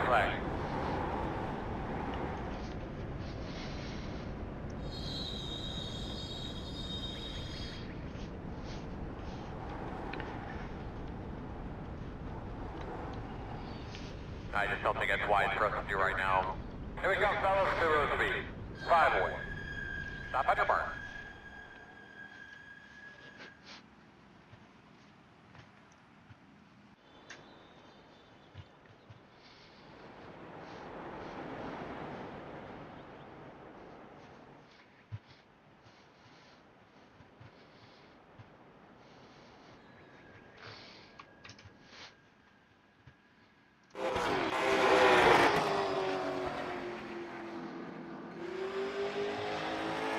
flag. I just don't think it's wise for us to do right now. Here we go, fellas, 2 road speed. 5 away. Stop at your mark.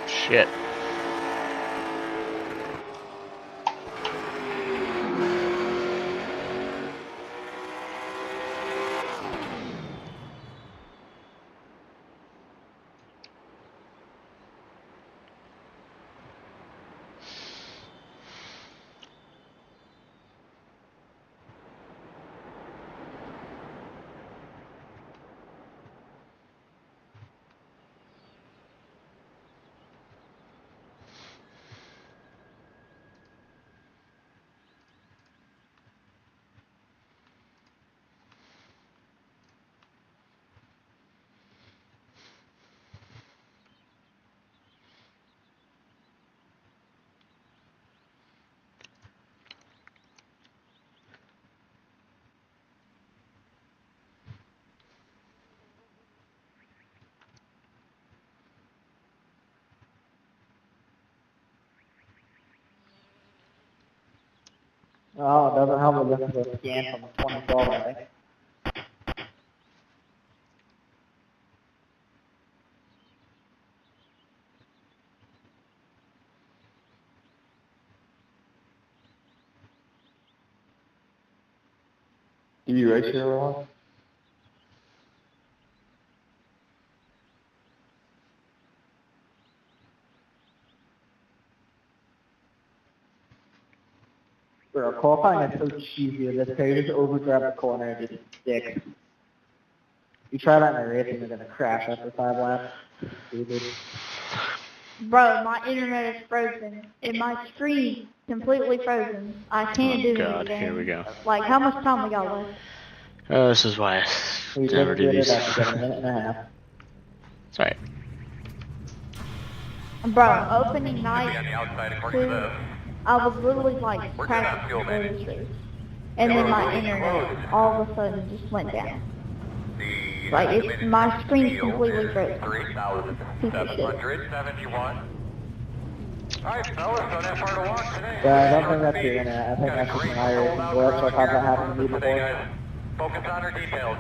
Shit. Oh, it doesn't help with this is a scan from 2012, I think. Do you race here a lot? Bro, qualifying is so cheesy. This car, you just overdrive the corner and just stick. You try that in a racing, you're gonna crash after 5 laps. Stupid. Bro, my internet is frozen, and my screen completely frozen. I can't do anything. God, here we go. Like, how much time we got left? This is why I We never just do did these. it after a minute and a half. That's right. Bro, opening Be night, on the outside according to too, this. I was literally like We're good on practicing fuel, man. registers. And then my internet all of a sudden just went down. The Like, it's, estimated my screen's yield completely is frozen. 3,771. Alright, fellas, don't have far to walk today. Yeah, I don't think that's the internet. I think that's just an iRACING glitch. I've had that happen to me before. Focus on our details.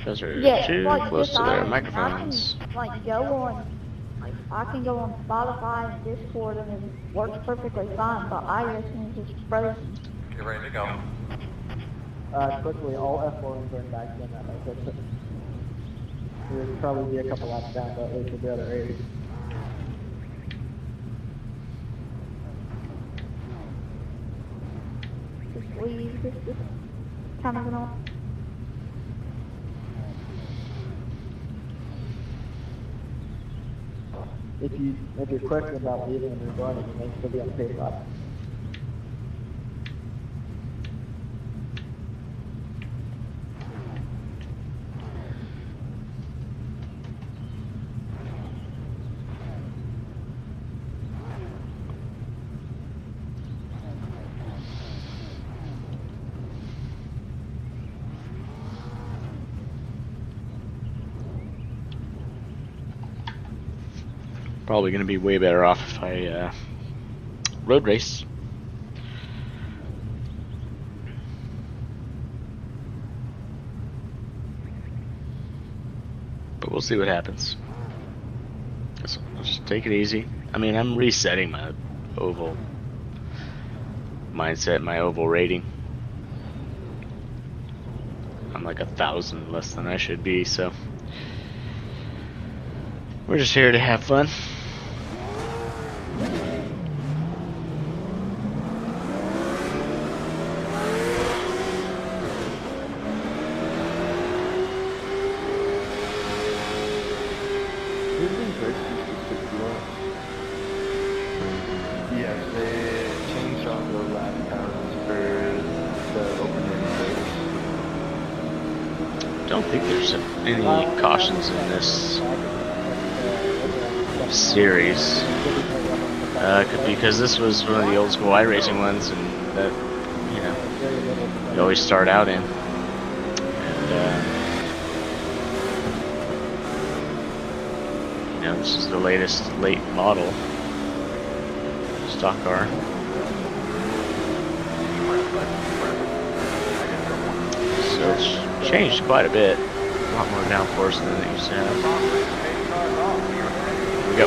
Those are Yeah, too like close this to their I microphones. can like go on, like I can go on Spotify and Discord and it works perfectly fine, but iRACING is just frozen. Get ready to go. Quickly, all F4 and burn back in that might fix it. There'd probably be a couple laps down, but at least with the other 8. Just leave this kind of an If you're questioning about leaving and rejoining, you may still be on the pace lap. Probably going to be way better off if I road race. But we'll see what happens. I'll just take it easy. I mean, I'm resetting my oval mindset, my oval rating. I'm like 1,000 less than I should be, so we're just here to have fun. don't think there's any cautions in this series. Could be because this was one of the old school iRacing ones, and that, you know, you always start out in. And, you know, this is the latest late model stock car. So it's changed quite a bit. A lot more downforce than it used to have. Here we go.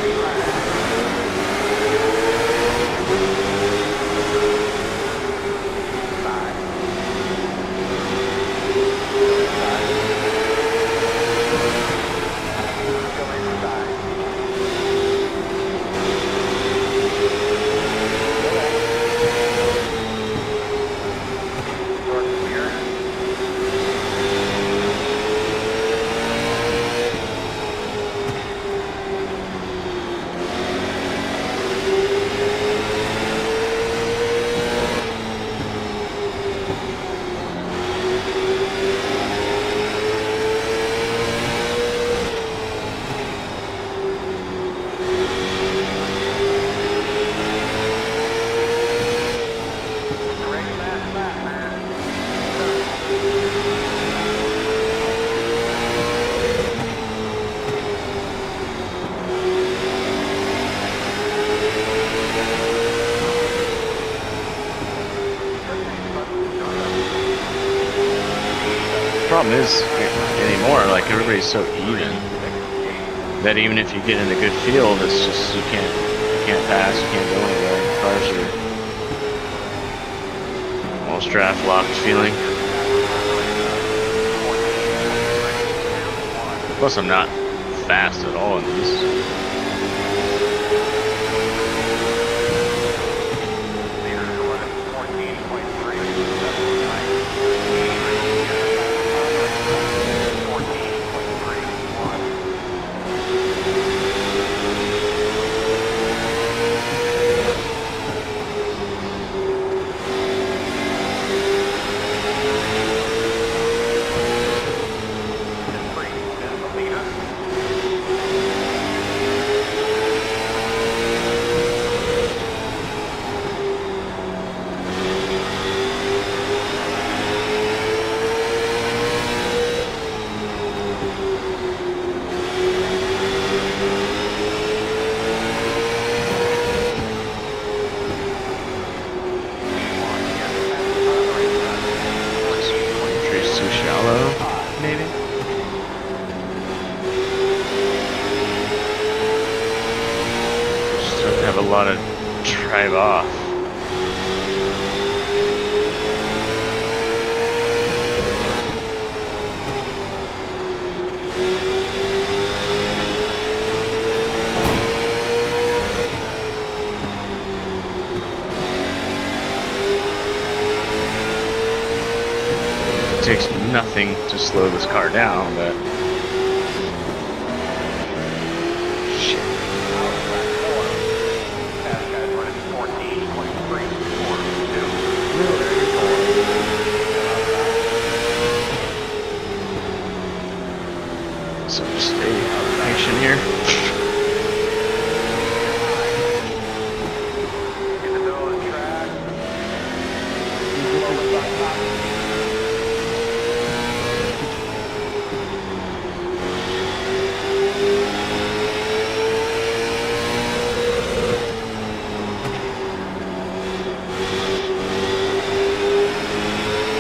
Problem is anymore, like everybody's so even that even if you get in a good field, it's just you can't pass, you can't go anywhere. Cars are almost draft locked feeling. Plus, I'm not fast at all in these. Have a lot of drive off. It takes nothing to slow this car down, but so just stay patient here.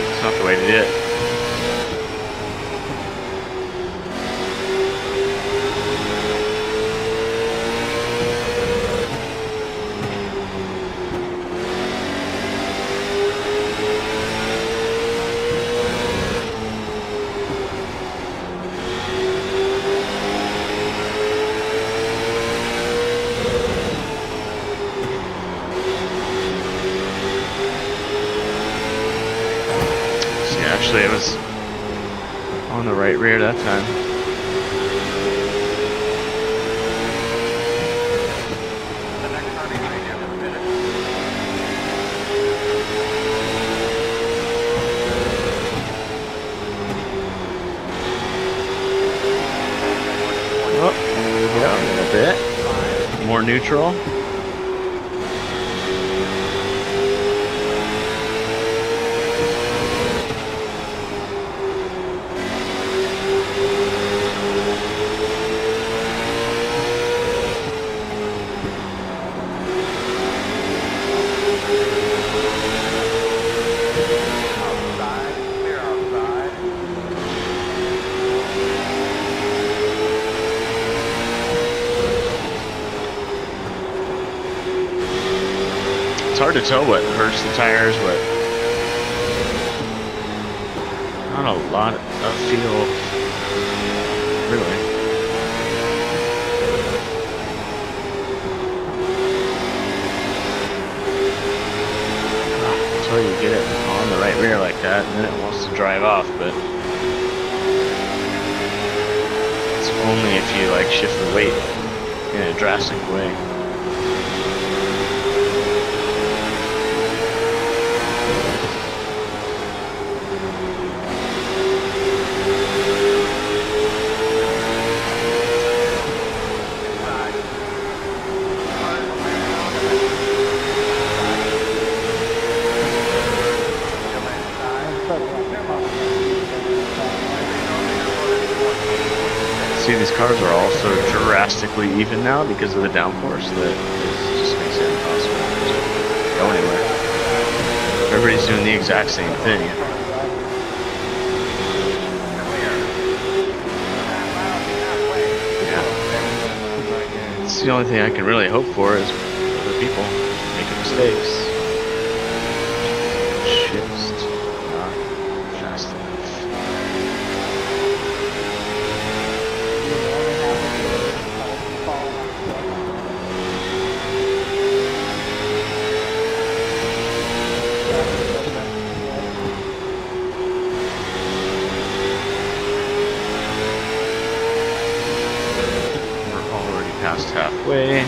It's not the way to do it. Actually, it was on the right rear that time. neutral. Outside, clear outside. It's hard to tell what hurts the tires, but not a lot of feel, really. Until you get it on the right rear like that, and then it wants to drive off, but it's only if you like shift the weight in a drastic way. See, these cars are all so drastically even now because of the downforce that it just makes it impossible to go anywhere. Everybody's doing the exact same thing. Yeah. It's the only thing I can really hope for is other people making mistakes. Just not fast enough. Past halfway.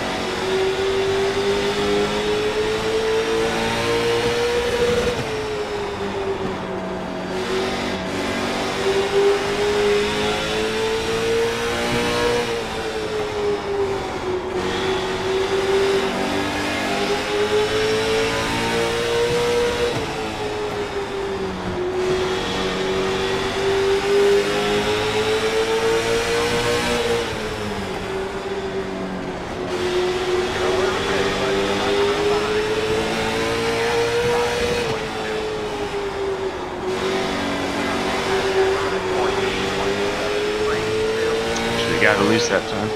Got to lose that time.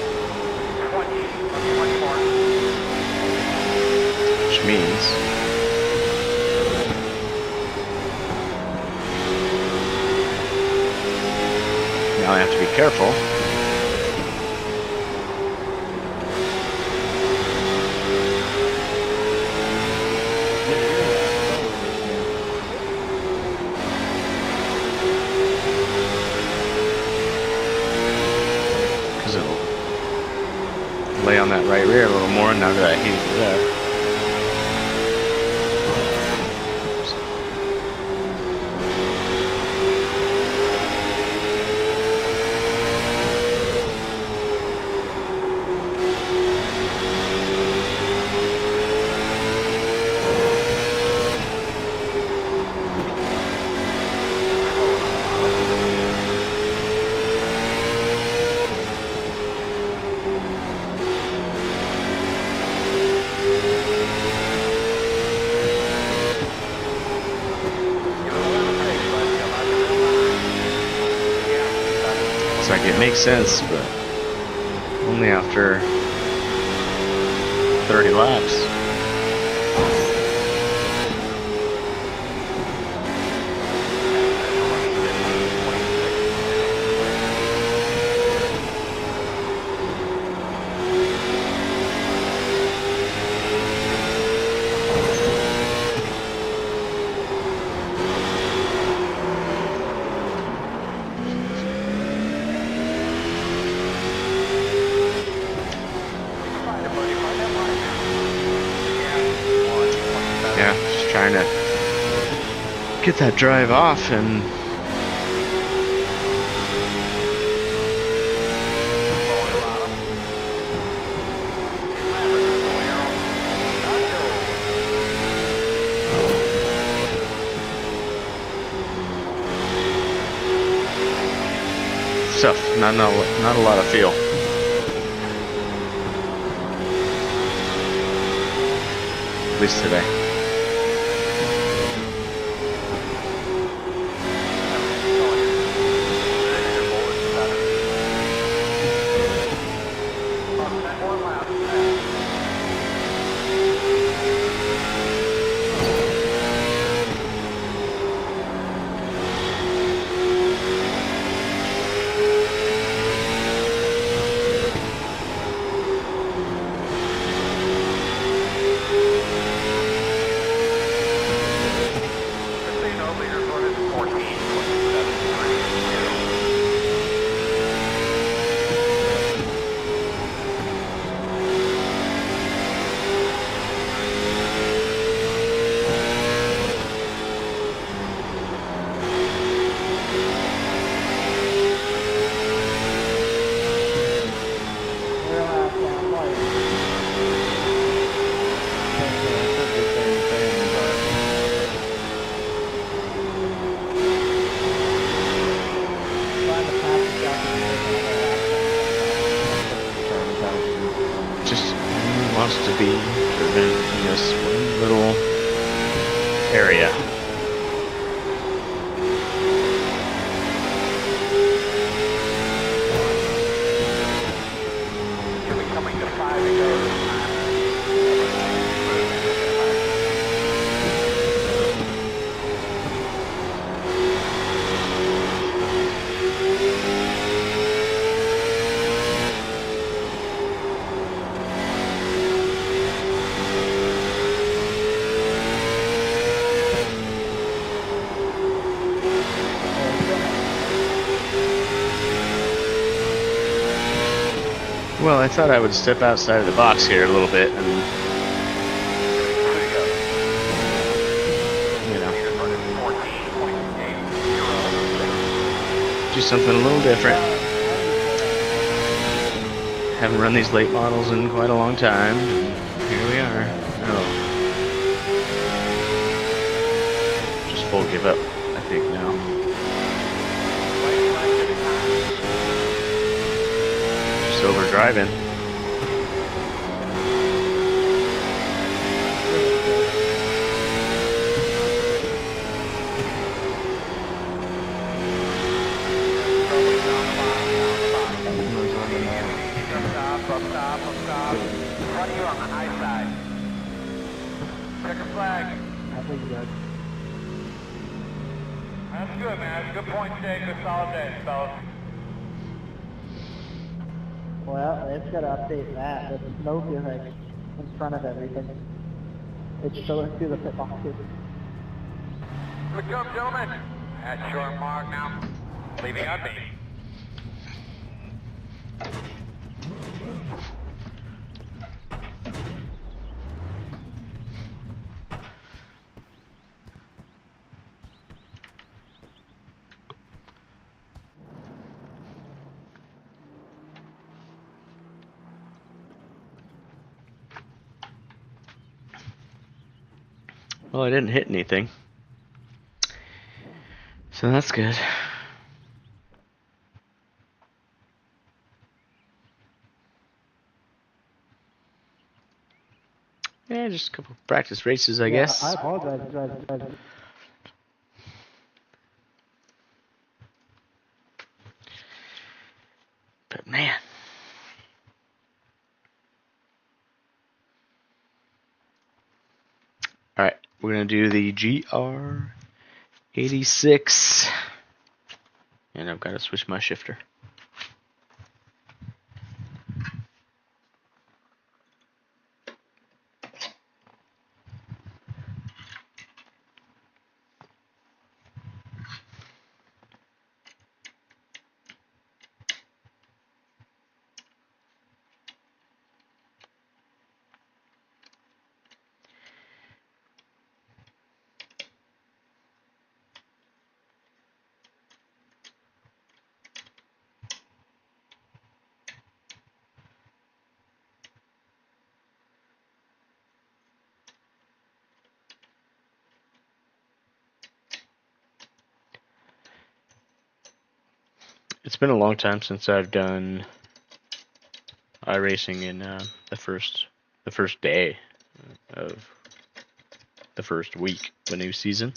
Which means now I have to be careful. Lay on that right rear a little more now that I heat it there. It's like it makes sense, but only after 30 laps. Yeah, just trying to get that drive off and stuff. Not a lot of feel. At least today. Just wants to be driven in this one little area. You'll be coming to 5 and go. Well, I thought I would step outside of the box here a little bit and, you know, do something a little different. Haven't run these late models in quite a long time, and here we are. Oh. Just full give up, I think, now. Over driving. Stop. Front of you on the high side. Checker flag. I think good. That's good, man. Good point today. Good solid day, fellas. Well, they've got to update that. The smoke is like in front of everything. It's showing through the pit boxes. Good job, gentlemen. That's your mark now. Leaving on me. Well, I didn't hit anything, so that's good. Yeah, just a couple practice races, I guess. I apologize. But man. Alright, we're going to do the GR86. And I've got to switch my shifter. It's been a long time since I've done iRacing in the first day of the first week of the new season.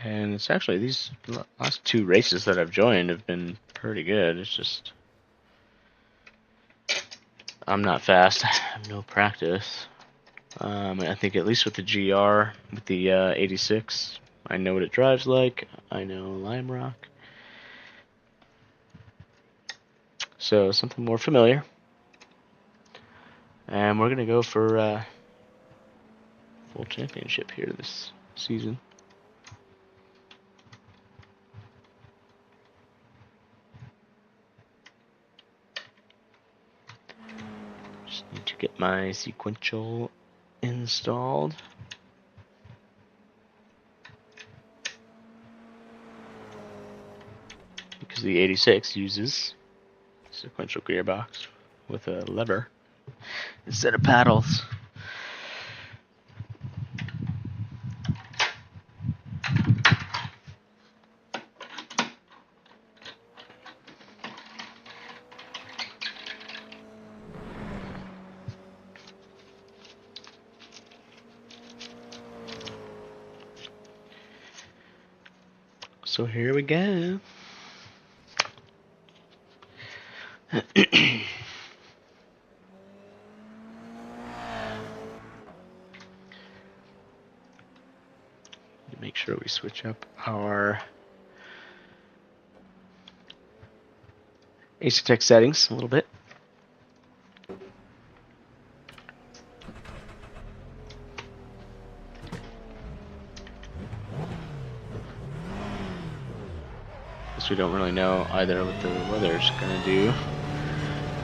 And it's actually these last 2 races that I've joined have been pretty good. It's just I'm not fast. I have no practice. I think at least with the GR, with the 86, I know what it drives like. I know Lime Rock. So something more familiar. And we're going to go for full championship here this season. Just need to get my sequential installed. Because the 86 uses sequential gearbox with a lever instead of paddles. So here we go. Make sure we switch up our Asetek settings a little bit. We don't really know either what the weather's gonna do.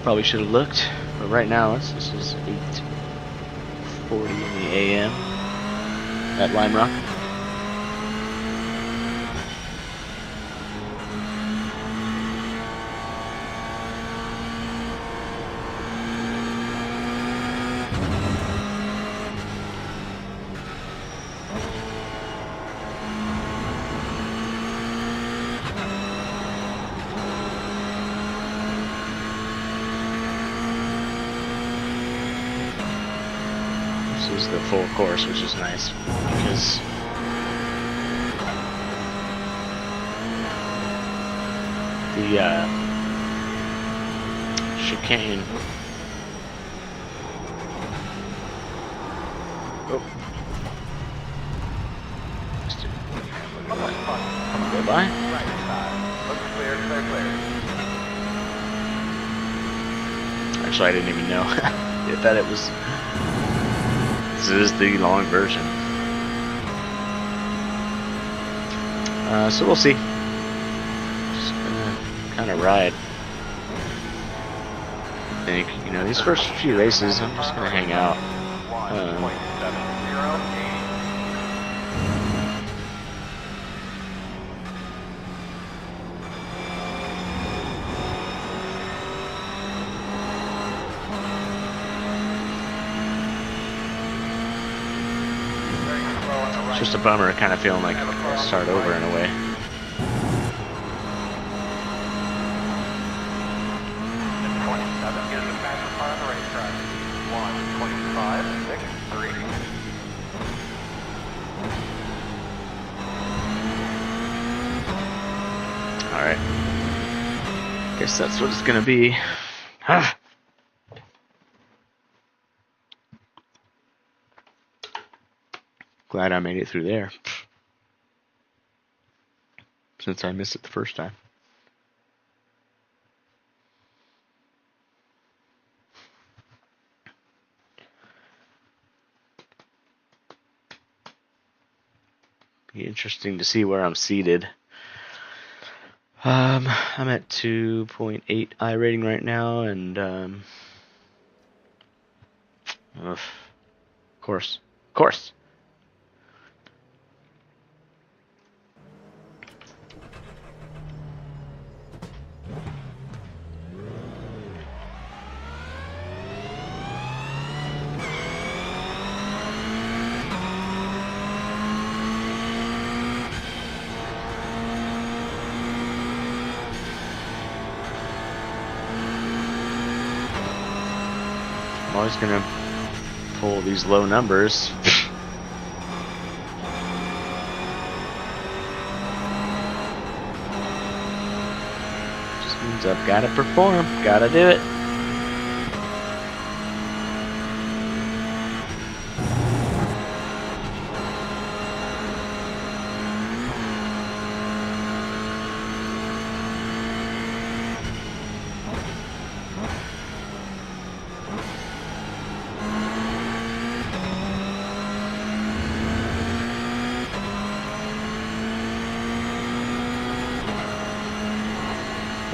Probably should have looked, but right now this is 8:40 in the AM at Lime Rock. This is the full course, which is nice because the chicane. Oh. Go by. Right side. Looks clear, clear, clear. Actually, I didn't even know. I thought it was. This is the long version. So we'll see. Just gonna kind of ride. I think, you know, these first few races, I'm just gonna hang out. It's just a bummer, kind of feeling like I start over in a way. Alright. Guess that's what it's gonna be. Glad I made it through there. Since I missed it the first time. Be interesting to see where I'm seated. I'm at 2.8 I rating right now, and of course. always gonna pull these low numbers. Just means I've gotta perform, gotta do it.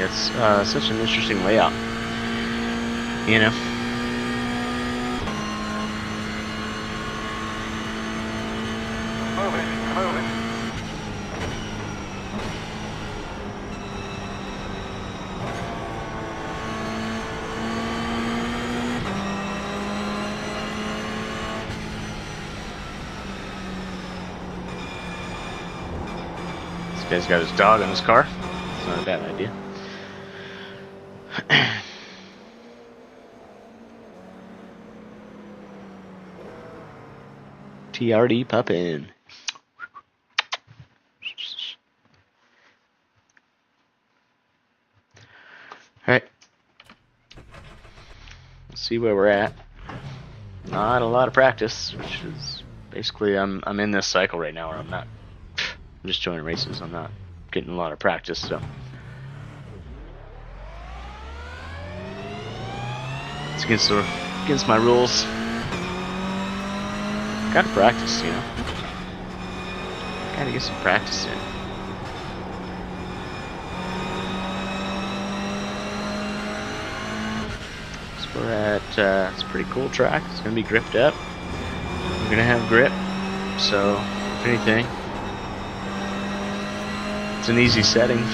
It's such an interesting layout, you know. Moving, moving. This guy's got his dog in his car. It's not a bad idea. TRD puppin'. Alright. Let's see where we're at. Not a lot of practice, which is basically I'm in this cycle right now where I'm just joining races. I'm not getting a lot of practice, so it's against my rules. Gotta practice, you know. Gotta get some practice in. So we're at it's a pretty cool track. It's gonna be gripped up. We're gonna have grip. So if anything, it's an easy setting.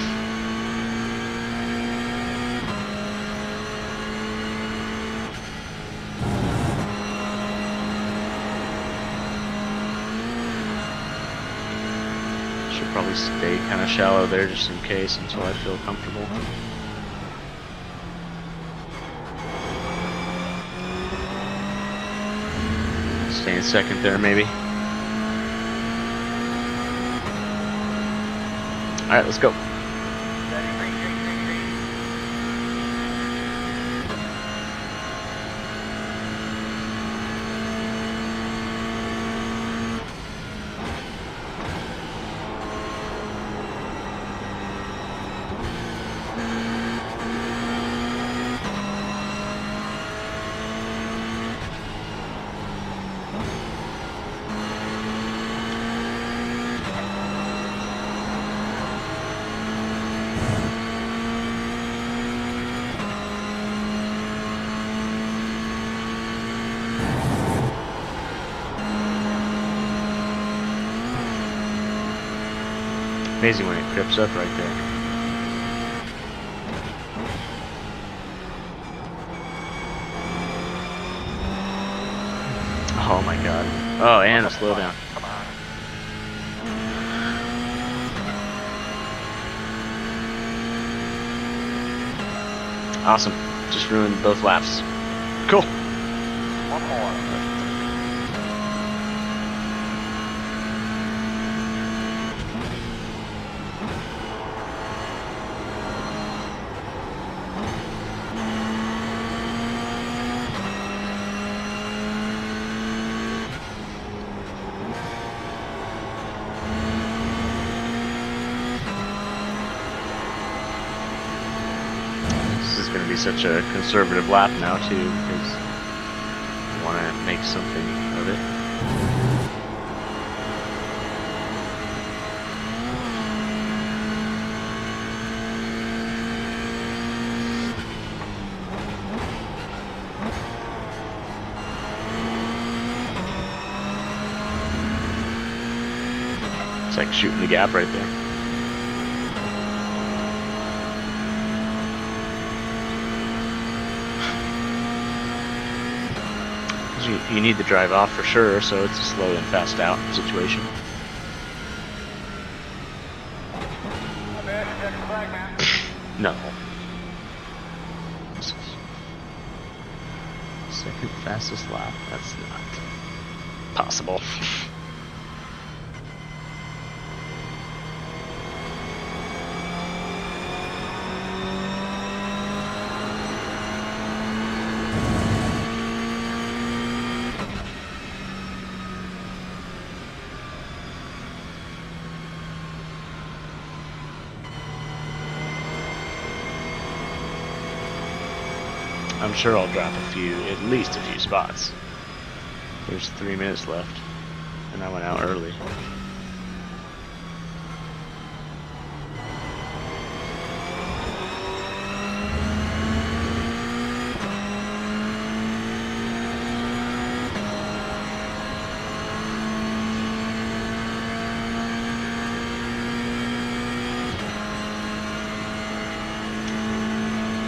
Probably stay kind of shallow there just in case until I feel comfortable. Stay in second there maybe. Alright, let's go. Amazing when it creeps up right there. Oh my god. Oh, and a slowdown. Awesome. Just ruined both laps. Cool. One more. Going to be such a conservative lap now too, because I want to make something of it. It's like shooting the gap right there. You need to drive off for sure, so it's a slow and fast out situation. No. Second fastest lap. That's not possible. I'm sure I'll drop at least a few spots. There's 3 minutes left, and I went out early.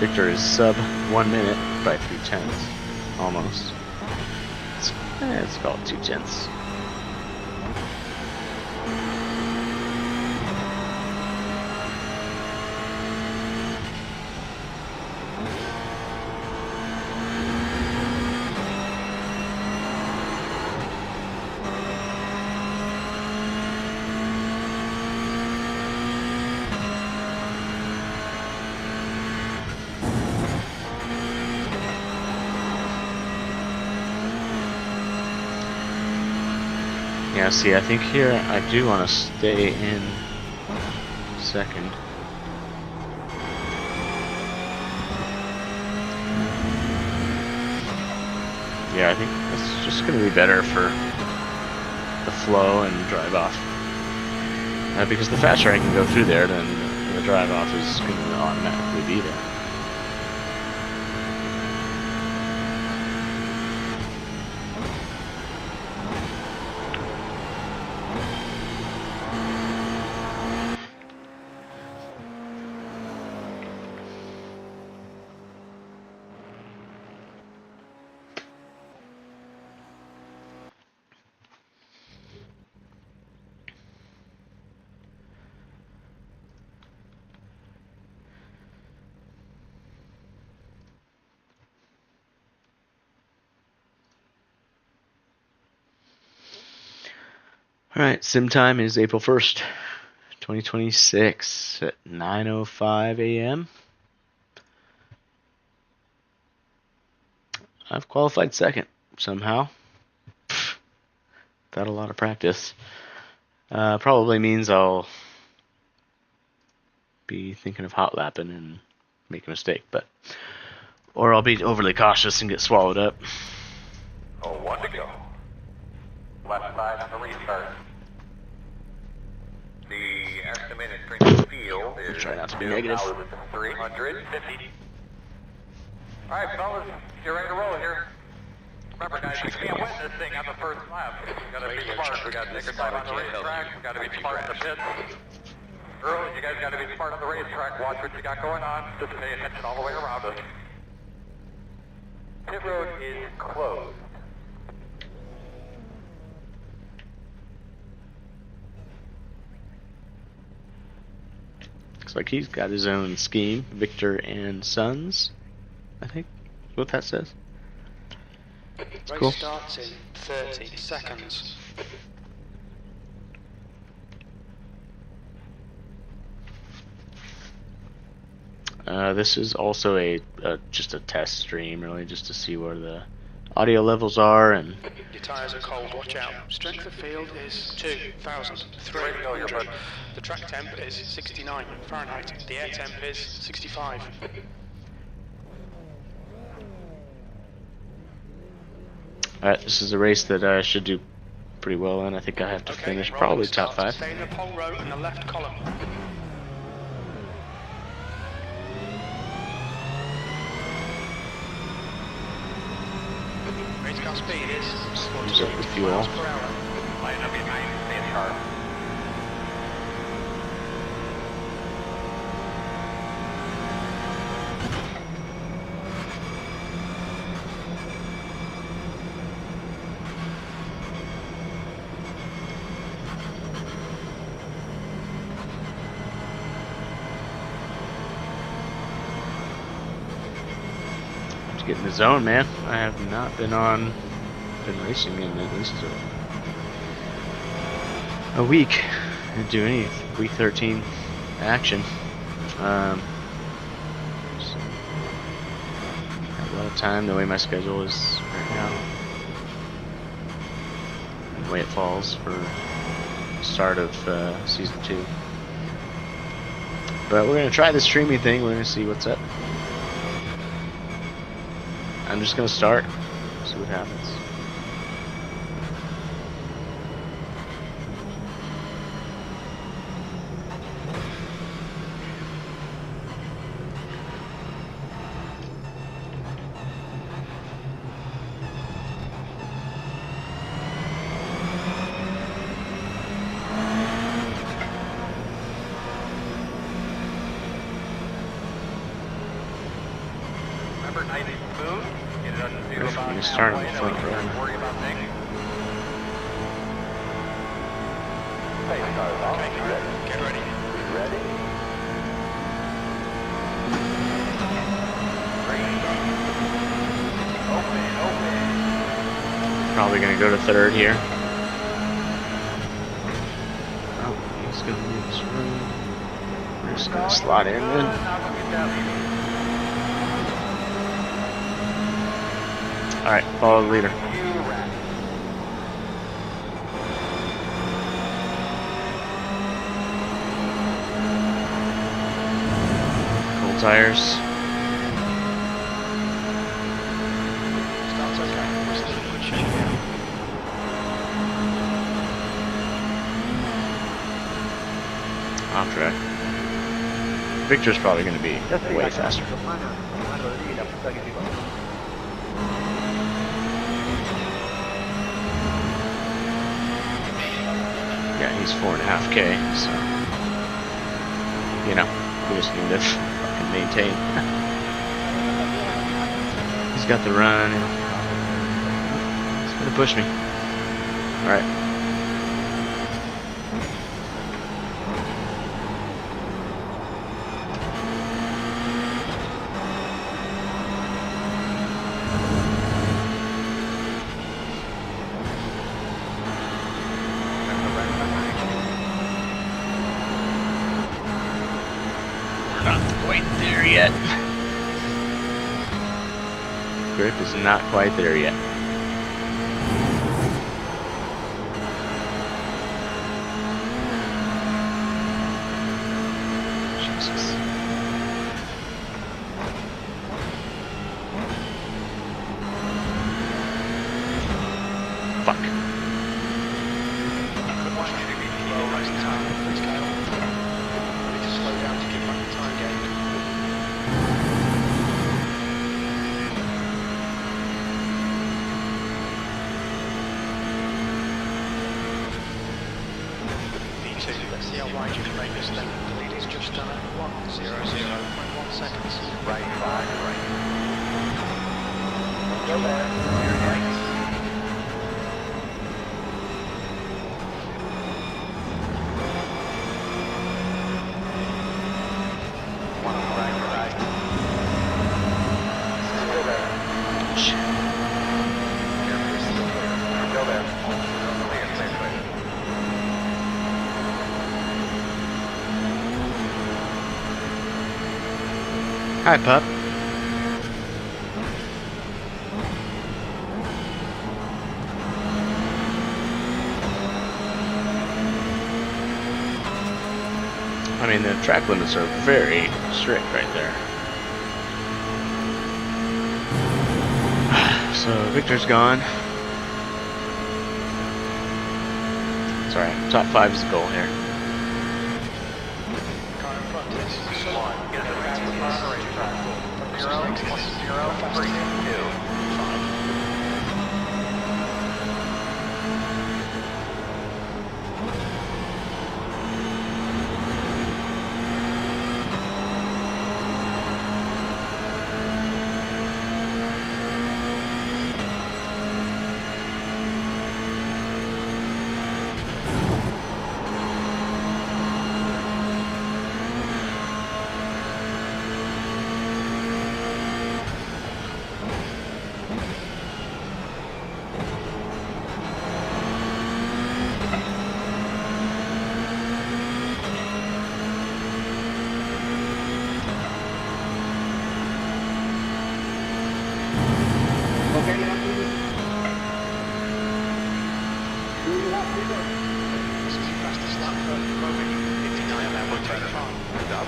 Victor is sub 1 minute by 3/10, almost. Let's call it 2/10. Yeah, see, I think here I do want to stay in second. Yeah, I think that's just going to be better for the flow and drive off. Because the faster I can go through there, then the drive off is going to automatically be there. Alright, sim time is April 1st, 2026 at 9:05 a.m. I've qualified second somehow. Without a lot of practice. Probably means I'll be thinking of hot lapping and make a mistake, or I'll be overly cautious and get swallowed up. Oh, 1 to go. Left side on the restart. The estimated strength of the field is Try not to be negative. 2,350. Alright, fellas, you're ready to roll here. Remember, guys, you can't win this thing on the first lap. We gotta be smart. We gotta take our time on the racetrack. We gotta be smart in the pits. Early, you guys gotta be smart on the racetrack. Watch what you got going on. Just pay attention all the way around us. Pit road is closed. Looks like he's got his own scheme, Victor and Sons, I think is what that says. It's cool. Race starts in 30 seconds. This is also just a test stream, really, just to see where the audio levels are and. Your tyres are cold, watch out. Strength of field is 2,300. The track temp is 69 Fahrenheit. The air temp is 65. Alright, this is a race that I should do pretty well in. I think I have to finish probably top 5. Stay in the pole row in the left column. Race car speed is Use up the fuel. miles per hour. Line up behind, stay sharp. Get in the zone, man. I have not been racing in at least a week. Didn't do any week 13 action. So, have a lot of time the way my schedule is right now. And the way it falls for the start of season 2. But we're gonna try the streaming thing. We're gonna see what's up. I'm just gonna start, see what happens. Remember, nice and smooth. Get it up to 0 Perfect. miles You an start hour. in the You front don't have to row. worry about things. Get ready. Probably gonna go to third here. Oh, he's gonna leave this room. We're just gonna slot in then. Alright, follow the leader. Cold tires. Starts okay. We're still in good shape here. Off track. Victor's probably gonna be way faster. Yeah, he's 4.5K, so you know, we just need to fucking maintain. He's got the run. He's gonna push me. Alright. Not quite there yet. Grip is not quite there yet. Jesus. Fuck. Good one. Slow racing time. Let's go. We need to slow down to give back the time gained. V2, let's see how wide you can make this then. The lead is just 1:00.1 seconds. Right, right. Go there. Shit. Hi, pup. I mean, the track limits are very strict right there. So Victor's gone. It's alright. Top 5 is the goal here. Car in front is Get the fastest on the racetrack. 0, 0, 3, 2. This is the fastest lap for Roman, 59.85.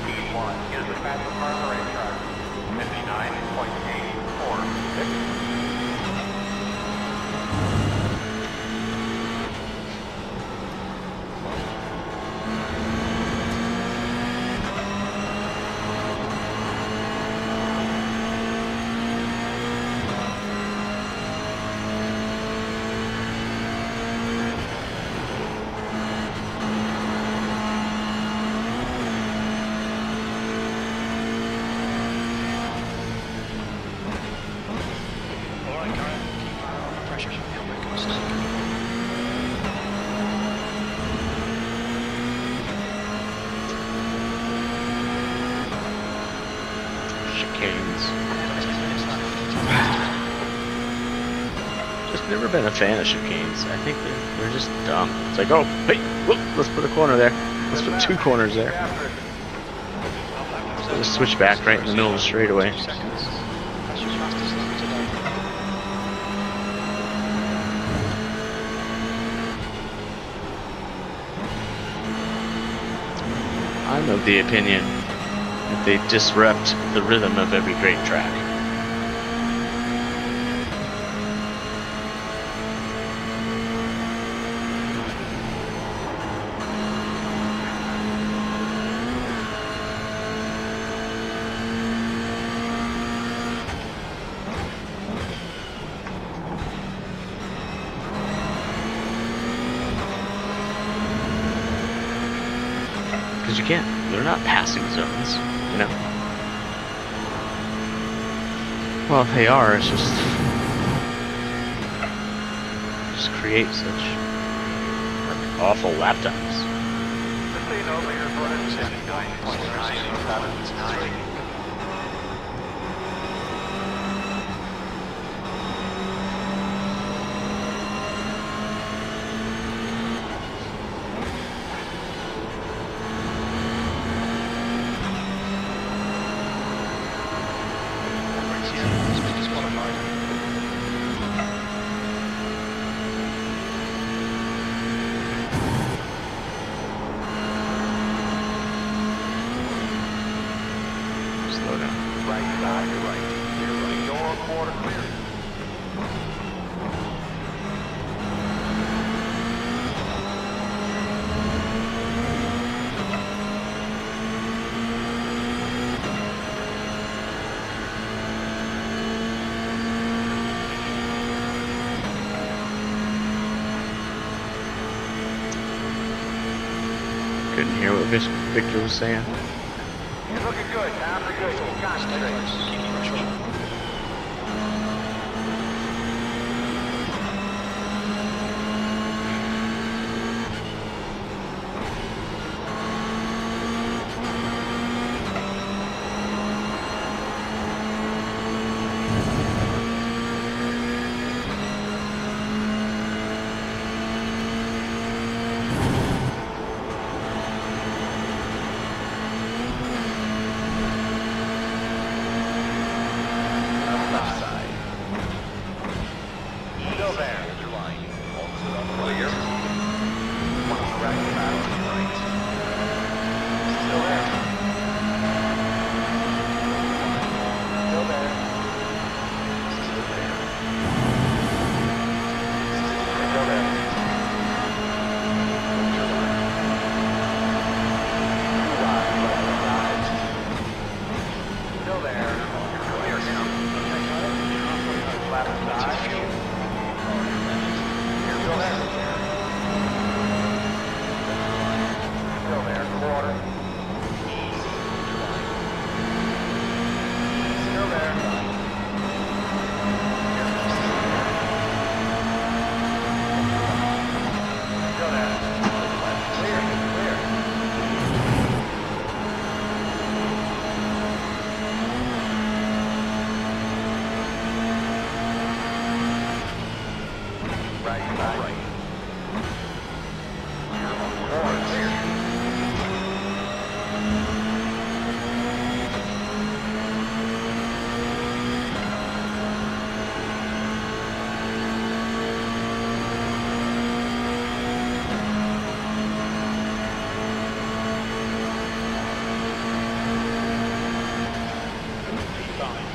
P1 is the fastest car on the racetrack. 59.846. Alright, Karen, keep your eye on the pressure. Helmet constant. Chicanes. Just never been a fan of chicanes. I think they're just dumb. It's like, oh, hey, whoop, let's put a corner there. Let's put 2 corners there. So just switch back right in the middle of the straightaway. 2 seconds. That's your fastest lap today. I'm of the opinion that they disrupt the rhythm of every great track. Because you can't, they're not passing zones, you know? Well, if they are, it's just create such awful lap times. Just so you know, leaders running 59.979. Slow down. Right side, you're right. You're right. Door quarter clear. Couldn't hear what Victor was saying. You're looking good. After good. Keep concentrating. Keep the pressure on. Left side.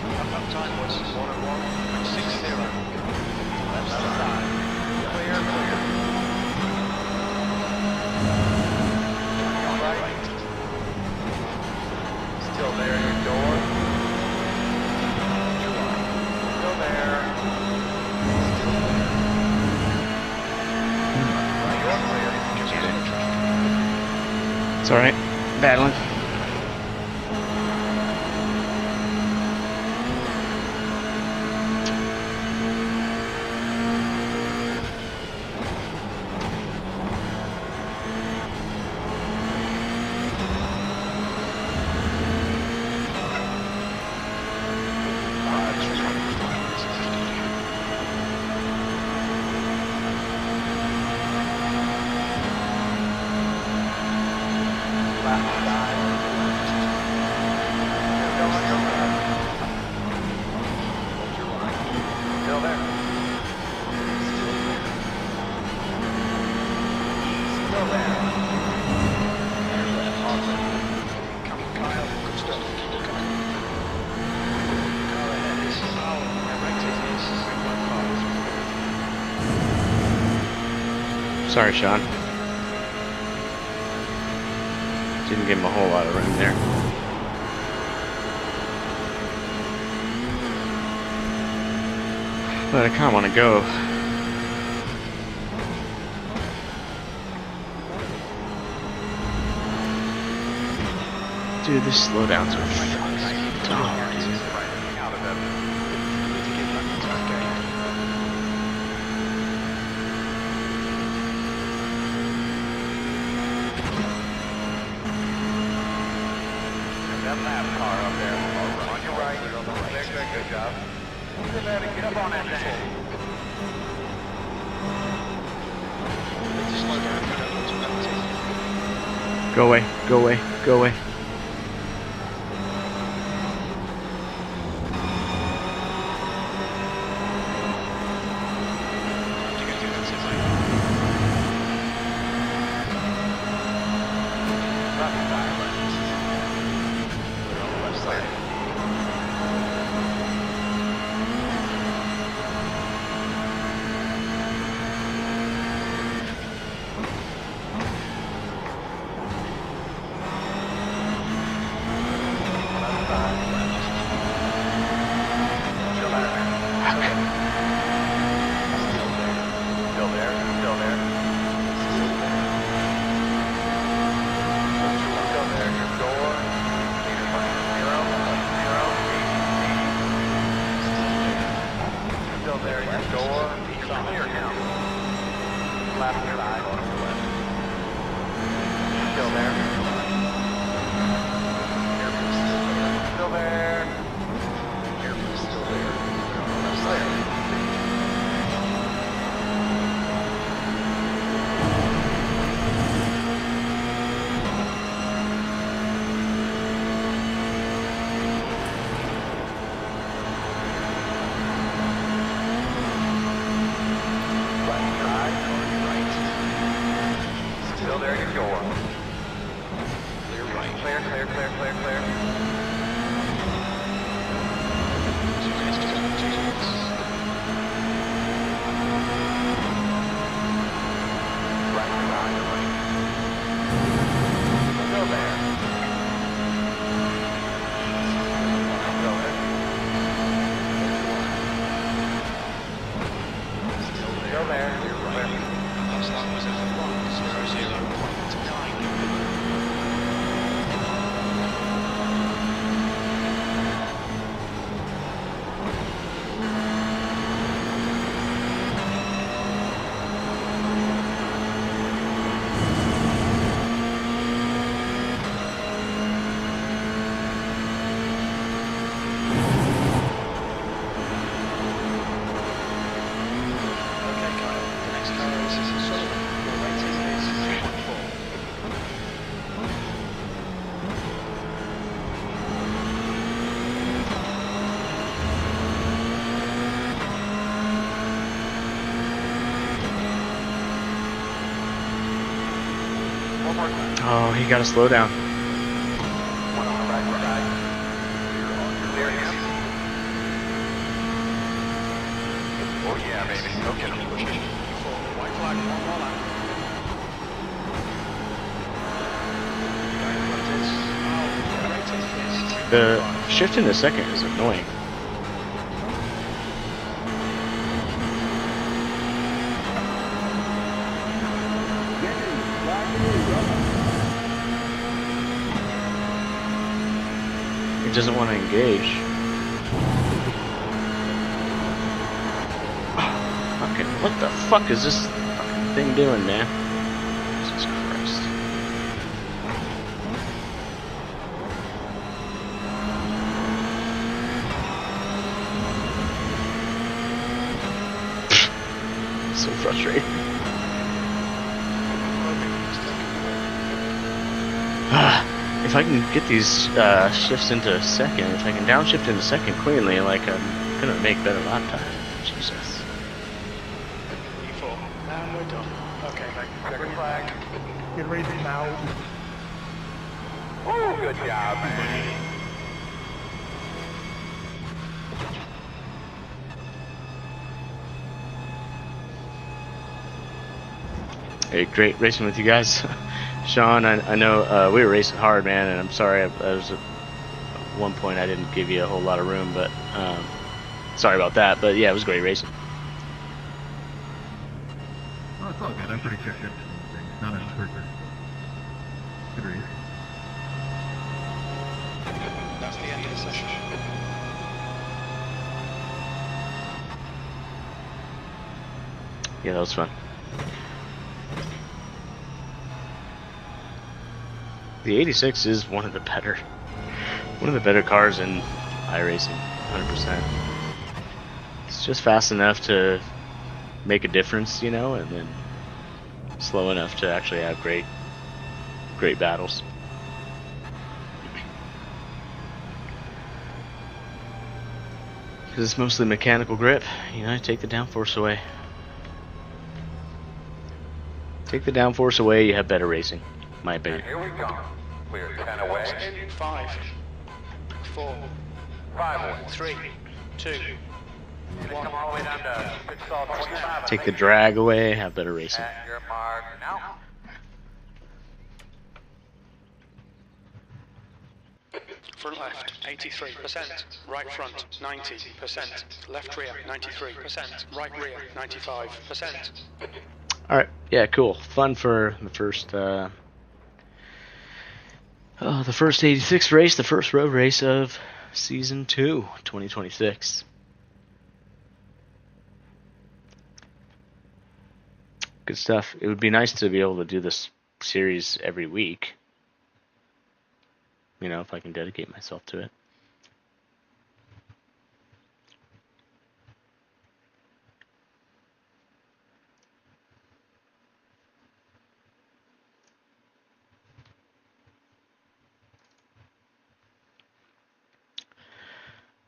Up time was 101.60. Left side. Clear, clear. All right. Still there, your door. Still there. You're clear. It's alright. Battling. Still there. Still there. Coming, Kyle. Good stuff. Keep it coming. Car ahead is Al. Rated is 3.5. Sorry, Sean. Didn't give him a whole lot of room there. But I kind of want to go. Dude, these slowdowns are dumb, dude. Out of it. Need to get back into that game. That lap car up there. On your right. Good job. Get up on that thing. Need to slow down if you don't want to penalty. Go away, go away, go away. You can do that, mate. Left side. We're on the left side. Oh, he got to slow down. One on the right side. Clear him. baby. Go get him. White flag, one more lap. The shift in the second is annoying. It doesn't want to engage. Fucking, what the fuck is this fucking thing doing, man? Jesus Christ. So frustrating. If I can get these shifts into second, if I can downshift into second cleanly, like I'm gonna make better lap time. Jesus. E4. And we're done. Okay. Second flag. Get ready now. Oh, good job, man. Hey, great racing with you guys. Sean, I know we were racing hard, man, and I'm sorry I was at one point I didn't give you a whole lot of room, but sorry about that. But yeah, it was great racing. Oh, it's all good. I'm pretty sure it's not an perfect. Good race. That's the end of the session. Yeah, that was fun. The 86 is one of the better cars in iRacing, 100%. It's just fast enough to make a difference, you know, and then slow enough to actually have great battles. Because it's mostly mechanical grip, you know, take the downforce away. Take the downforce away, you have better racing, in my opinion. Here we go. We're 10 away. 5, 4, 5 away. 3, 2, Come all the way down to pit stall 25. Take the drag away, have better racing. At your mark now. front left 83%, right front 90%, left rear 93%, right rear 95%. Alright, yeah, cool. Fun for the first 86 race, the first road race of Season 2, 2026. Good stuff. It would be nice to be able to do this series every week. You know, if I can dedicate myself to it.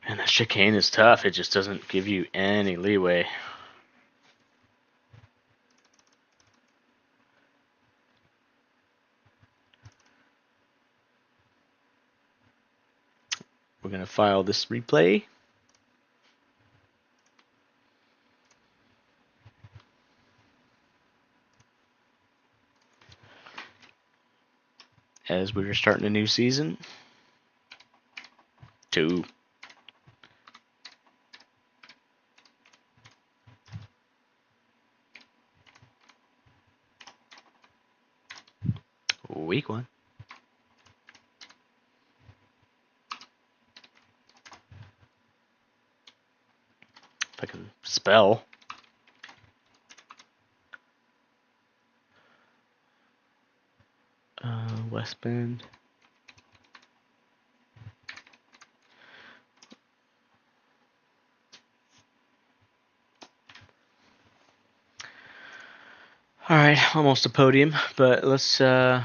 And the chicane is tough. It just doesn't give you any leeway. We're going to file this replay. As we're starting a new season. 2. Week 1. If I can spell. West Bend. All right, almost a podium, but let's go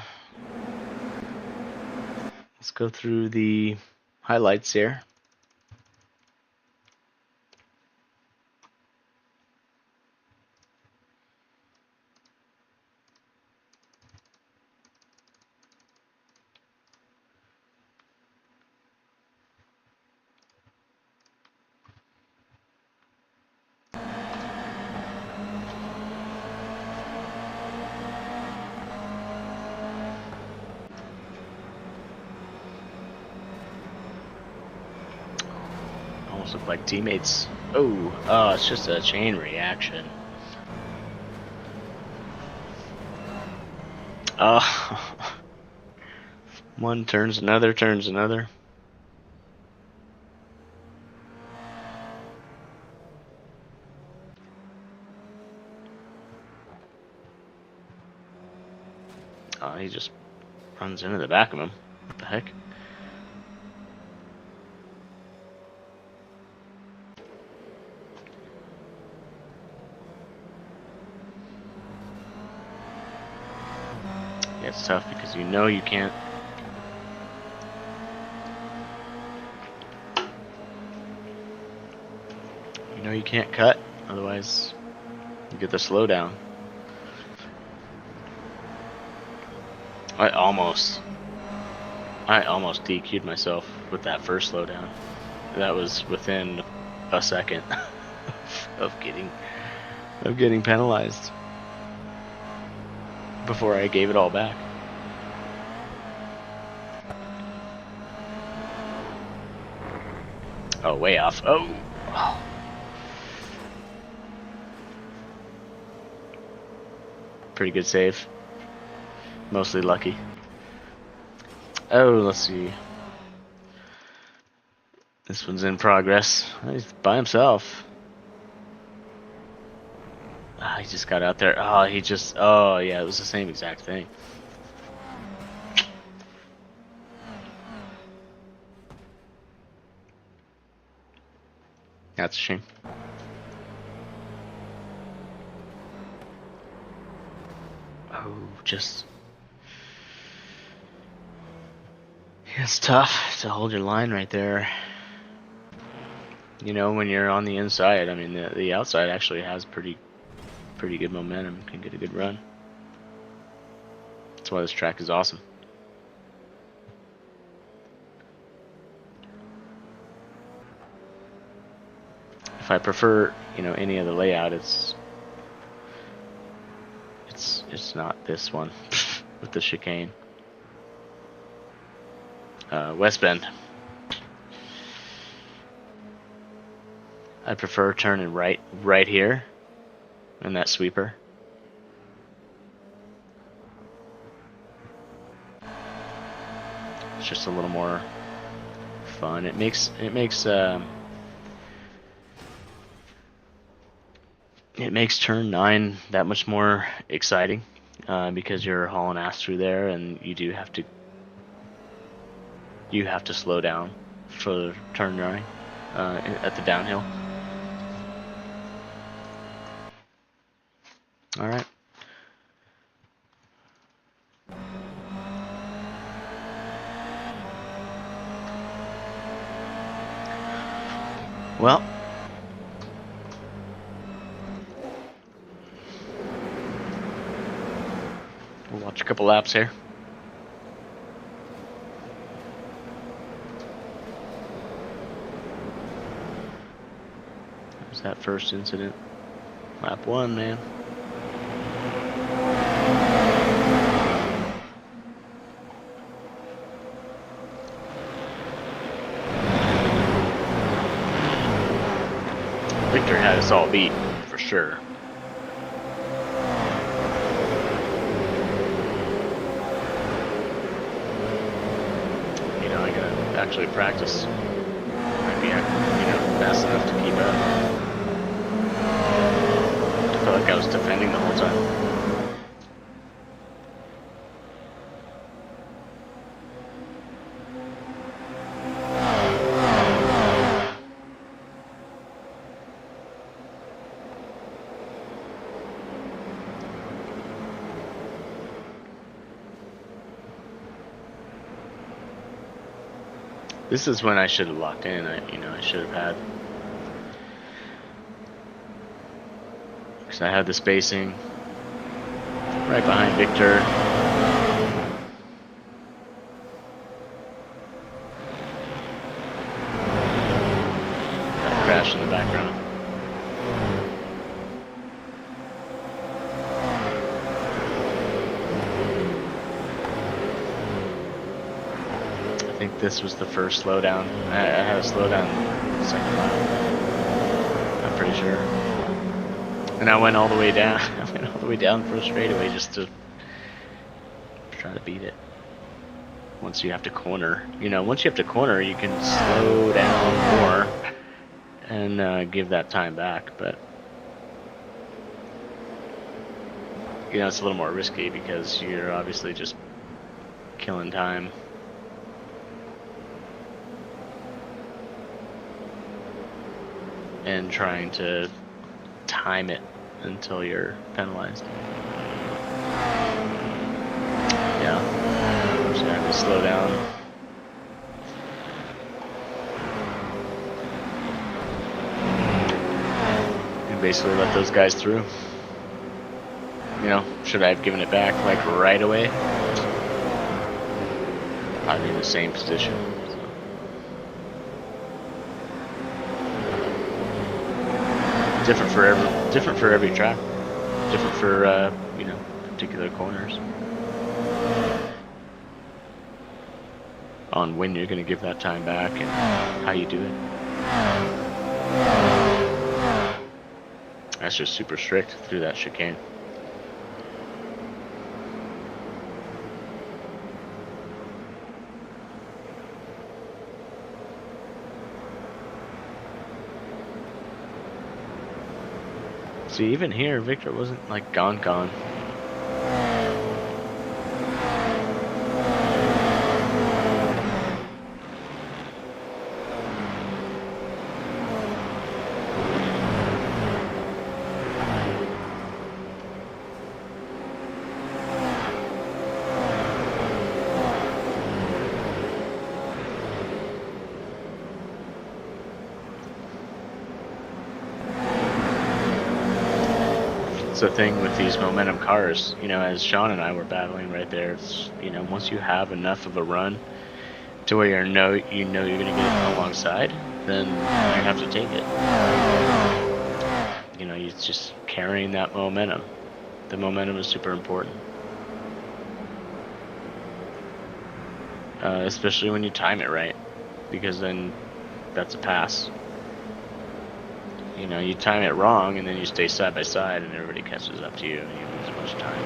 through the highlights here. almost look like teammates. Oh, it's just a chain reaction. Oh, one turns another, turns another. Oh, he just runs into the back of him. What the heck? Yeah, it's tough because you know you can't. You know you can't cut, otherwise you get the slowdown. I almost DQ'd myself with that first slowdown. That was within a second of getting penalized before I gave it all back. Oh, way off. Oh. Pretty good save. Mostly lucky. Oh, let's see. This one's in progress. He's by himself. Ah, he just got out there. Oh, oh yeah, it was the same exact thing. That's a shame. Oh, just... It's tough to hold your line right there. You know, when you're on the inside, I mean, the outside actually has pretty good momentum, can get a good run. That's why this track is awesome. If I prefer, you know, any other layout, it's not this one with the chicane. West Bend. I prefer turning right here in that sweeper. It's just a little more fun. It makes turn 9 that much more exciting because you're hauling ass through there, and you have to slow down for turn 9 at the downhill. All right. Well, we'll watch a couple laps here. There's that first incident. Lap 1, man. Victor had us all beat, for sure. You know, I gotta actually practice. Might be, fast enough to keep up. I felt like I was defending the whole time. This is when I should have locked in. I should have had, because I had the spacing right behind Victor. That crash in the background. I think this was the first slowdown. I had a slowdown second lap. I'm pretty sure. And I went all the way down. I went all the way down for a straightaway just to try to beat it. Once you have to corner, you know, once you have to corner, you can slow down more and give that time back. But you know, it's a little more risky because you're obviously just killing time. And trying to time it until you're penalized. Yeah, I'm just gonna have to slow down. And basically let those guys through. You know, should I have given it back like right away? I'd be in the same position. Different for every track. Different for you know, particular corners. On when you're going to give that time back and how you do it. That's just super strict through that chicane. See, even here, Victor wasn't like gone. It's the thing with these momentum cars, you know, as Sean and I were battling right there, it's, you know, once you have enough of a run to where you know you're going to get alongside, then you have to take it. You know, it's just carrying that momentum. The momentum is super important. Especially when you time it right, because then that's a pass. You know, you time it wrong and then you stay side by side and everybody catches up to you and you lose a bunch of time.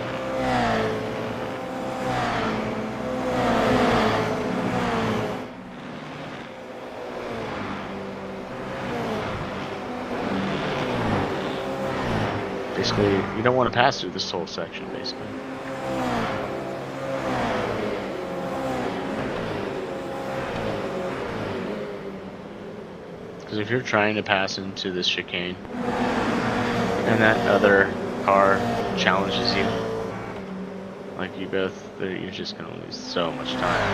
Basically, you don't want to pass through this whole section, basically. Because if you're trying to pass into this chicane and that other car challenges you, like you both, you're just going to lose so much time.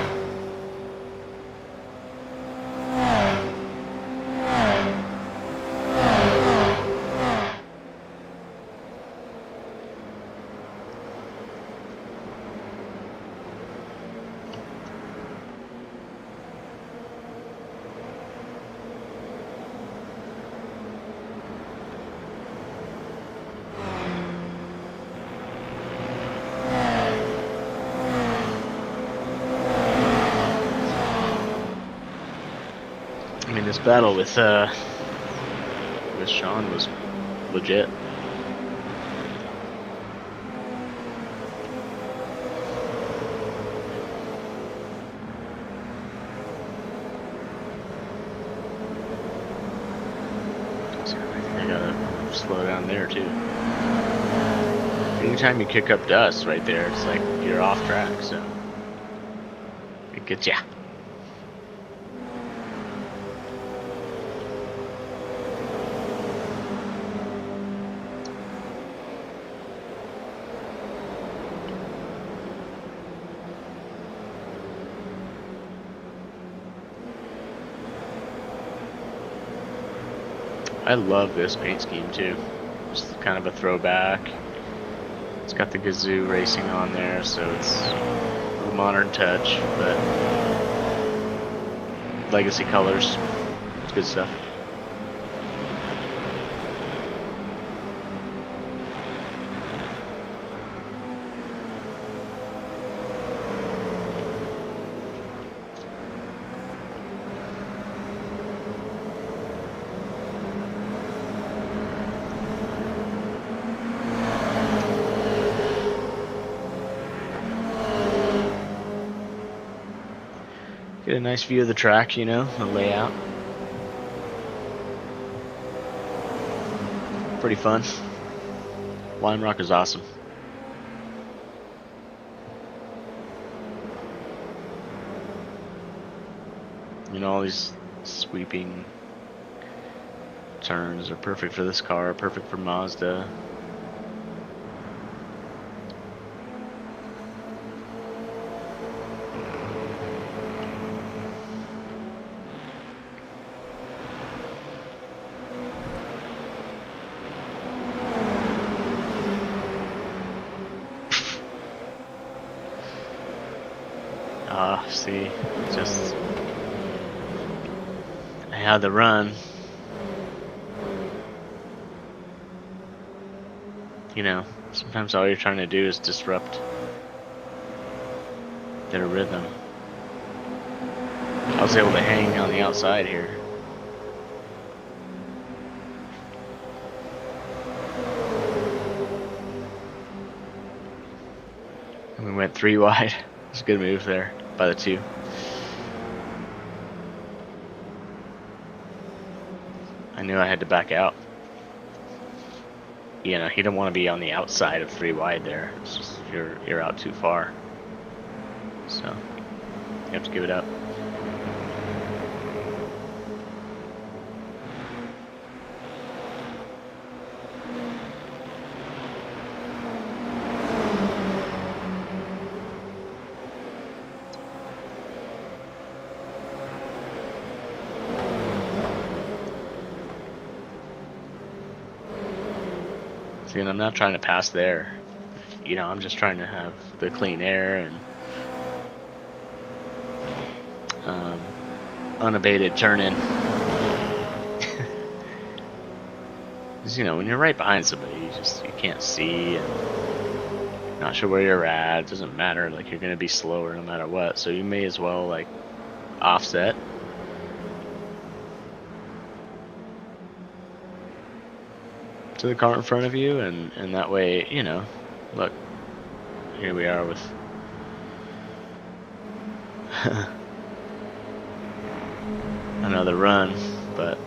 I mean, this battle with Sean was legit. So I think I gotta slow down there too. Anytime you kick up dust right there, it's like you're off track, so it gets ya. I love this paint scheme too. Just kind of a throwback. It's got the Gazoo Racing on there, so it's a modern touch, but legacy colors. It's good stuff. Get a nice view of the track, you know, the layout. Pretty fun. Lime Rock is awesome. You know, all these sweeping turns are perfect for this car, perfect for Mazda. See, just I had the run. You know, sometimes all you're trying to do is disrupt their rhythm. I was able to hang on the outside here. And we went 3 wide. It's a good move there by the 2. I knew I had to back out. You know, you don't want to be on the outside of 3 wide there. It's just, you're out too far. So you have to give it up. See, and I'm not trying to pass there. You know, I'm just trying to have the clean air and unabated turn-in. Because, you know, when you're right behind somebody, you can't see and not sure where you're at. It doesn't matter. Like, you're gonna be slower no matter what. So you may as well like offset. To the car in front of you, and that way, you know, look, here we are with another run, but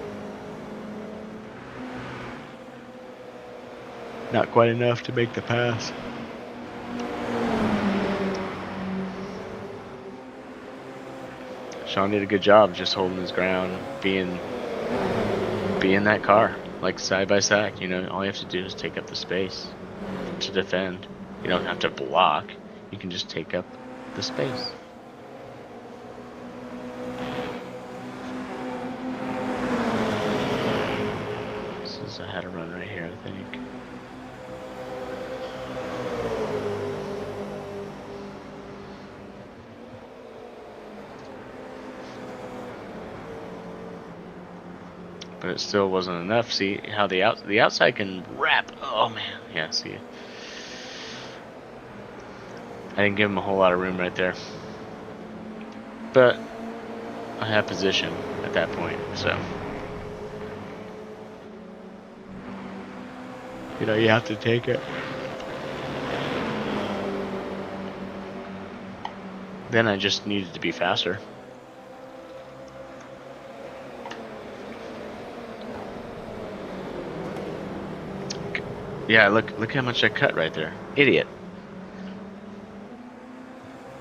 not quite enough to make the pass. Sean did a good job just holding his ground, being that car. Like side by side, you know, all you have to do is take up the space to defend. You don't have to block. You can just take up the space. This is, I had a run right here, I think. But it still wasn't enough. See how the outside can wrap. Oh man, yeah. See, I didn't give him a whole lot of room right there, but I had position at that point, so you know you have to take it. Then I just needed to be faster. Yeah, look how much I cut right there. Idiot.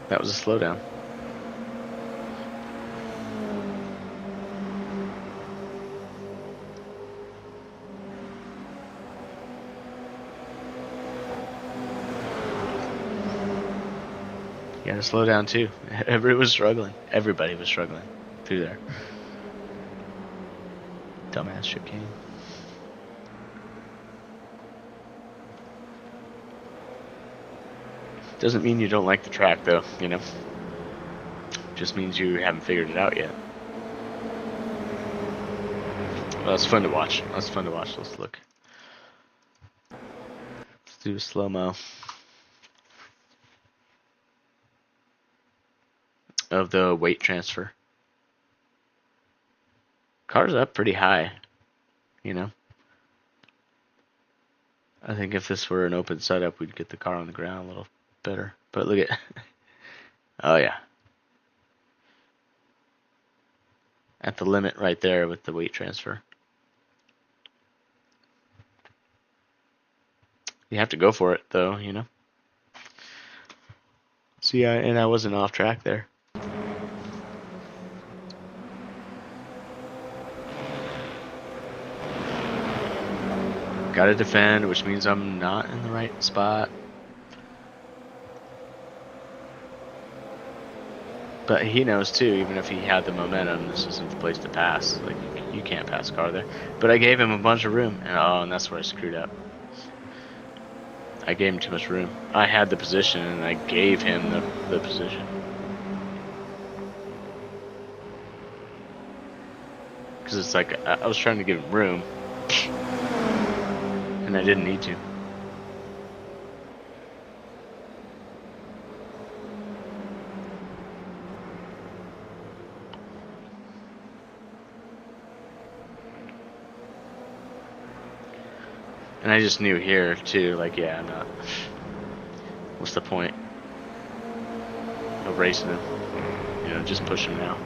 That was a slowdown. You gotta slow down too. Everybody was struggling. Everybody was struggling through there. Dumbass chicane. Doesn't mean you don't like the track though, you know. Just means you haven't figured it out yet. Well, it's fun to watch. That's fun to watch. Let's look. Let's do a slow-mo of the weight transfer. Car's up pretty high, you know. I think if this were an open setup, we'd get the car on the ground a little better. But look at, oh yeah. at the limit right there with the weight transfer. You have to go for it, though, you know. See, and I wasn't off track there. Gotta defend, which means I'm not in the right spot. But he knows too, even if he had the momentum, this isn't the place to pass. Like, you can't pass a car there. But I gave him a bunch of room, and that's where I screwed up. I gave him too much room. I had the position, and I gave him the position. Because it's like, I was trying to give him room, and I didn't need to. And I just knew here too, like, yeah, I'm not. What's the point of racing him? You know, just push him now.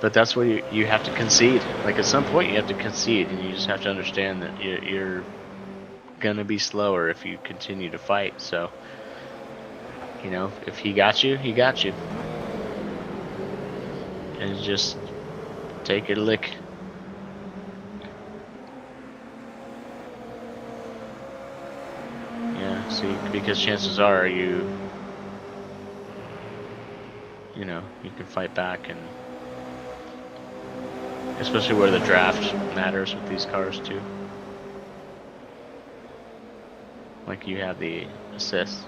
But that's where you have to concede. Like, at some point you have to concede, and you just have to understand that you're gonna be slower if you continue to fight. So, you know, if he got you, he got you. And just take it a lick. See, because chances are you know, you can fight back, and especially where the draft matters with these cars too. Like, you have the assist.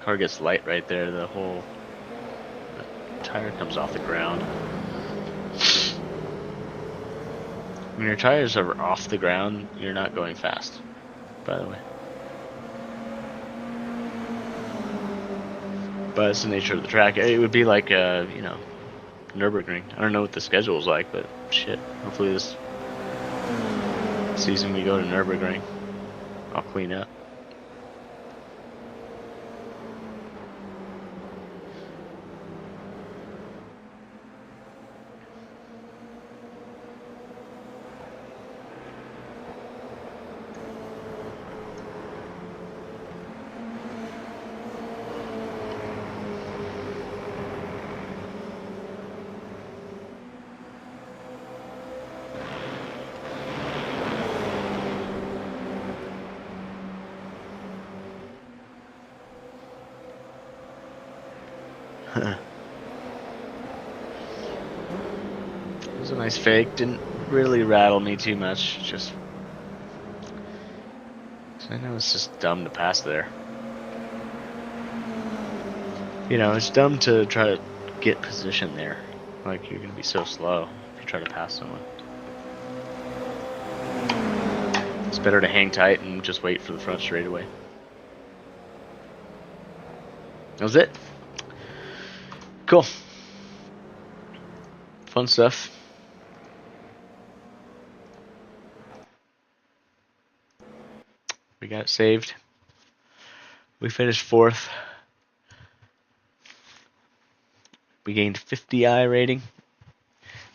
Car gets light right there, the whole tire comes off the ground. When your tires are off the ground, you're not going fast, by the way. But it's the nature of the track. It would be like, you know, Nürburgring. I don't know what the schedule is like, but shit, hopefully this season we go to Nürburgring. I'll clean up. It was a nice fake, didn't really rattle me too much, just I know it's just dumb to pass there. You know, it's dumb to try to get position there. Like, you're gonna be so slow if you try to pass someone. It's better to hang tight and just wait for the front straightaway. That was it. Cool. Fun stuff. We got it saved. We finished 4th. We gained 50 iRating.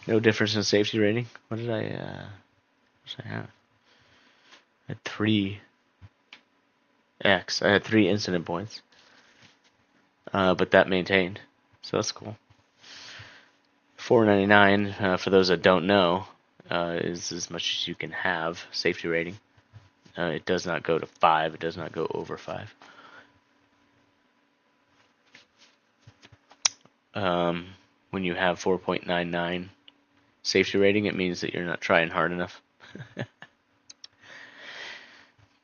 No difference in safety rating. What did I have? I had 3 X. I had 3 incident points. But that maintained. So that's cool. 499, for those that don't know, is as much as you can have safety rating. It does not go to 5. It does not go over 5. When you have 4.99 safety rating, it means that you're not trying hard enough.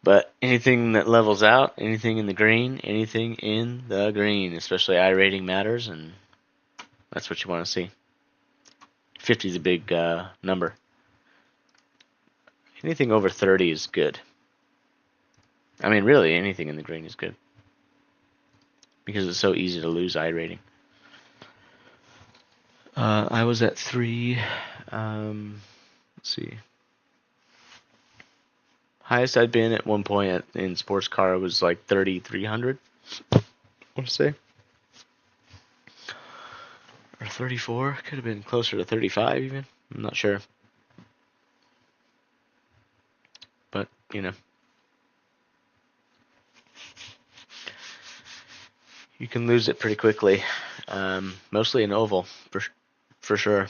But anything that levels out, anything in the green, especially iRating matters, and That's what you want to see. 50 is a big number. Anything over 30 is good. I mean, really, anything in the green is good. Because it's so easy to lose iRating. I was at 3. Let's see. Highest I'd been at one point in sports car was like 3,300. I want to say. Or 34. Could have been closer to 35 even. I'm not sure. But, you know. You can lose it pretty quickly. Mostly in oval, for sure.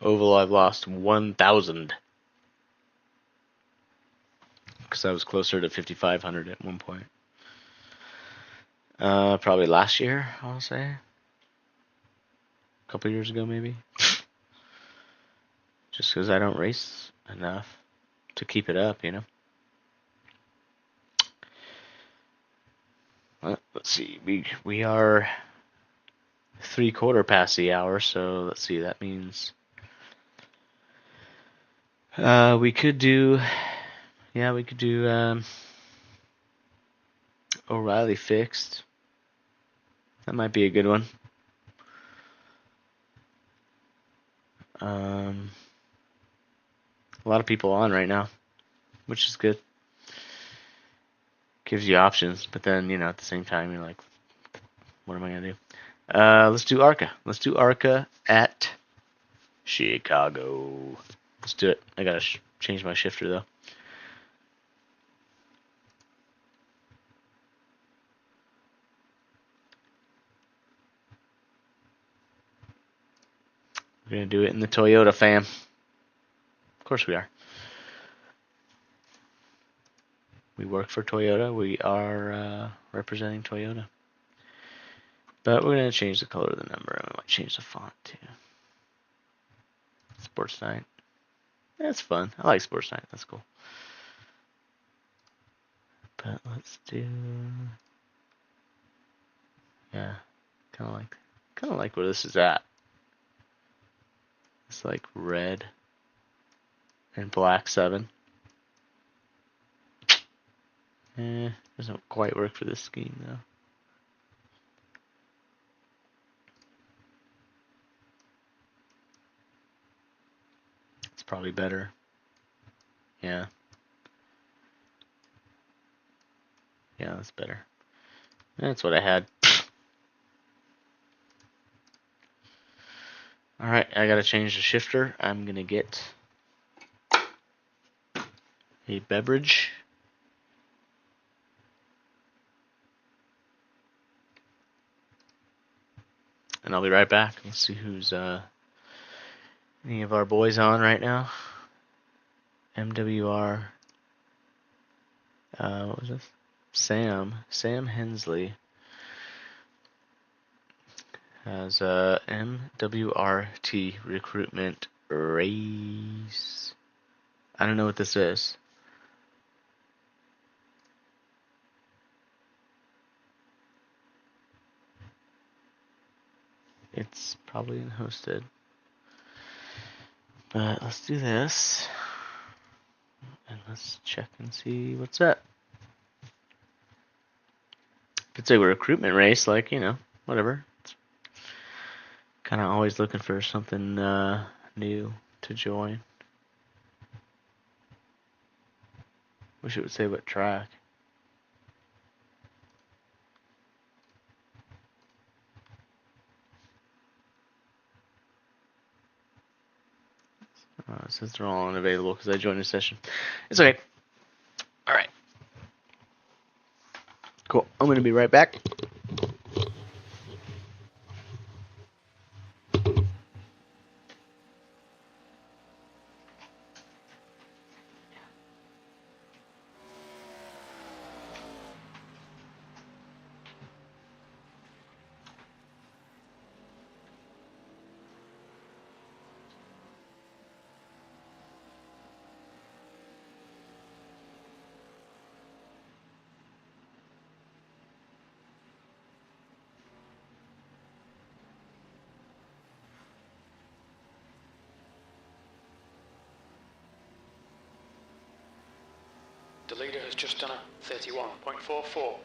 Oval, I've lost 1,000. Because I was closer to 5,500 at one point. Probably last year, I want to say. A couple years ago, maybe. Just because I don't race enough to keep it up, you know. Well, let's see. We are 3/4 past the hour, so let's see. That means we could do. Yeah, we could do O'Reilly fixed. That might be a good one. A lot of people on right now, which is good. Gives you options, but then, you know, at the same time, you're like, what am I going to do? Let's do ARCA. Let's do ARCA at Chicago. Let's do it. I got to change my shifter, though. We're going to do it in the Toyota, fam. Of course we are. We work for Toyota. We are representing Toyota. But we're going to change the color of the number. And we might change the font, too. Sports Night. That's fun. I like Sports Night. That's cool. But let's do... Yeah. Kind of like where this is at. It's like red and black 7. Doesn't quite work for this scheme though. It's probably better. Yeah. Yeah, that's better. That's what I had. Alright, I gotta change the shifter. I'm gonna get a beverage. And I'll be right back. Let's see who's any of our boys on right now. MWR. What was this? Sam Hensley has MWRT recruitment race. I don't know what this is. It's probably in hosted. But let's do this. And let's check and see what's up. If it's a recruitment race, like, you know, whatever. Kind of always looking for something new to join. Wish it would say what track. It says they're all unavailable because I joined a session. It's okay. Alright. Cool. I'm going to be right back. The leader has just done a 31.44.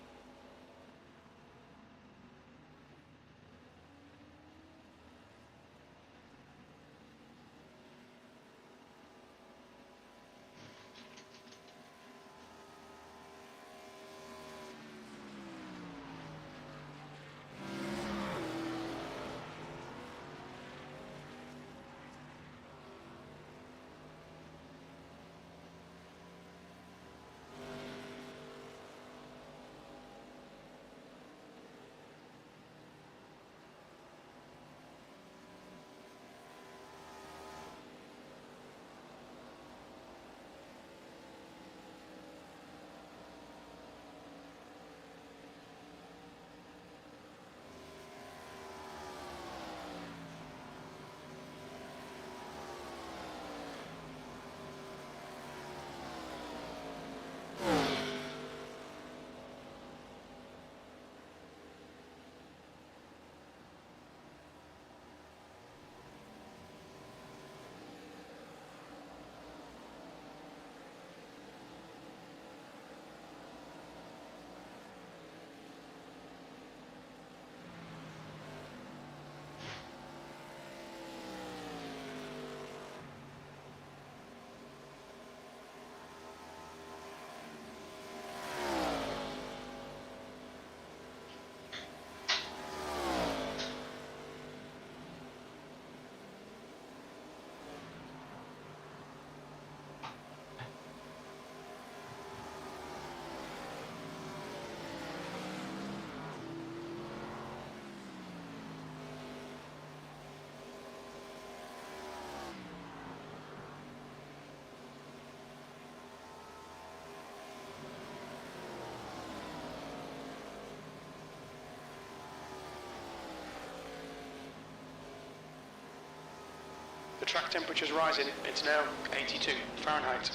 The track temperature is rising. It's now 82 Fahrenheit.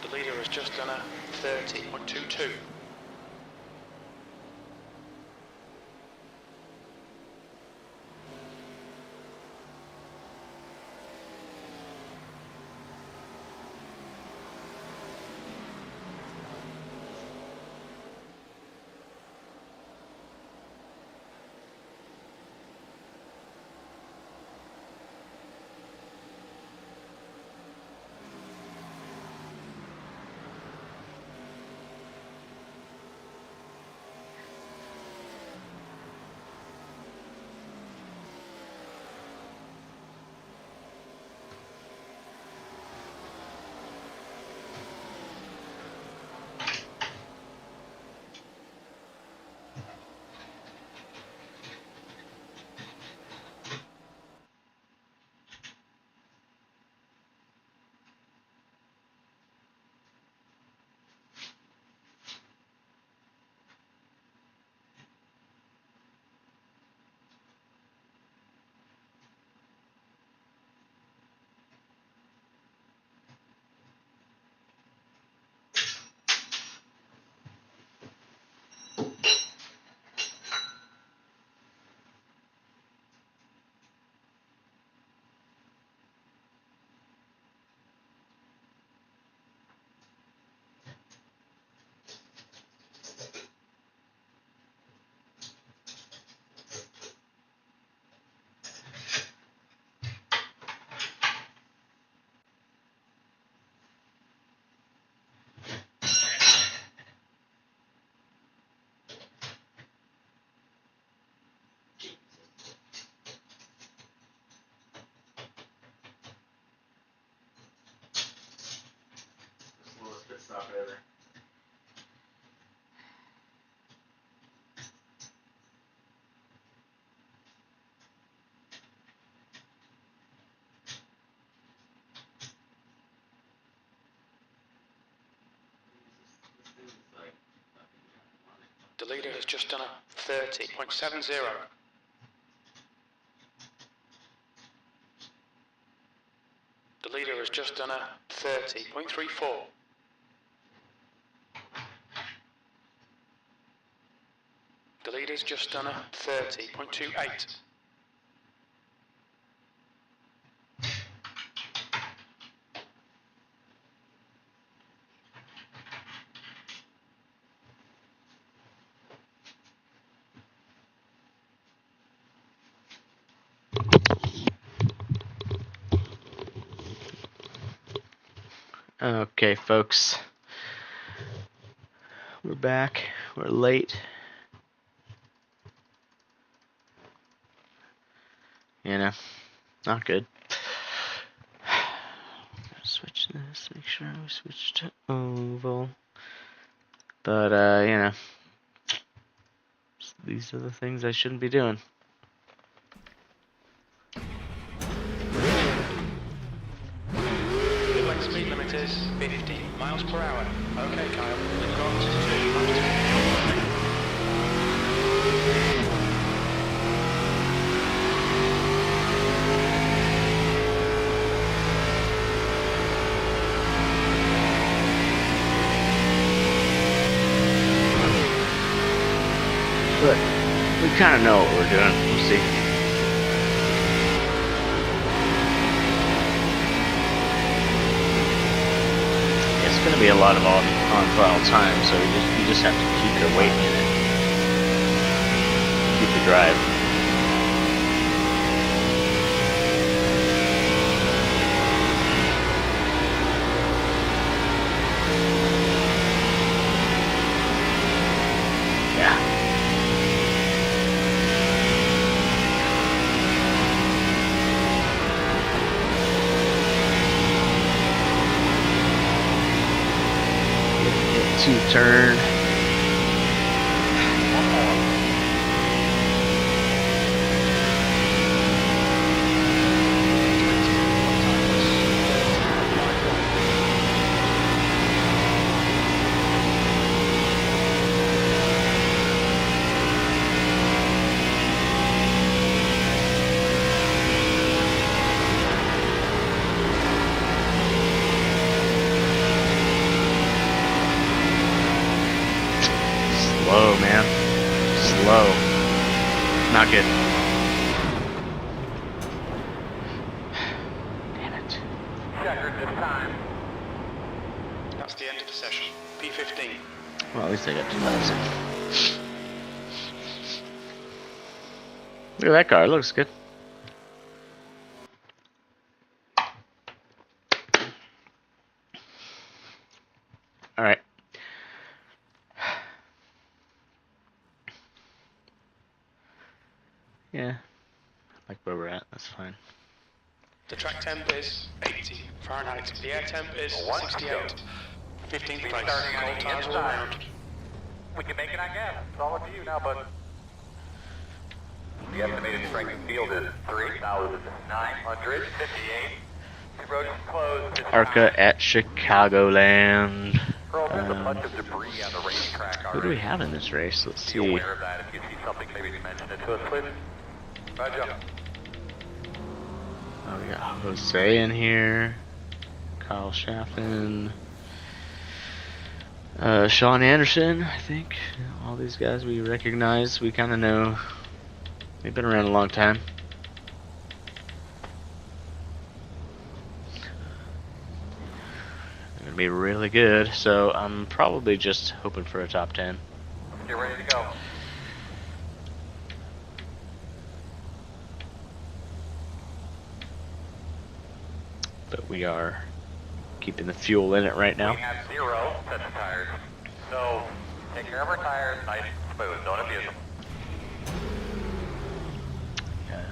The leader has just done a 30.22. really. The leader has just done a 30.70. The leader has just done a 30.34. The leader's just done a 30.28. Okay, folks. We're back. We're late. You know, not good. Switch this, make sure we switch to oval. But, you know, these are the things I shouldn't be doing. The speed limit is 50 miles per hour. Okay, Kyle, you've got 2 laps to go. But we kind of know what we're doing. We'll see. It's going to be a lot of on throttle time, so you just have to keep your weight in it. Keep the drive. Yeah. Turn. Slow, man. Slow. Not good. Damn it. Checkered this time. That's the end of the session. P15. Well, at least I got 2,000. Look at that car. It looks good. All right. Yeah, like where we're at, that's fine. The track temp is 80 Fahrenheit. The air temp is 68. 15th place. Cold tires all around. We can make it, I guess. It's all up to you now, but the estimated strength of field is 3,958. The road is closed. ARCA at Chicagoland. There's a bunch of debris on the racetrack already. Who do we have in this race? Let's Be see. aware of that. If you see something, maybe mention it to us, please. Roger. Oh, we got Jose in here. Kyle Chaffin. Sean Anderson, I think. All these guys we recognize. We kind of know. They've been around a long time. They're going to be really good. So I'm probably just hoping for a top 10. Get ready to go. But we are keeping the fuel in it right now. We have 0 sets of tires. So take care of our tires, nice and smooth. Don't abuse them. Yeah.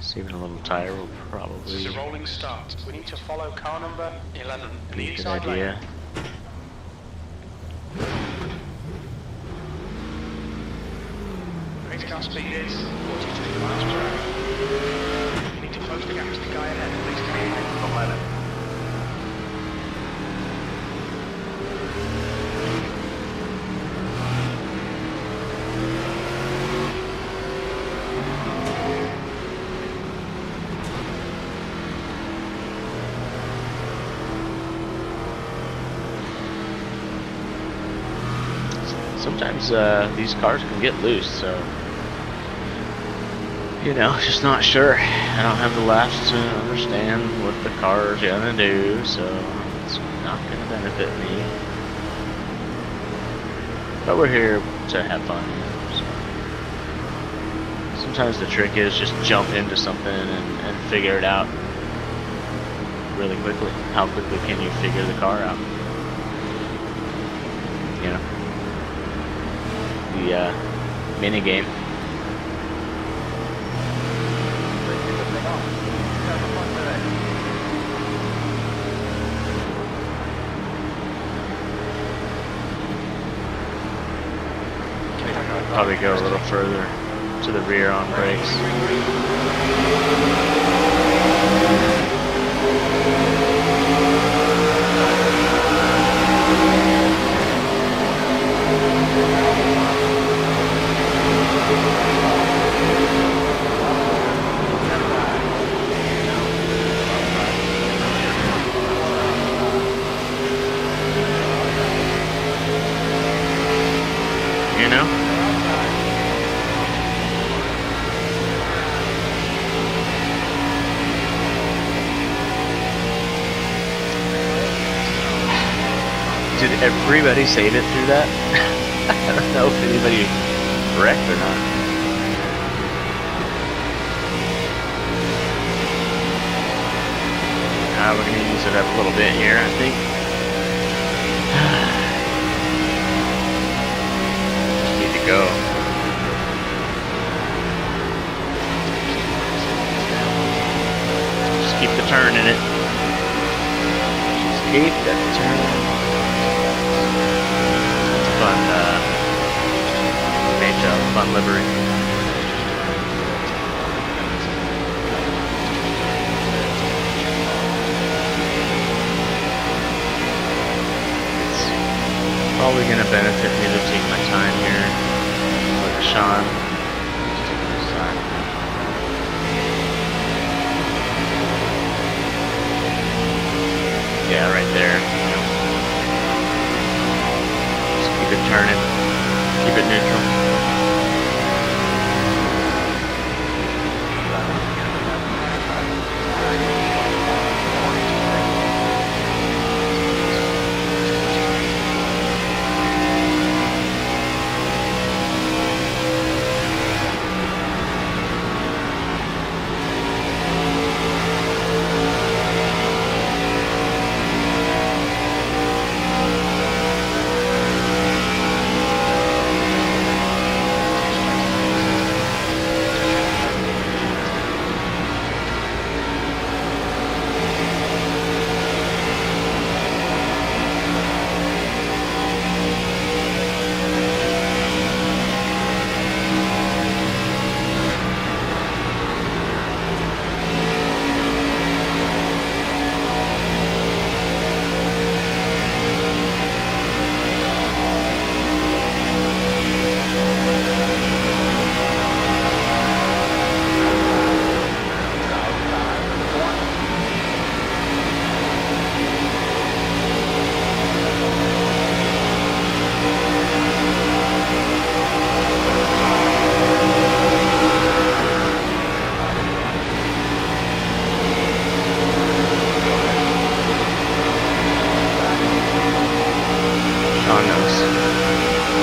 Saving a little tire will probably This is a rolling start. We need to follow car number 11 in the be a good inside lane. idea. race car speed is 42 miles per hour. You need to close the gap to the guy ahead. Please carry on. 11. Sometimes these cars can get loose, so you know, just not sure. I don't have the laps to understand what the car is gonna do, so it's not gonna benefit me. But we're here to have fun. So sometimes the trick is just jump into something and figure it out really quickly. How quickly can you figure the car out? You know, the mini game. Probably go a little further to the rear on brakes. You know? Did everybody save it through that? I don't know if anybody wrecked or not. We're going to use it up a little bit here, I think. Just need to go. Just keep the turn in it. Just keep that turn. Fun, paint job, fun livery. It's probably going to benefit me to take my time here with Sean. Yeah, right there. Keep it turning, keep it neutral.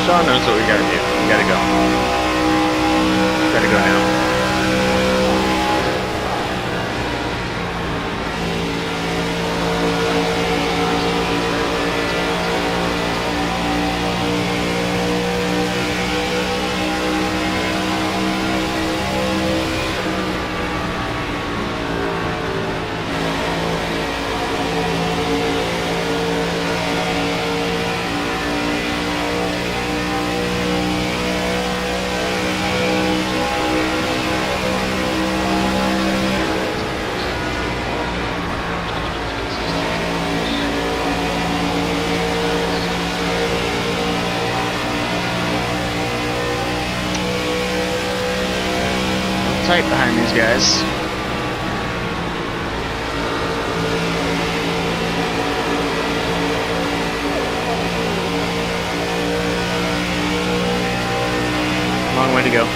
Sean knows what we gotta do. We gotta go. Gotta go now. tight behind these guys. Long way to go.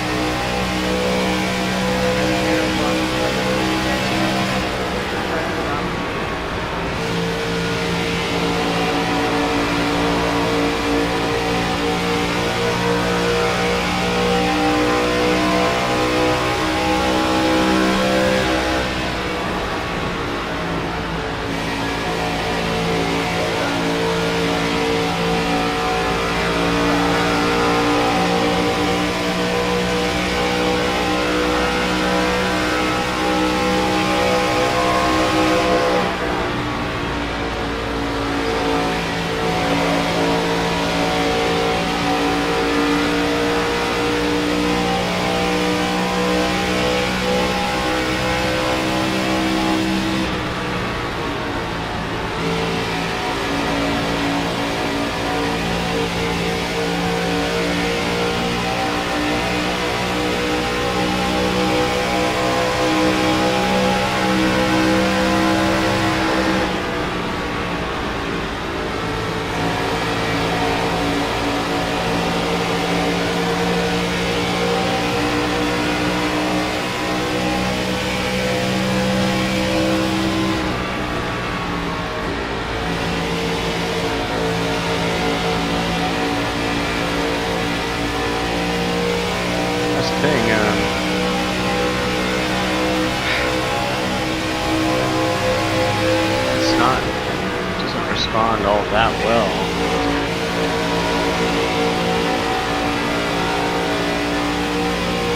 Respond all that well.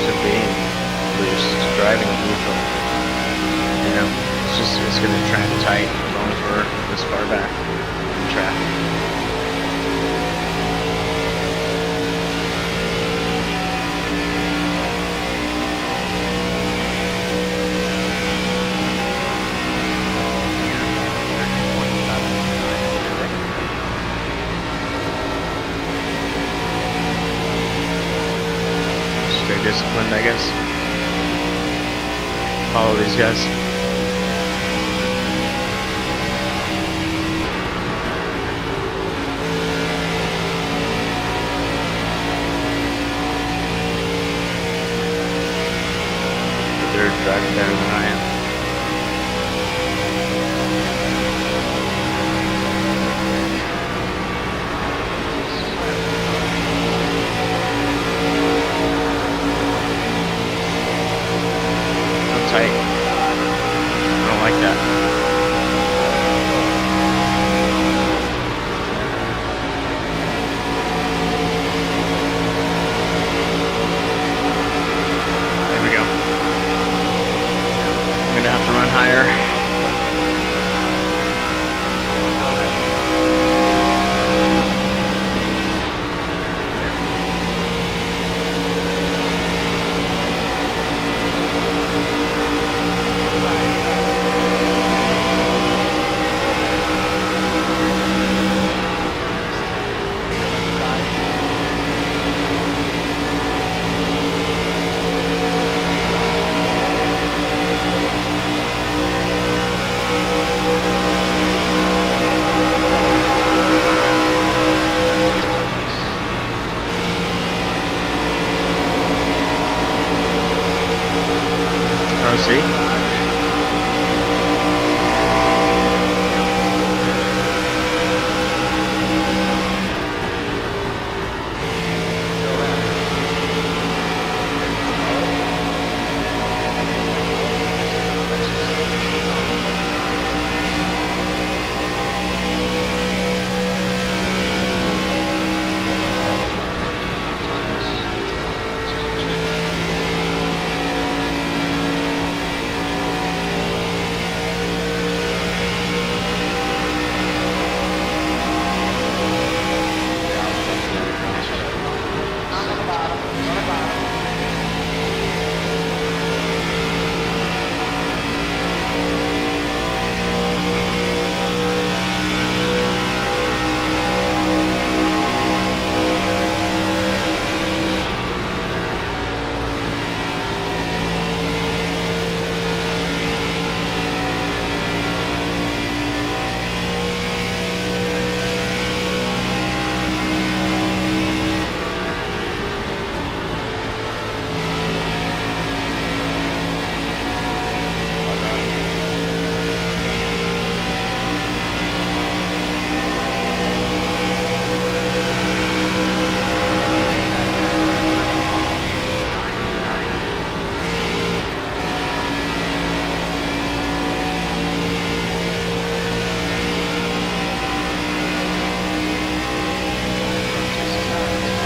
So being loose, driving neutral, you know, it's gonna track tight as long as we're this far back in traffic. Disciplined, I guess. Follow these guys. But they're driving better than I am. Tight.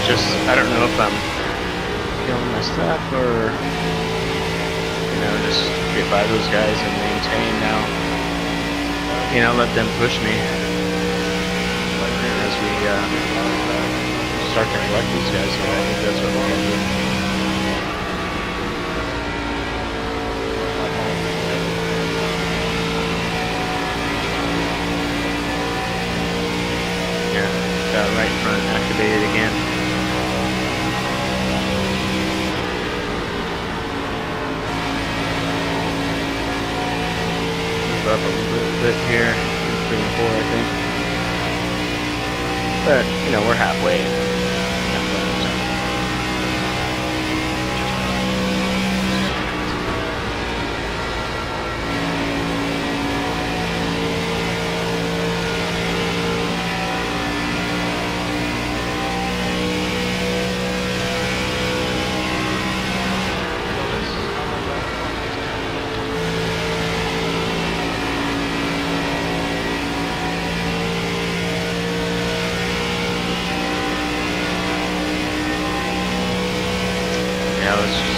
just, I don't know if I'm killing my stuff or, you know, just get by those guys and maintain now. You know, let them push me as we start to collect these guys. So I think that's what we're going to do. Right front activated again. Move up a little bit here, 3 and 4, I think. But you know, we're halfway.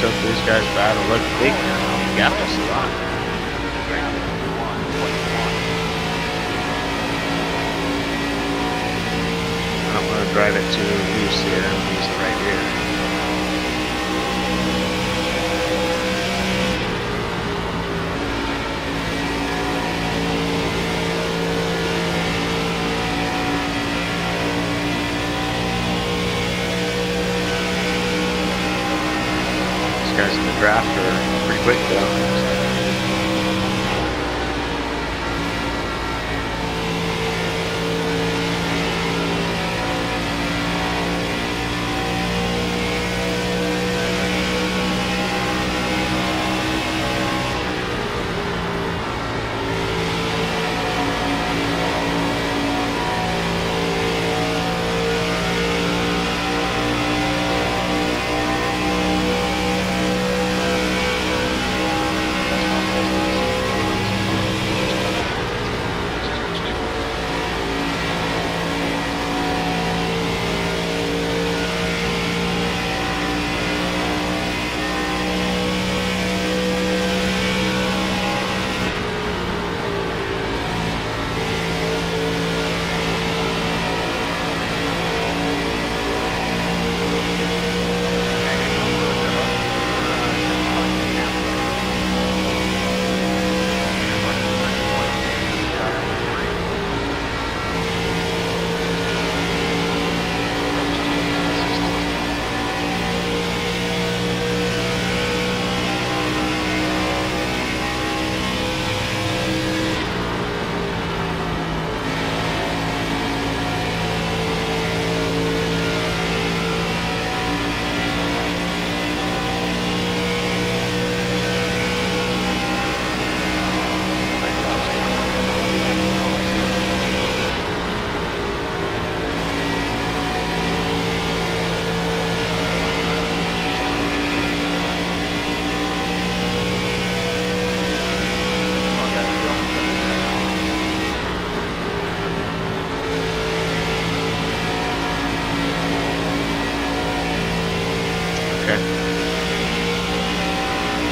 So these guys battle look big now. He gapped us a lot. I don't want to drive it too loose here and use the right rear. Guys in the draft are pretty quick though.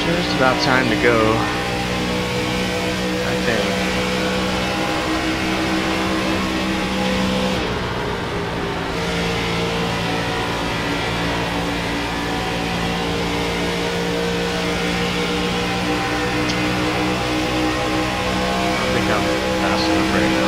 Just about time to go, I think. I think I'm fast enough right now.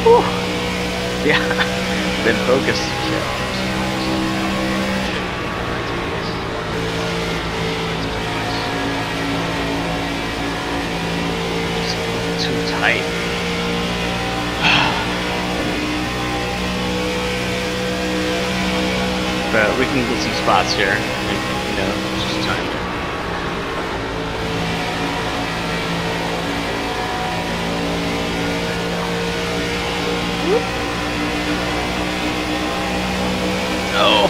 Whew. Yeah, been focused. Too tight. But we can get some spots here. You know, it's just time. No.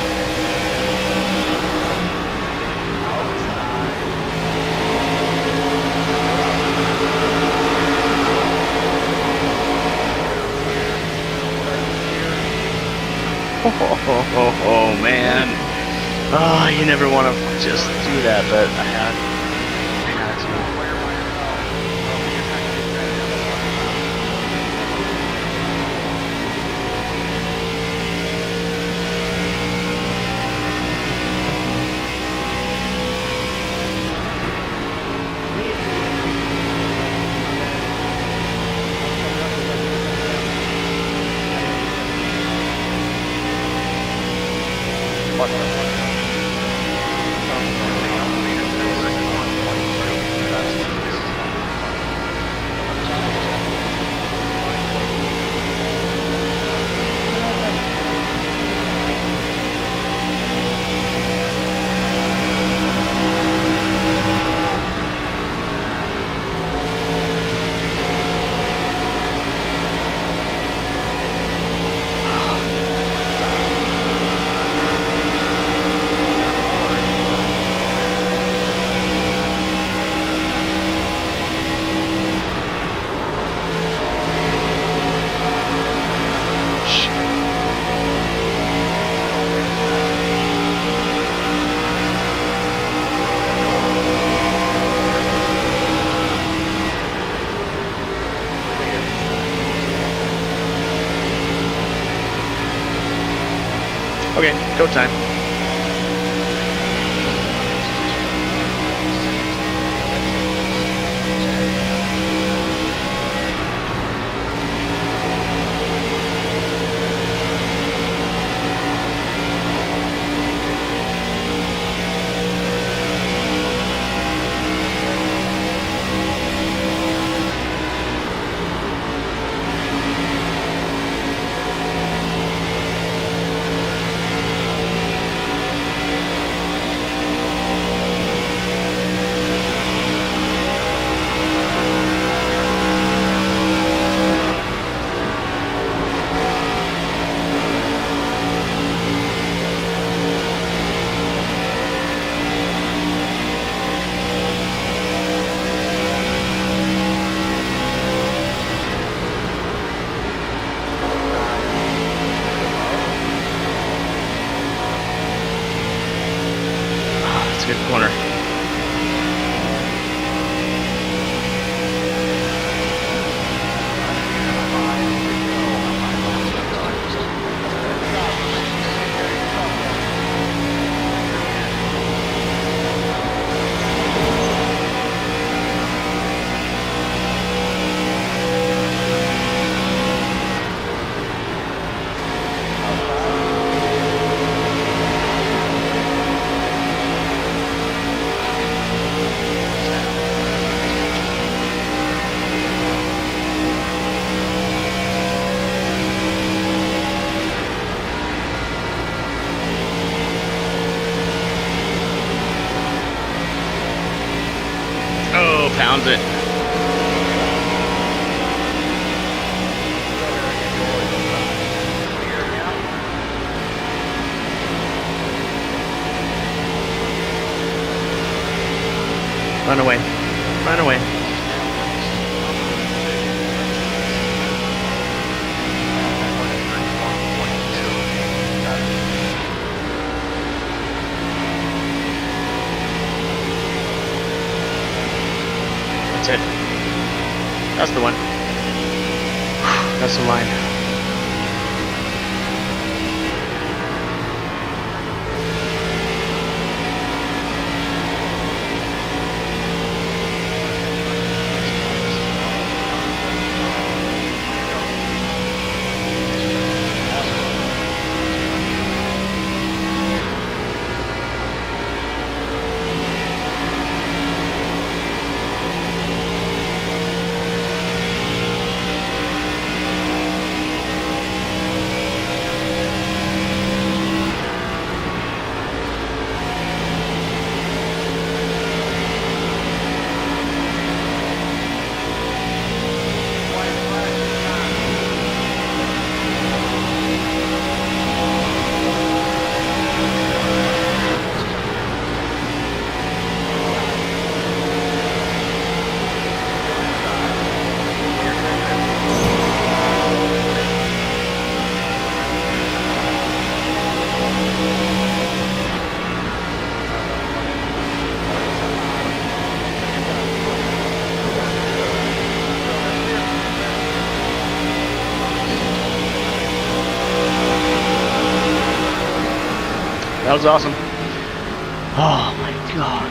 Oh, man. Oh, you never want to just do that, but I had to. Okay, go time. That's a good corner. Oh, pounds it. Run away. Run away. That's it. That's the one. That's the line. That was awesome. Oh my god.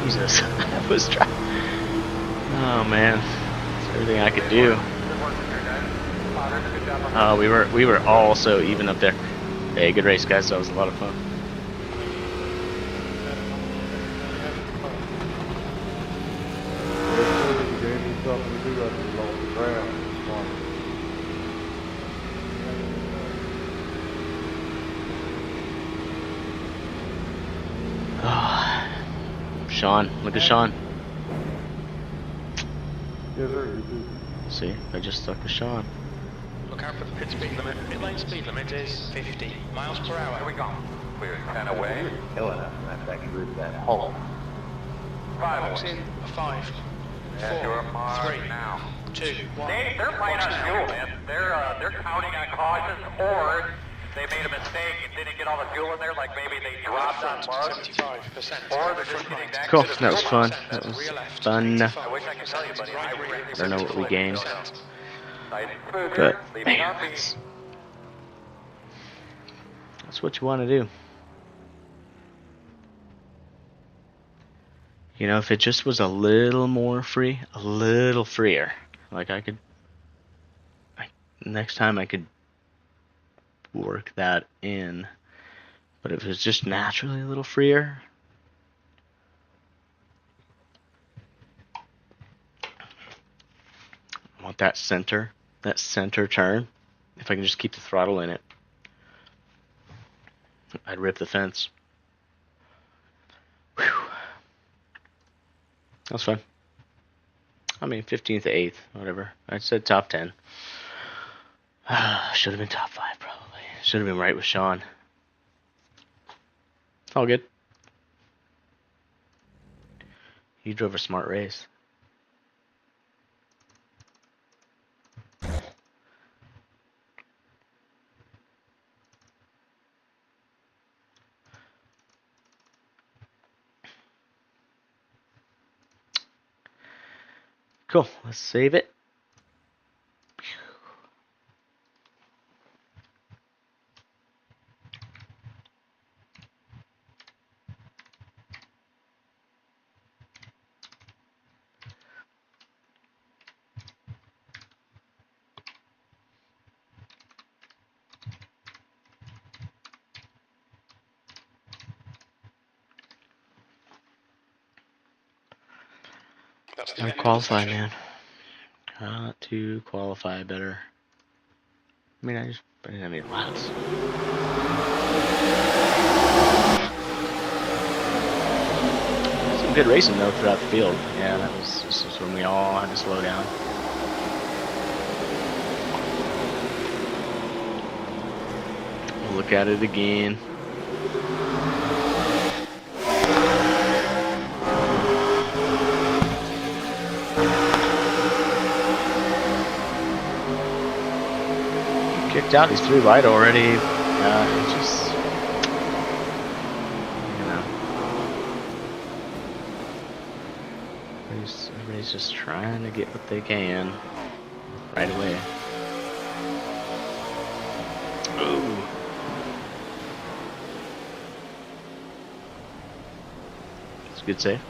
Jesus. I was trying. Oh man. That's everything I could do. We were all so even up there. Hey, good race, guys. That was a lot of fun. Sean, look at Sean. Yes, sir. See, I just stuck with Sean. Look out for the pit speed limit. Pit lane speed limit is 50 miles per hour. Here we go. Clear 10 away. Killing us. That group, that hole. 5 Box away. in 5, And your 4, mark 3, now. 2, 1. They're playing on fuel, man. They're counting on cautions, or they made a mistake and didn't get all the fuel in there, like maybe they dropped on bugs, 75%. or they're just getting that Cool, good of that was fuel. fun. That was fun. I wish I could tell you, buddy. I really Don't know what we gained. Nice food But here. Leaving man, happy. that's what you want to do. You know, if it just was a little more free, a little freer, like next time I could work that in. But if it was just naturally a little freer, I want that center turn. If I can just keep the throttle in it, I'd rip the fence. Whew. That was fun. I mean, 15th to 8th, whatever. I said top 10. Should have been top 5, probably. Should have been right with Sean. All good. You drove a smart race. Cool. Let's save it. Gotta qualify, man. Got to qualify better. I mean, I didn't have any laps. Some good racing though throughout the field. Yeah, this was when we all had to slow down. We'll look at it again. Kicked out, he's 3 wide already. It's just, you know, everybody's just trying to get what they can right away. Ooh. It's a good save.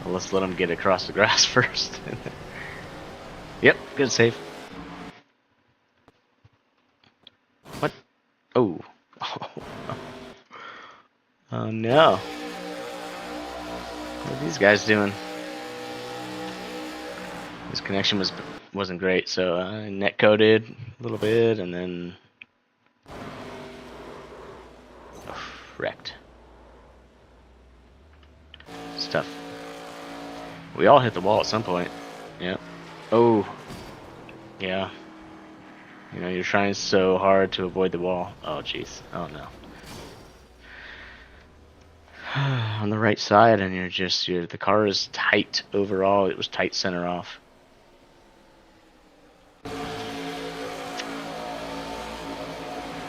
Well, let's let him get across the grass first. Yep, good save. What? Oh. Oh no. What are these guys doing? This connection wasn't great, so I net coded a little bit and then wrecked. Stuff. We all hit the wall at some point. Yep. Oh, yeah. You know, you're trying so hard to avoid the wall. Oh, jeez. Oh, no. On the right side, and the car is tight overall. It was tight center off.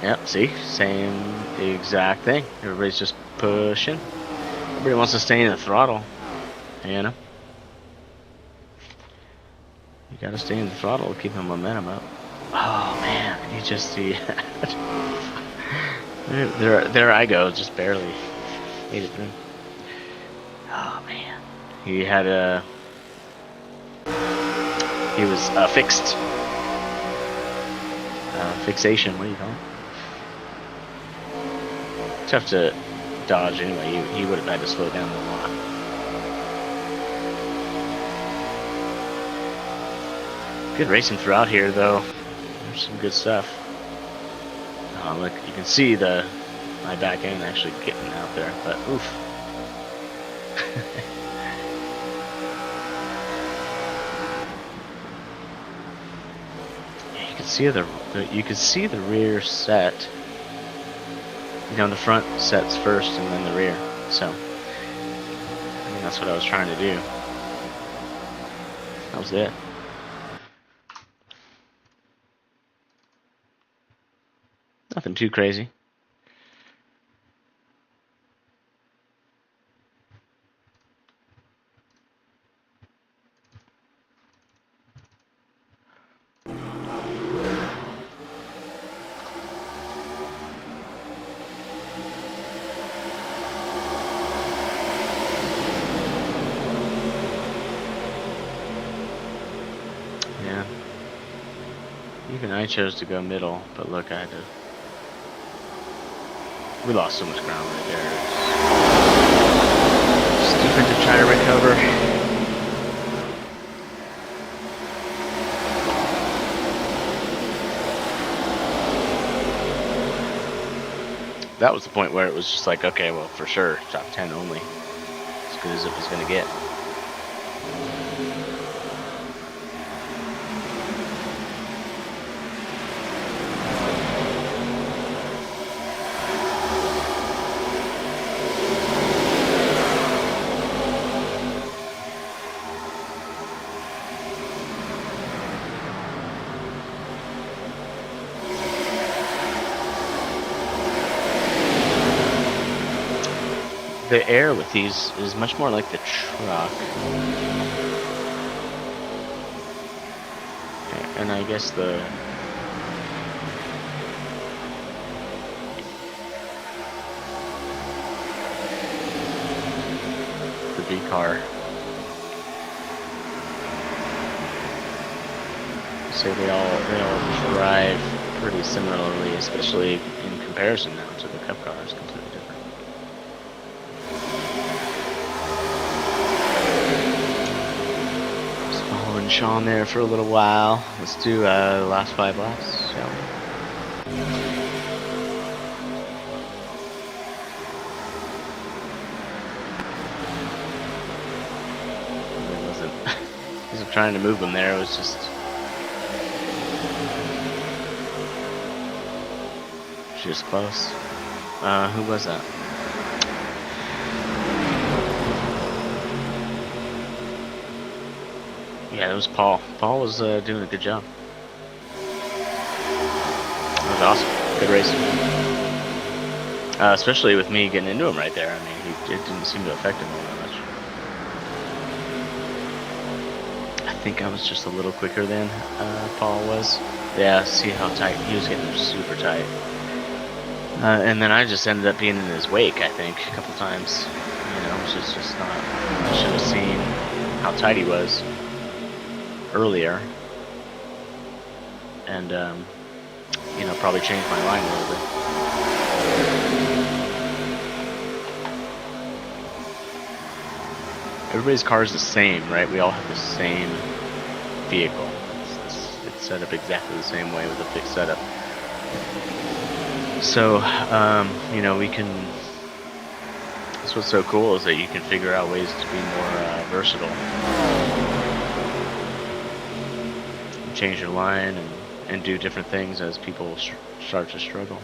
Yep, see? Same exact thing. Everybody's just pushing. Everybody wants to stay in the throttle. You know? You gotta stay in the throttle, keep the momentum up. Oh man, you just see there I go, just barely made it through. Oh man, he had he was fixed. Fixation, what do you call it? Tough to dodge anyway. He would have had to slow down a lot. Good racing throughout here, though. There's some good stuff. Look, you can see my back end actually getting out there, but oof. You can see the rear set. You know, the front sets first and then the rear. So, I mean, that's what I was trying to do. That was it. Nothing too crazy. Yeah. Even I chose to go middle, but look, I had to. We lost so much ground right there. Stupid to try to recover. That was the point where it was just like, okay, well, for sure, top 10 only. As good as it was going to get. The air with these is much more like the truck. And I guess the V car. So they all drive pretty similarly, especially in comparison now to the Cup cars. Completely different. Sean there for a little while. Let's do the last 5 laps, shall we? He wasn't trying to move him there, it was just close. Who was that? Yeah, it was Paul. Paul was doing a good job. That was awesome. Good racing. Especially with me getting into him right there. I mean, it didn't seem to affect him all that much. I think I was just a little quicker than Paul was. Yeah, see how tight he was getting super tight. And then I just ended up being in his wake, I think, a couple times. You know, which is just not. I should have seen how tight he was earlier, and you know, probably changed my line a little bit. Everybody's car is the same, right? We all have the same vehicle. It's set up exactly the same way with a fixed setup. So, you know, we can. That's what's so cool, is that you can figure out ways to be more versatile. Change your line and do different things as people start to struggle.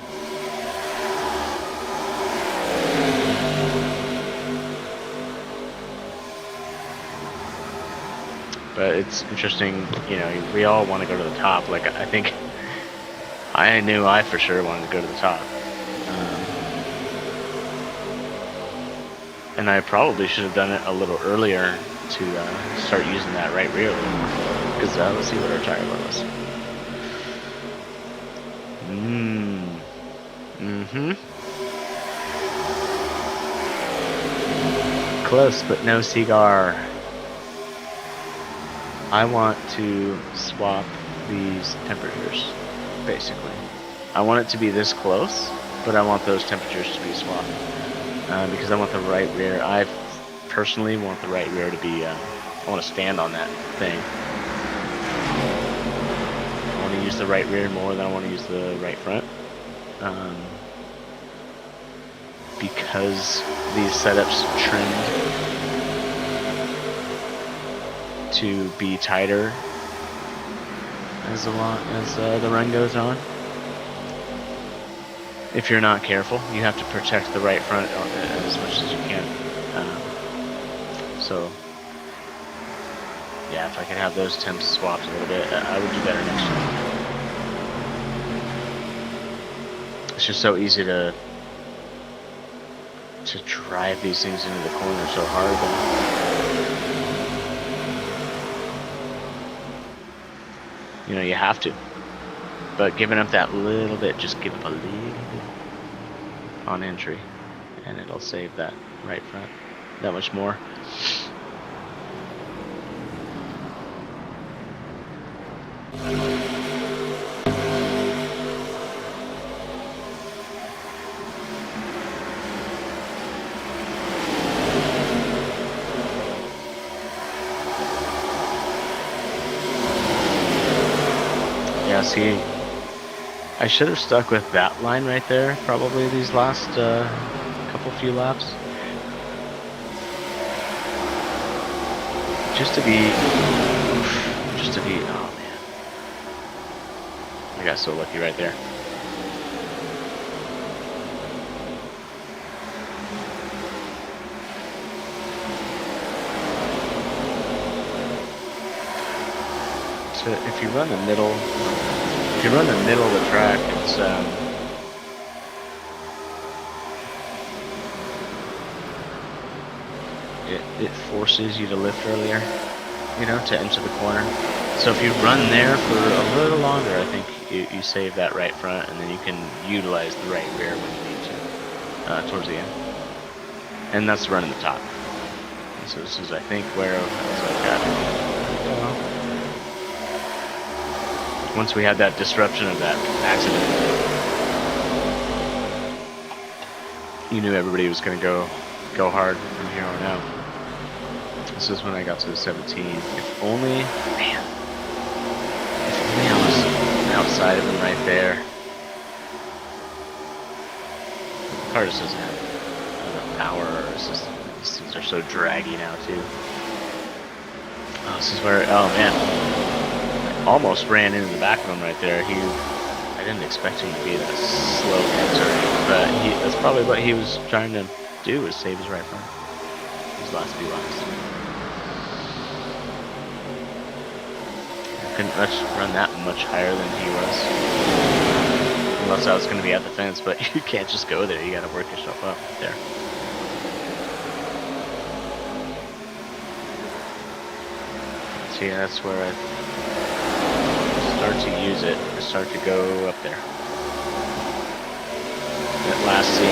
But it's interesting, you know, we all want to go to the top. Like, I think I knew I for sure wanted to go to the top. And I probably should have done it a little earlier to start using that right rear. because let's see what our tire wear was. Close, but no cigar. I want to swap these temperatures, basically. I want it to be this close, but I want those temperatures to be swapped. Because I want the right rear. I personally want the right rear to be, I want to stand on that thing. I want to use the right rear more than I want to use the right front. Because these setups trimmed to be tighter as the run goes on. If you're not careful, you have to protect the right front as much as you can. So, yeah, if I could have those temps swapped a little bit, I would do better next time. It's just so easy to drive these things into the corner so hard. You know, you have to. But giving up that little bit, just give up a little bit on entry, and it'll save that right front that much more. Yeah, see, I should have stuck with that line right there, probably these last few laps. Just to be, oh man. I got so lucky right there. So if you run the middle, of the track, it's it forces you to lift earlier, you know, to enter the corner. So if you run there for a little longer, I think you save that right front, and then you can utilize the right rear when you need to towards the end. And that's running the top. And so this is, I think, where I've got. Once we had that disruption of that accident, you knew everybody was going to go hard from here on out. This is when I got to the 17. If only, man, if only I was outside of him right there. The car just doesn't have enough power, or it's just, these things are so draggy now too. Oh, this is where, oh man. Almost ran into the back of him right there. I didn't expect him to be that slow enter, but that's probably what he was trying to do, was save his right front. These last few laps. I couldn't run that much higher than he was. Unless I was going to be at the fence, but you can't just go there. You got to work yourself up there. See, that's where I start to use it, I start to go up there. That last scene.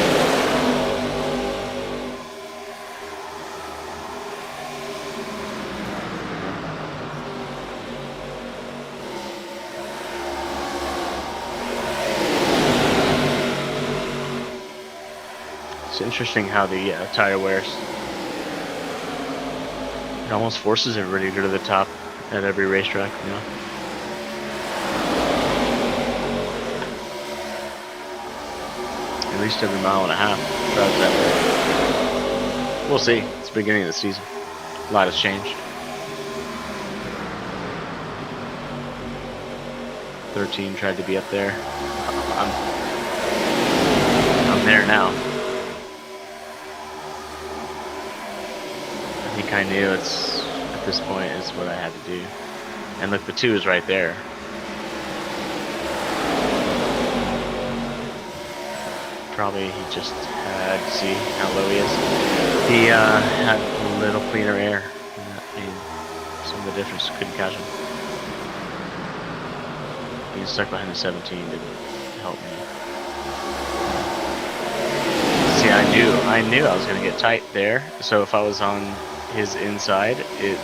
It's interesting how the tire wears. It almost forces everybody to go to the top at every racetrack, you know? At least every mile and a half. Drives that way. We'll see. It's the beginning of the season. A lot has changed. 13 tried to be up there. I'm there now. I think I knew at this point is what I had to do. And look, the 2 is right there. Probably he just had, see how low he is. He had a little cleaner air. And that made some of the difference. Couldn't catch him. Being stuck behind the 17 didn't help me. See, I knew I was gonna get tight there, so if I was on his inside, it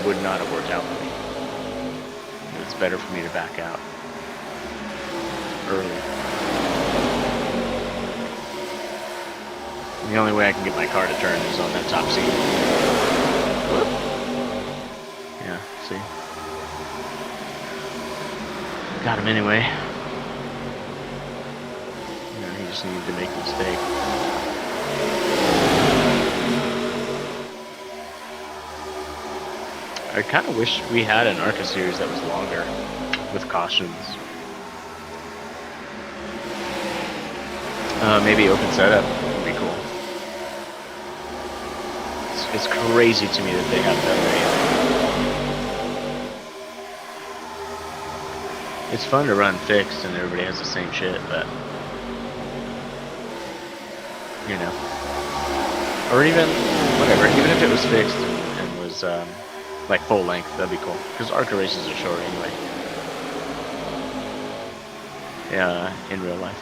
would not have worked out for me. It's better for me to back out early. The only way I can get my car to turn is on that top seat. Yeah, see? Got him anyway. You know, he just needed to make a mistake. I kind of wish we had an ARCA series that was longer with cautions. Maybe open setup would be cool. It's crazy to me that they have that rate. It's fun to run fixed and everybody has the same shit, but you know, or even whatever, even if it was fixed and was like full length, that'd be cool. Because ARCA races are short anyway. Yeah, in real life.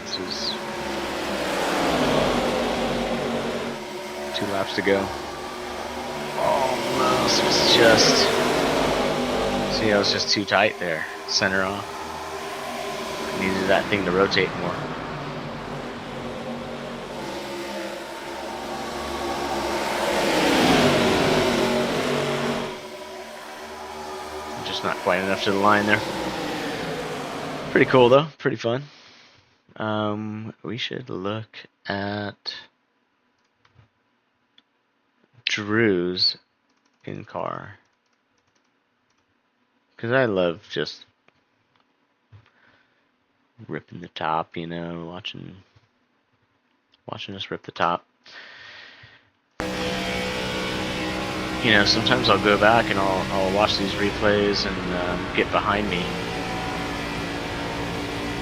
This is 2 laps to go. Almost was just. See, I was just too tight there. Center off. Needed that thing to rotate more. Just not quite enough to the line there. Pretty cool though. Pretty fun. We should look at Drew's in car, because I love just ripping the top, you know, watching us rip the top. You know, sometimes I'll go back and I'll watch these replays and get behind me.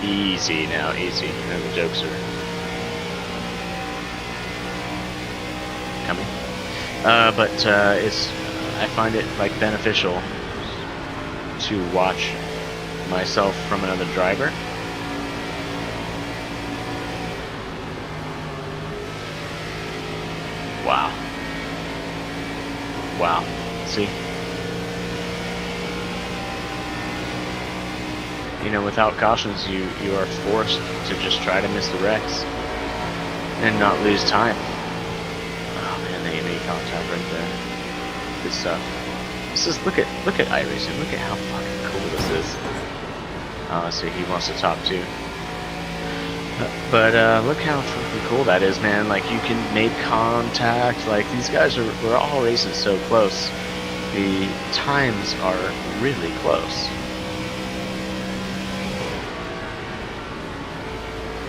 Easy now, easy. You know, the jokes are coming. But I find it like beneficial to watch myself from another driver. Wow. Wow. See? You know, without cautions, you are forced to just try to miss the wrecks and not lose time. Oh man, they made contact right there. Good stuff. This is look at iRacing. Look at how fucking cool this is. So he wants to top too. But look how fucking cool that is, man. Like you can make contact. Like these guys we're all racing so close. The times are really close.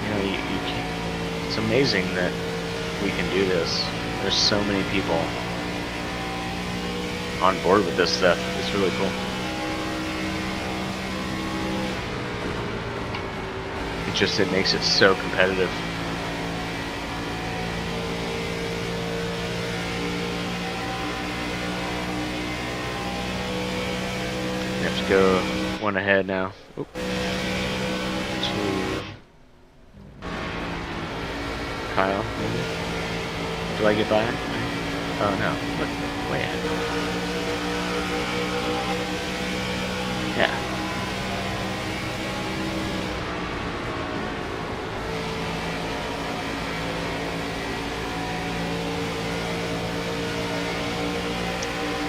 You know, you can't, it's amazing that we can do this. There's so many people on board with this stuff. It's really cool. It makes it so competitive. We have to go one ahead now. Oop. 2. Kyle, maybe? Do I get by? Oh no, look, way ahead. Yeah.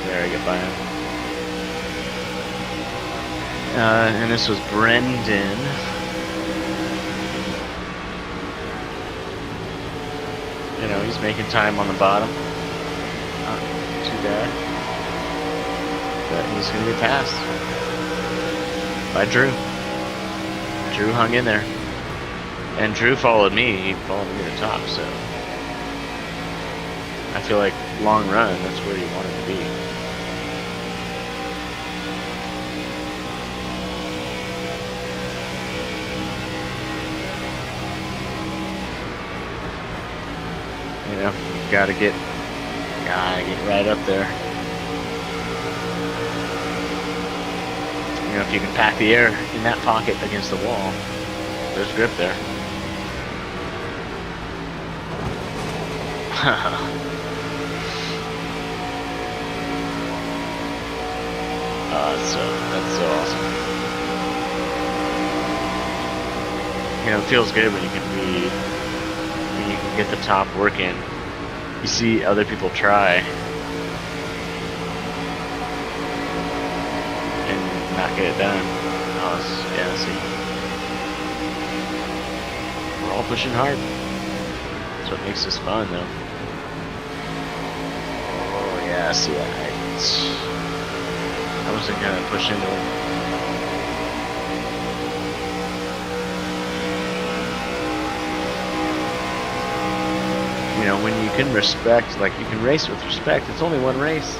There, I get by him. And this was Brendan. You know, he's making time on the bottom. Not too bad. But he's going to get past. by Drew. Drew hung in there. And Drew followed me. He followed me to the top, so I feel like long run, that's where you want it to be. You know, you gotta get right up there. You know, if you can pack the air in that pocket against the wall, there's grip there. That's so awesome. You know, it feels good when you can get the top working. You see other people try and not get it done. Oh, yeah, see. We're all pushing hard. That's what makes this fun, though. Oh, yeah, see that. I wasn't gonna push into it. You know, when you can respect, like you can race with respect, it's only one race.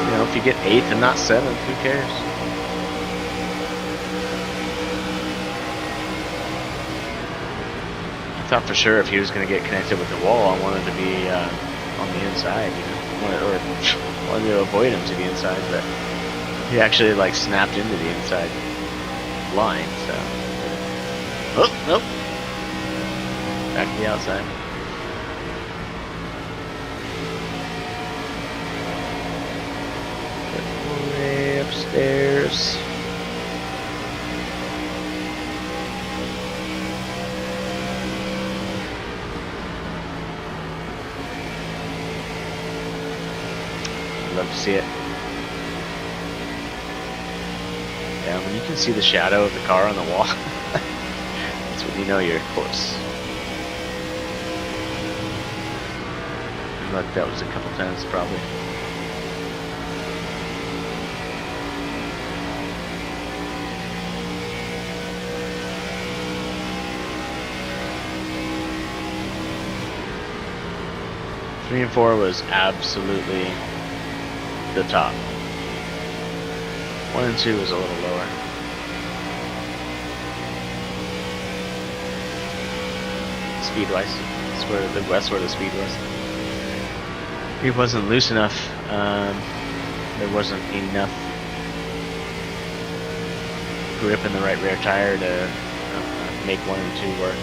You know, if you get 8th and not 7th, who cares? I thought for sure if he was going to get connected with the wall, I wanted to be on the inside, you know, wanted to avoid him to the inside, but he actually like snapped into the inside line, so. Oh, nope. Back to the outside. Way upstairs. Love to see it. Yeah, when you can see the shadow of the car on the wall, that's when you know you're close. Like that was a couple times probably. Three and 4 was absolutely the top. 1 and 2 was a little lower. Speed-wise, that's where the speed was. He wasn't loose enough. There wasn't enough grip in the right rear tire to make 1 and 2 work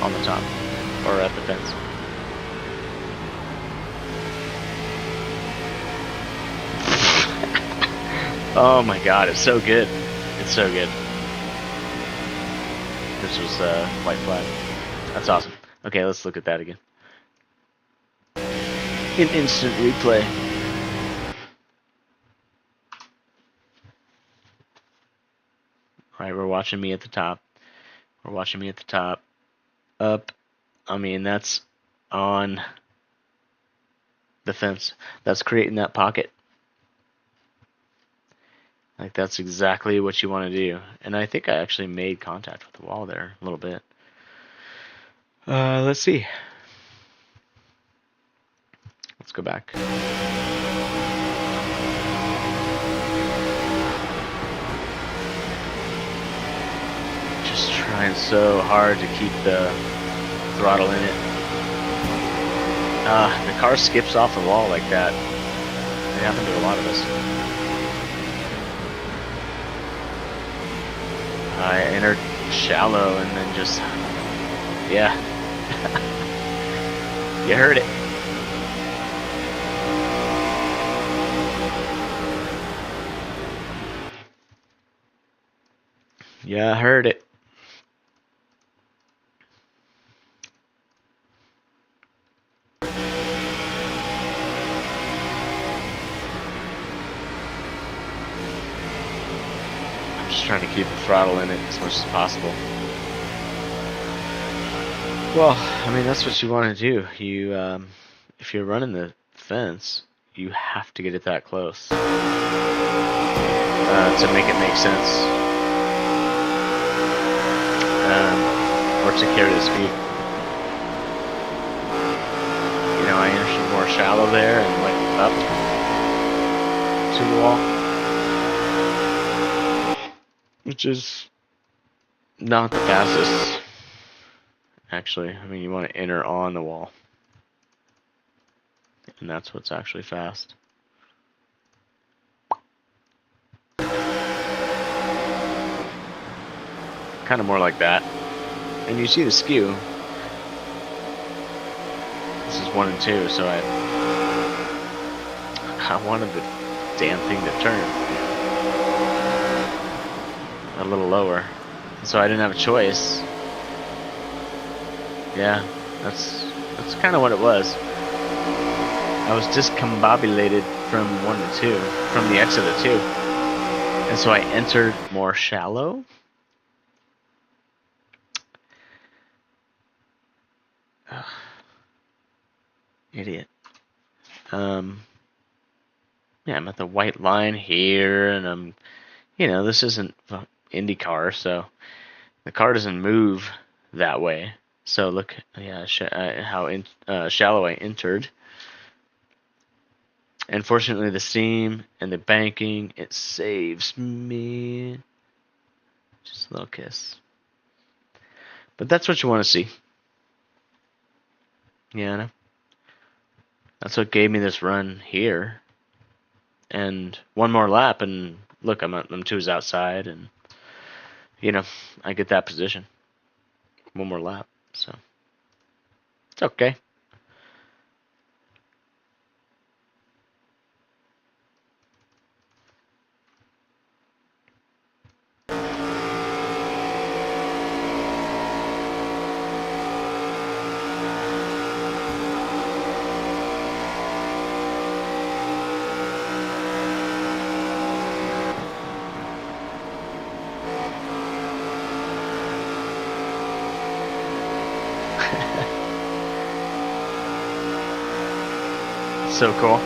on the top or at the fence. Oh my god, it's so good. It's so good. This was white flag. That's awesome. Okay, let's look at that again. In instant replay. Alright, we're watching me at the top. We're watching me at the top. Up. I mean, that's on the fence. That's creating that pocket. Like, that's exactly what you want to do. And I think I actually made contact with the wall there a little bit. Let's see. Let's go back. Just trying so hard to keep the throttle in it. The car skips off the wall like that. It happened to a lot of us. I entered shallow and then just, yeah. You heard it. Yeah, I heard it. I'm just trying to keep the throttle in it as much as possible. Well, I mean, that's what you want to do. You, if you're running the fence, you have to get it that close to make it make sense, or to carry the speed. You know, I entered more shallow there and went up to the wall, which is not the fastest. Actually, I mean, you want to enter on the wall, and that's what's actually fast. Kind of more like that. And you see the skew. This is 1 and 2, so I wanted the damn thing to turn a little lower, so I didn't have a choice. Yeah, that's kind of what it was. I was discombobulated from 1 to 2, from the exit of 2, and so I entered more shallow. Ugh. Idiot. Yeah, I'm at the white line here, and I'm, you know, this isn't IndyCar, so the car doesn't move that way. So look, yeah, how shallow I entered. And fortunately, the seam and the banking, it saves me. Just a little kiss. But that's what you want to see. Yeah, I know. That's what gave me this run here. And one more lap, and look, I'm 2's outside, and you know, I get that position. One more lap, so it's okay. So cool.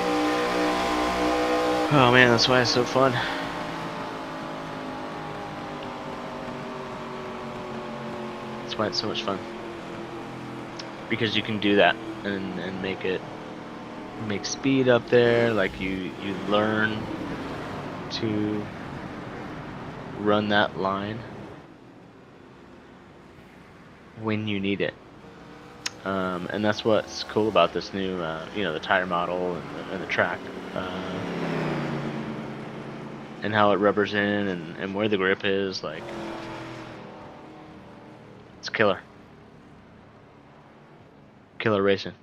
Oh man, that's why it's so fun. That's why it's so much fun. Because you can do that and make speed up there. Like you learn to run that line when you need it. And that's what's cool about this new, you know, the tire model and the track, and how it rubbers in and where the grip is. Like, it's killer. Killer racing.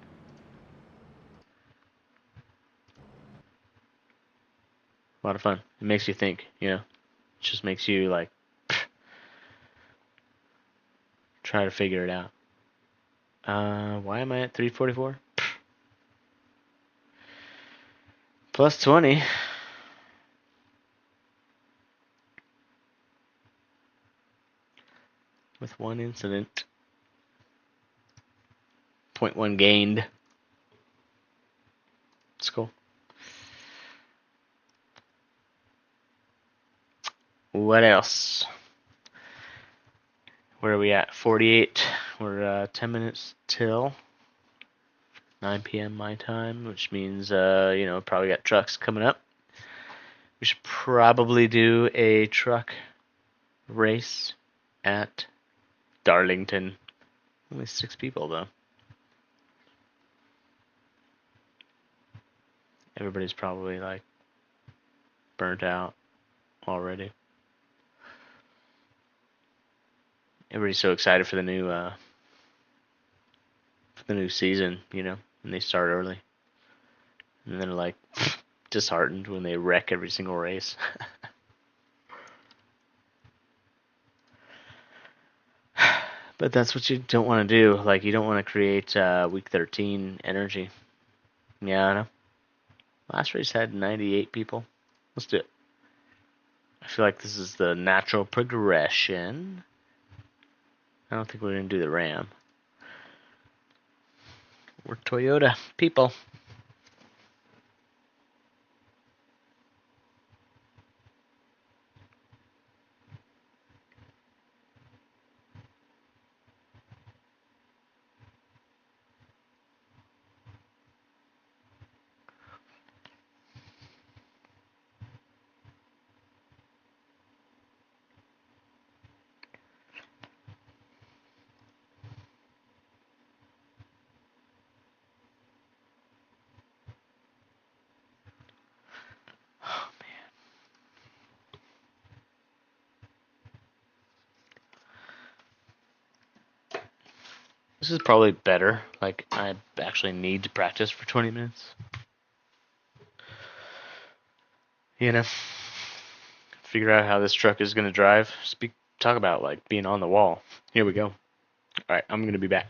A lot of fun. It makes you think, you know. It just makes you like try to figure it out. Why am I at 344? Plus 20. With one incident. 0.1 gained. It's cool. What else? Where are we at? 48. We're 10 minutes till 9 p.m. my time, which means, you know, probably got trucks coming up. We should probably do a truck race at Darlington. Only 6 people, though. Everybody's probably, like, burnt out already. Everybody's so excited for the new season, you know, and they start early. And then they're like disheartened when they wreck every single race. But that's what you don't want to do. Like, you don't want to create week 13 energy. Yeah, I know. Last race had 98 people. Let's do it. I feel like this is the natural progression. I don't think we're going to do the Ram. We're Toyota people. This is probably better. Like, I actually need to practice for 20 minutes. You know? Figure out how this truck is going to drive. Talk about, like, being on the wall. Here we go. Alright, I'm going to be back.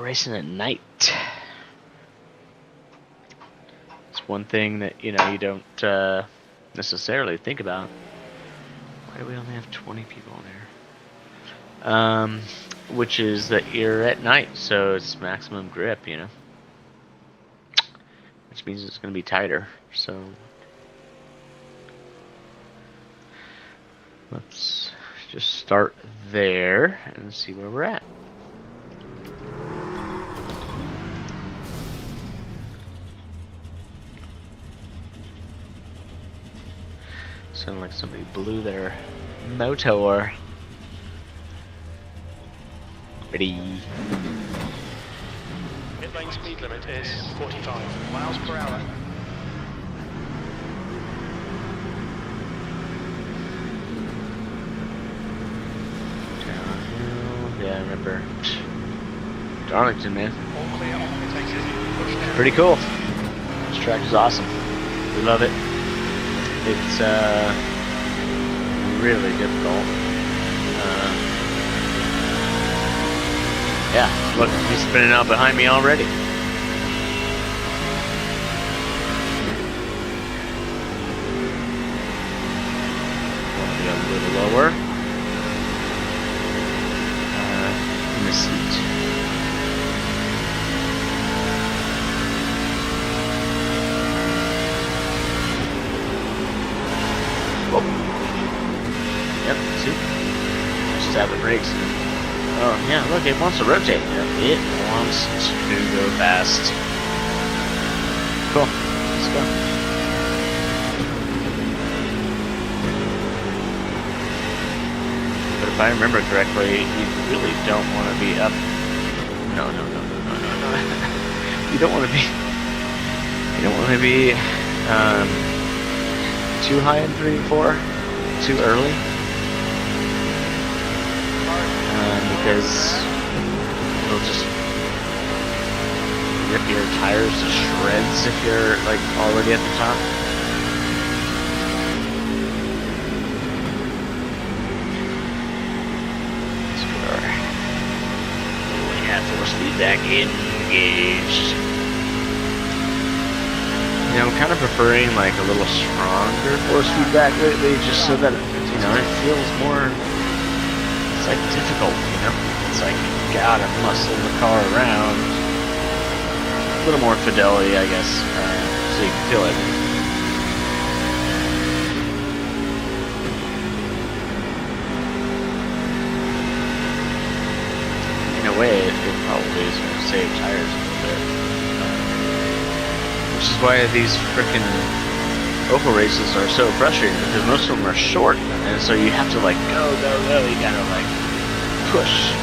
racing at night. It's one thing that, you know, you don't necessarily think about. Why do we only have 20 people in here? Which is that you're at night, so it's maximum grip, you know. Which means it's going to be tighter, so let's just start there and see where we're at. Sounded like somebody blew their motor. Ready. Pit lane speed limit is 45 miles per hour. Downhill. Yeah, I remember. Darlington, man. All clear on pit exit. Pretty cool. This track is awesome. We love it. It's really difficult. Yeah, look, he's spinning out behind me already. Want to be a little lower. In the seat. Whoa. Yep, see? Just have the brakes. Oh, yeah, look, it wants to rotate. It wants to go fast. Cool. Let's go. But if I remember correctly, you really don't want to be up. No. You don't want to be. You don't want to be too high in 3 and 4, too early. Because it'll just rip your tires to shreds if you're like already at the top. Let's get our force feedback engaged. You know, I'm kind of preferring like a little stronger force feedback lately, just so that, you know, it feels more. It's like difficult, you know? It's like you gotta muscle the car around. A little more fidelity, I guess, so you can feel it. In a way, it probably is going to save tires a little bit. Which is why these frickin' oval races are so frustrating, because most of them are short, and so you have to like go, you gotta like push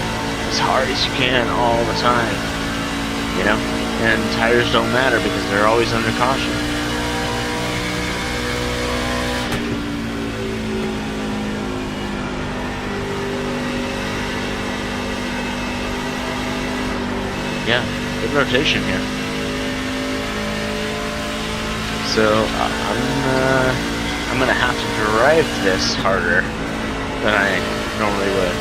as hard as you can all the time, you know, and tires don't matter because they're always under caution. Yeah, good rotation here. So I'm gonna have to drive this harder than I normally would.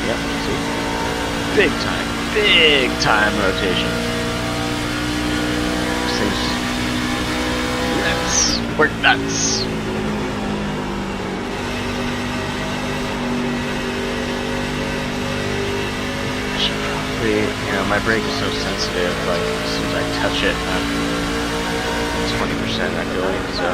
Yep, see, big time rotation. This thing's nuts. We're nuts. I should probably, you know, my brake is so sensitive. Like as soon as I touch it, I'm 20% I feel like so.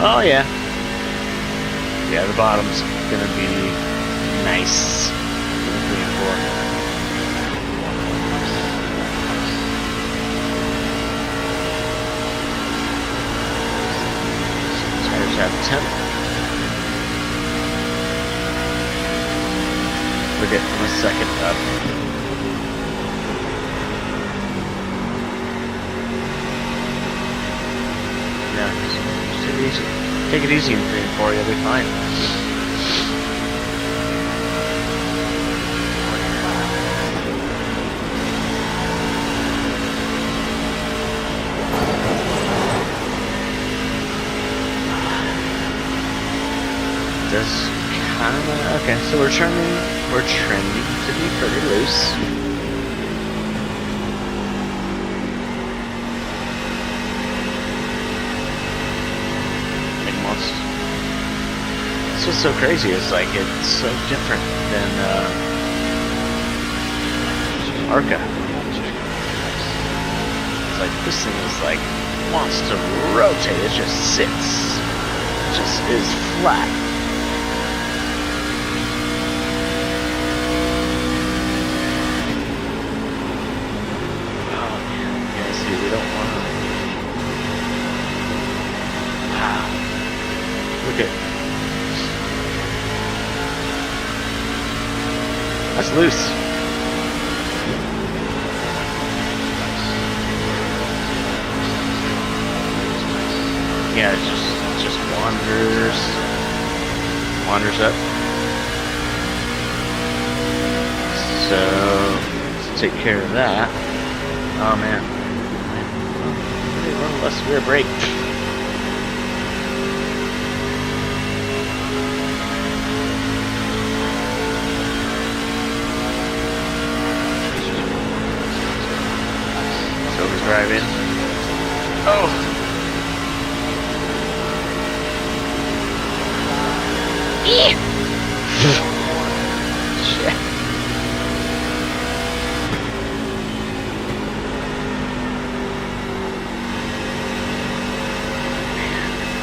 Oh yeah. Yeah, the bottom's gonna be nice. 3 and 4. Tires have temp. We're getting a second up. Yeah. Take it easy in 3 and 4, you'll be fine. Does kinda okay, so we're trending to be pretty loose. It's just so crazy. It's like it's so different than Arca. It's like this thing is like wants to rotate. It just sits. It just is flat. Oh man, you guys see, we don't want to. Wow. Look at. That's loose. Yeah, it just wanders up. So let's take care of that. Oh man, a little less rear brake. Driving. Oh! Shit.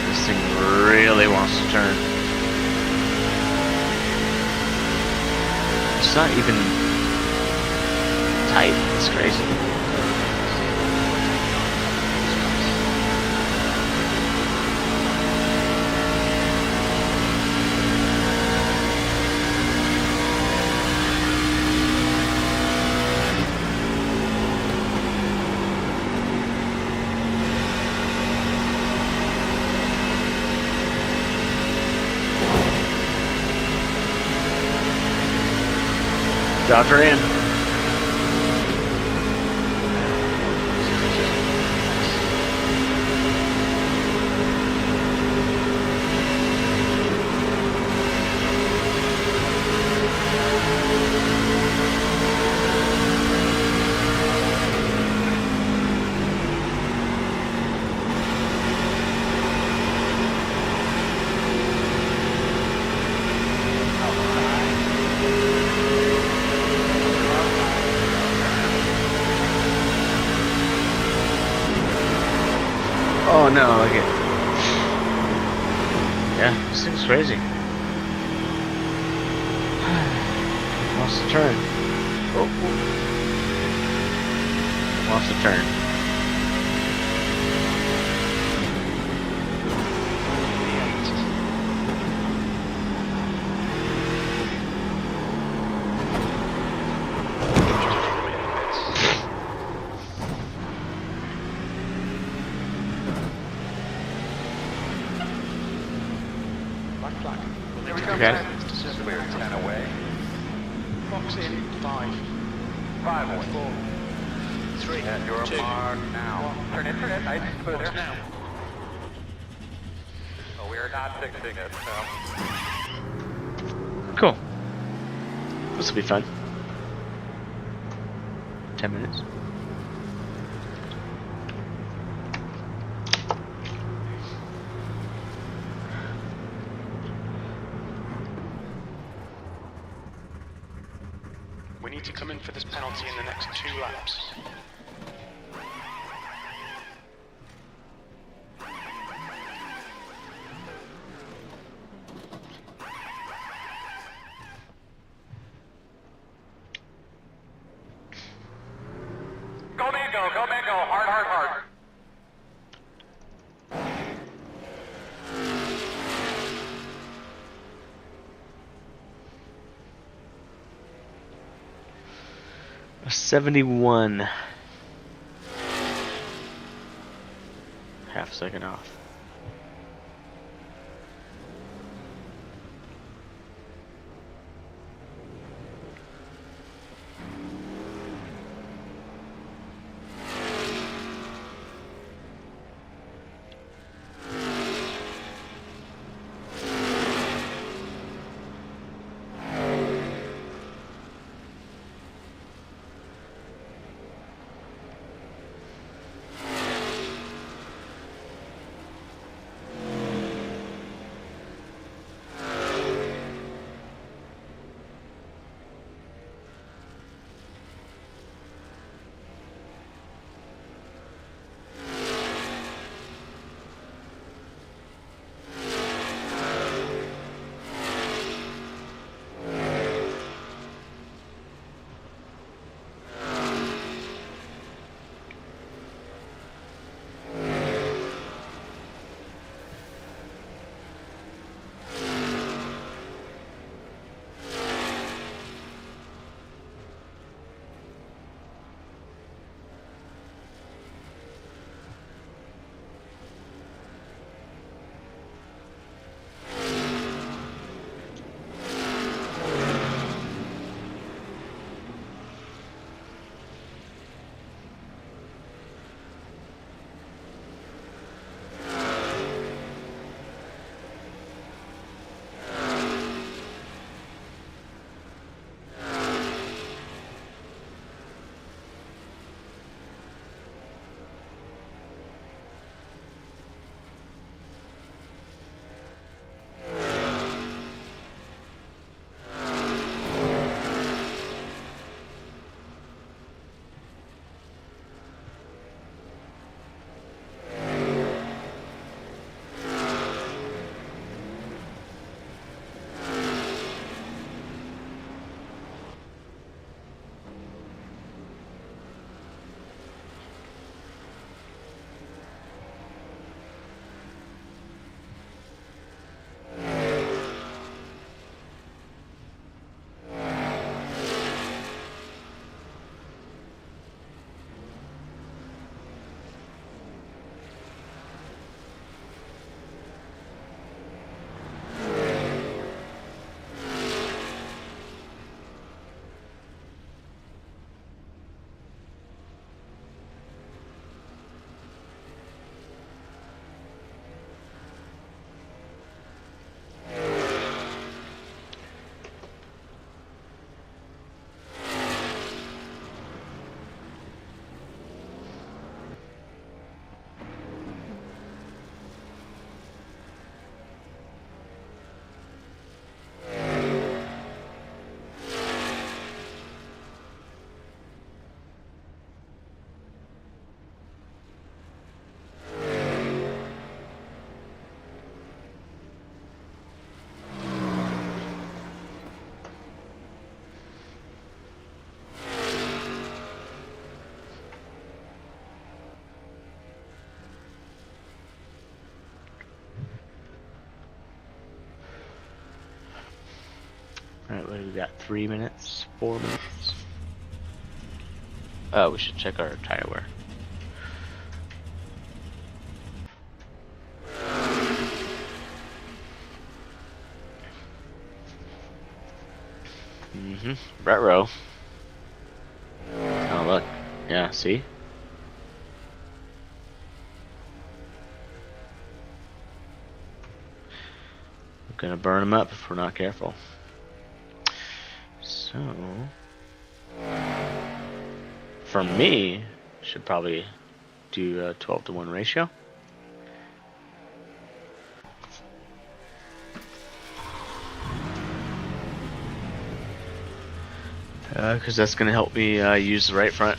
This thing really wants to turn. It's not even tight. It's crazy. Dodger in. Oh no, look at. Yeah, this thing's crazy. Wants to turn. Oh. Wants to turn. Okay. Clear 10 away. Box in 5. 5 away. 4. 3. And your 2. mark now. Turn in, nice, clear there. Now. Oh, we are not fixing it, so. Cool. This will be fun. 10 minutes. We need to come in for this penalty in the next 2 laps. Go Mango, go Mango, hard, hard, hard. A 71. Half second off. Alright, what do we got? 3 minutes? 4 minutes? Oh, we should check our tire wear. Retro. Oh, look. Yeah, see? We're gonna burn them up if we're not careful. So, for me, should probably do a 12-to-1 ratio. Because that's going to help me use the right front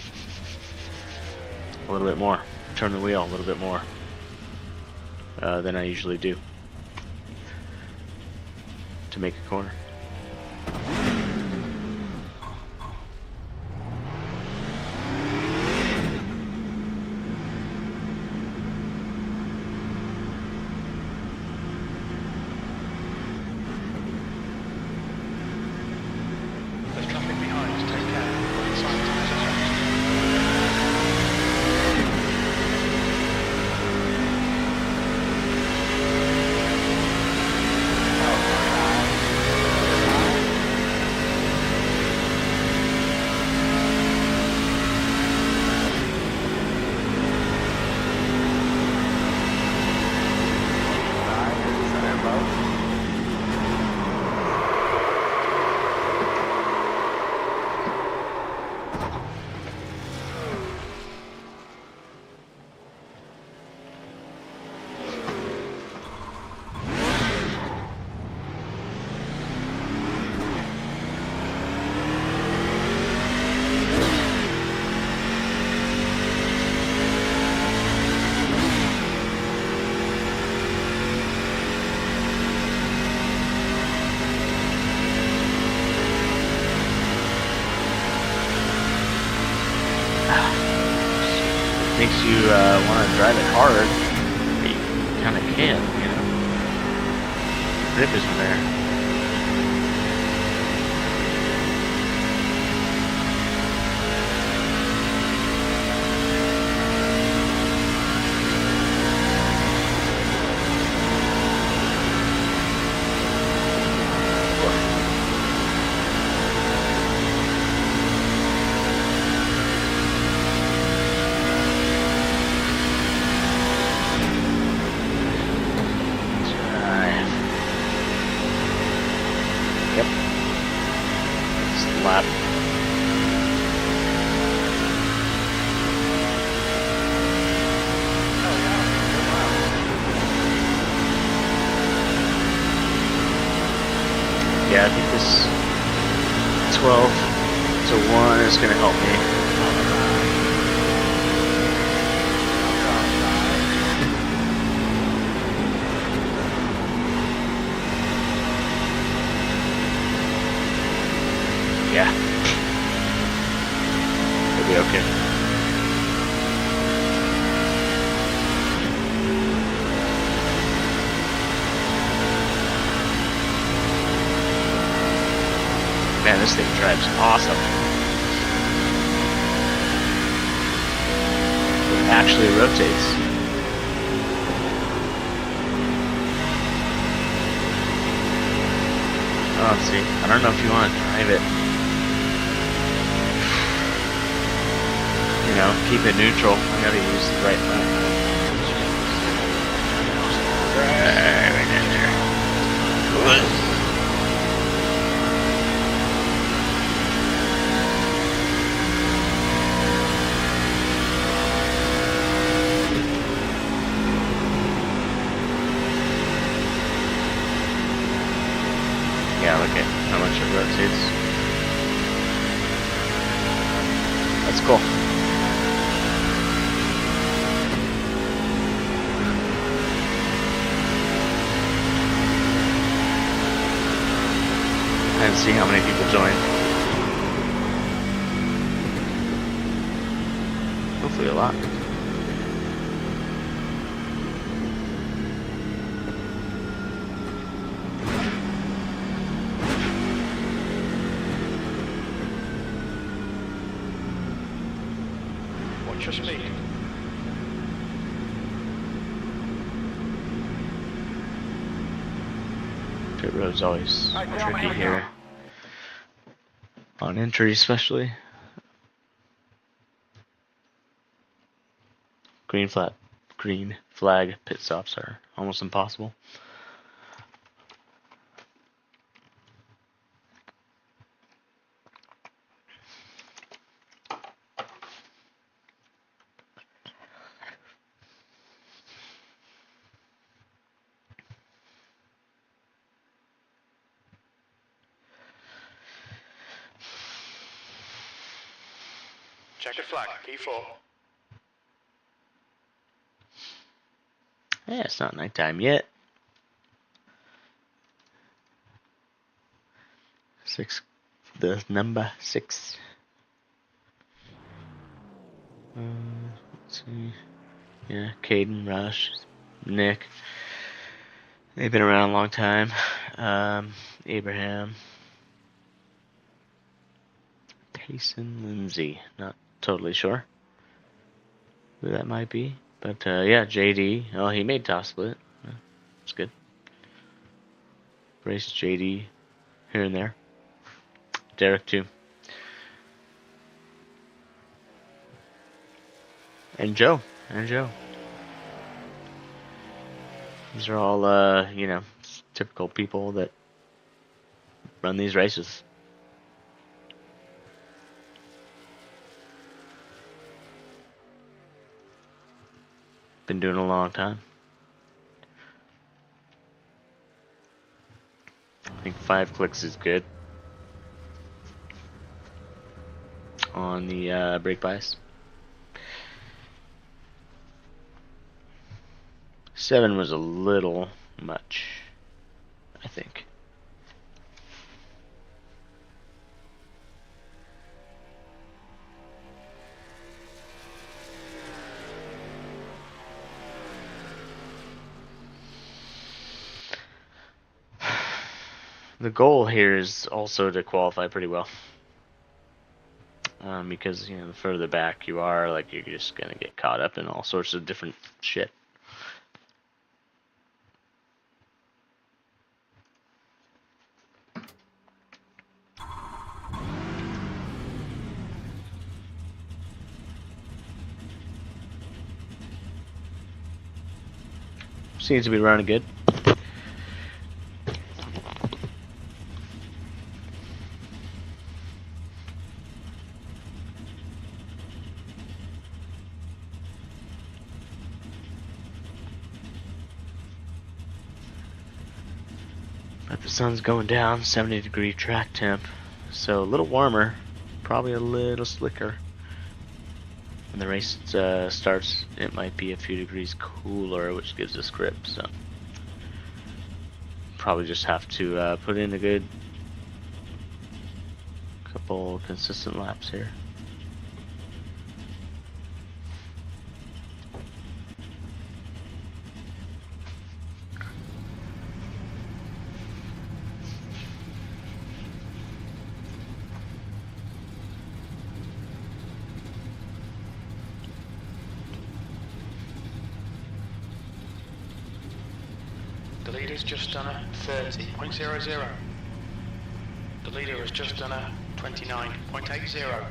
a little bit more, turn the wheel a little bit more than I usually do to make a corner. There's traffic behind, take care. Inside tyres are changed. Makes you want to drive it hard, but you kind of can't, you know? Grip isn't there. Lap. Yeah, I think this 12-to-1 is going to help me. Yeah. It'll be okay. Man, this thing drives awesome. It actually rotates. Oh, let's see. I don't know if you want to drive it. You know, keep it neutral. I gotta use the right front. Right in there. Yeah, look at how much it rotates. That's cool. And see how many people join. Hopefully a lot. your speed. Pit road's always Alright, get on my tricky area. here. On entry especially. Green flag pit stops are almost impossible. Checkered flag, P4. Yeah, it's not nighttime yet. 6, the number 6. Let's see. Yeah, Caden, Rush, Nick. They've been around a long time. Abraham. Payson Lindsay. Not totally sure who that might be. But yeah, JD. Oh, he made top split. That's good. Race JD here and there. Derek too. And Joe. These are all, you know, typical people that run these races. Been doing it a long time. I think 5 clicks is good on the brake bias. 7 was a little much, I think. The goal here is also to qualify pretty well. Because, you know, the further back you are, like, you're just going to get caught up in all sorts of different shit. Seems to be running good. But the sun's going down, 70-degree track temp, so a little warmer, probably a little slicker. When the race starts, it might be a few degrees cooler, which gives us grip, so probably just have to put in a good couple consistent laps here. The leader's just done a 30.00. The leader has just done a 29.80.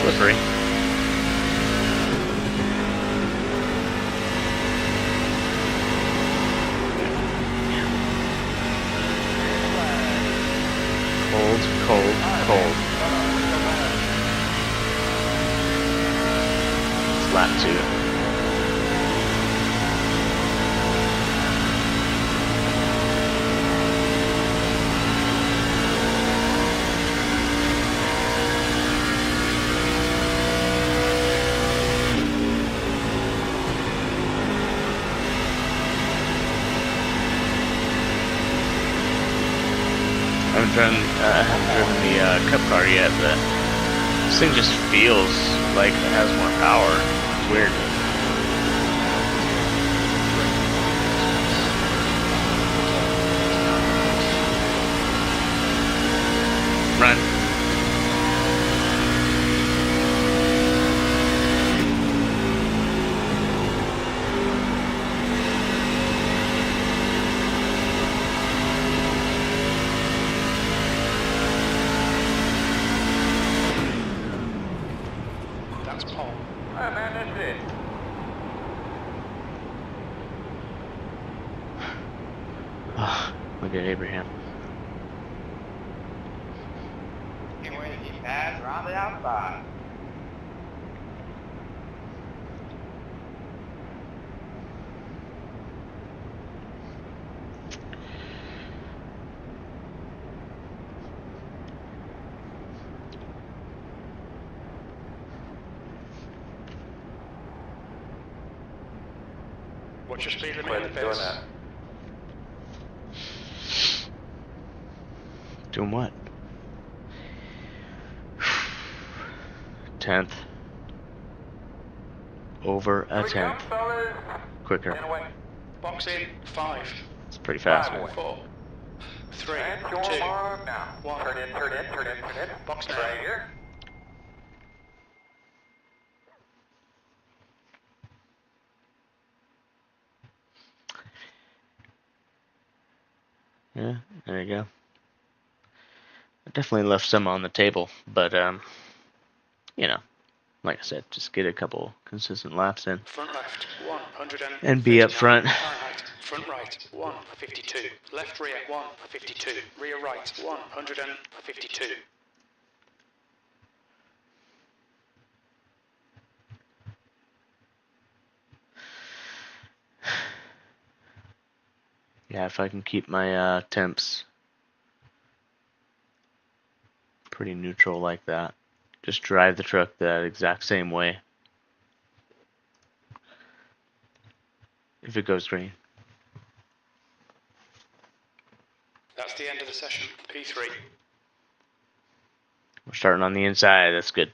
Slippery. Cold. It's lap 2. haven't driven the Cup car yet, but this thing just feels like it has more power. It's weird. Run. That's Paul. Alright, man, that's it. Oh, look at Abraham. Can't wait to get pads around the outside. What's your speed limit Quit in the doing pits? that. Doing what? 10th. Over a Here we go, 10th. fellas. Quicker. And away. Box in, 5, It's pretty fast. 4, 3, And your 2, mark now. 1. Turn in, turn in, turn in, turn in. Box now. Right here. Yeah, there you go. I definitely left some on the table, but you know, like I said, just get a couple consistent laps in. Front left, 100 And be up front. Fahrenheit. Front right, 152. Left rear, 152. Rear right, 152. Yeah, if I can keep my temps pretty neutral like that, just drive the truck that exact same way. If it goes green. That's the end of the session, P3. We're starting on the inside, that's good.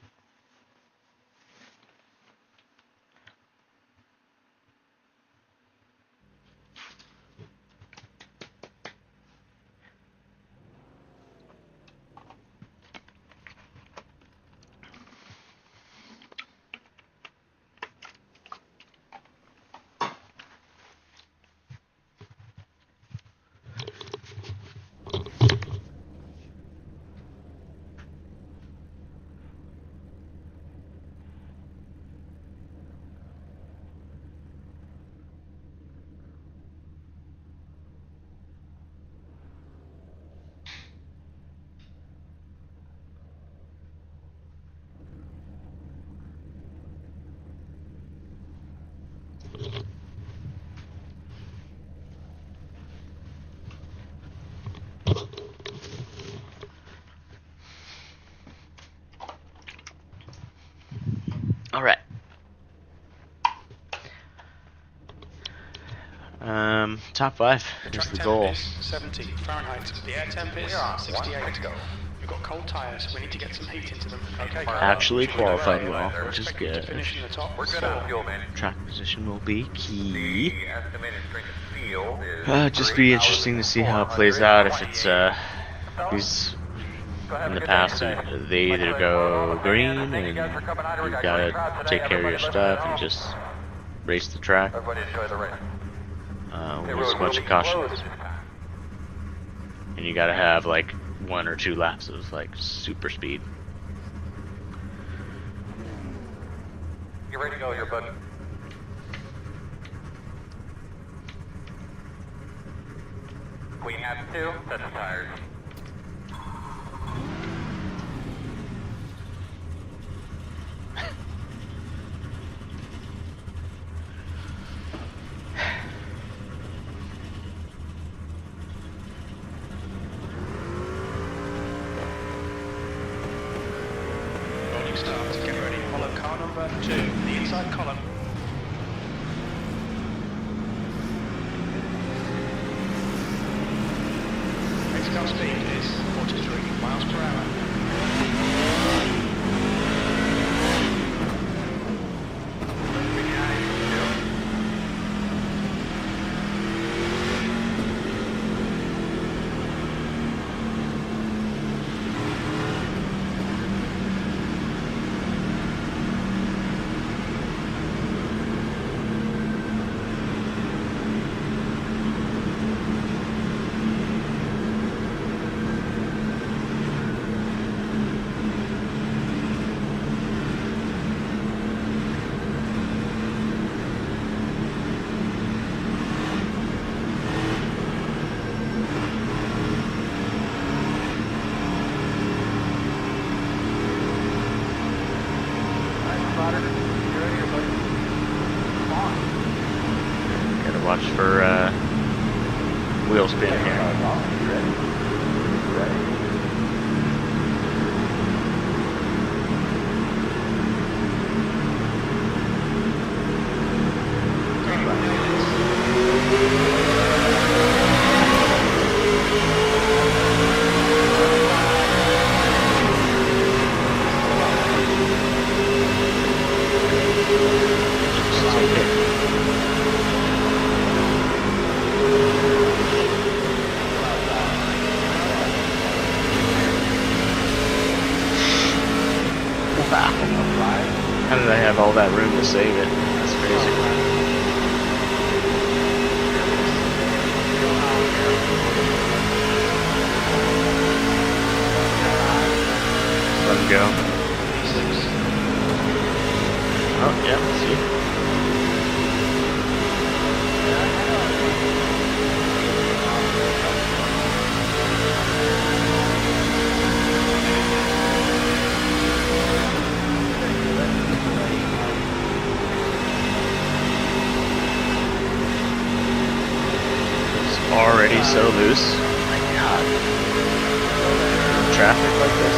Alright. Top 5 The is track the temp goal. is 70 Fahrenheit. The air temp is 68. We've got cold tyres. We need to get some heat into them. Okay. Actually qualified We're well, which is expecting to good. finish in the top We're good on 4. fuel, man. Track position will be key. The estimated strength of steel is Just be interesting to see how it plays out. If it's these in the past, they either go green and you've got to take care of your stuff and just race the track, Everybody enjoy the race. with a bunch of caution. And you got to have like 1 or 2 laps of like super speed. Get ready to go here, bud. Queen has 2, set the tires. Rolling start. Get ready. Follow car number 2. The inside column. Next car speed is 42 miles per hour. Gotta watch for wheel spin here. Just take it. How did I have all that room to save it? That's crazy. Let him go. Oh, yeah, see. Already so loose. Oh my god. Traffic like this.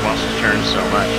Wants to turn so much.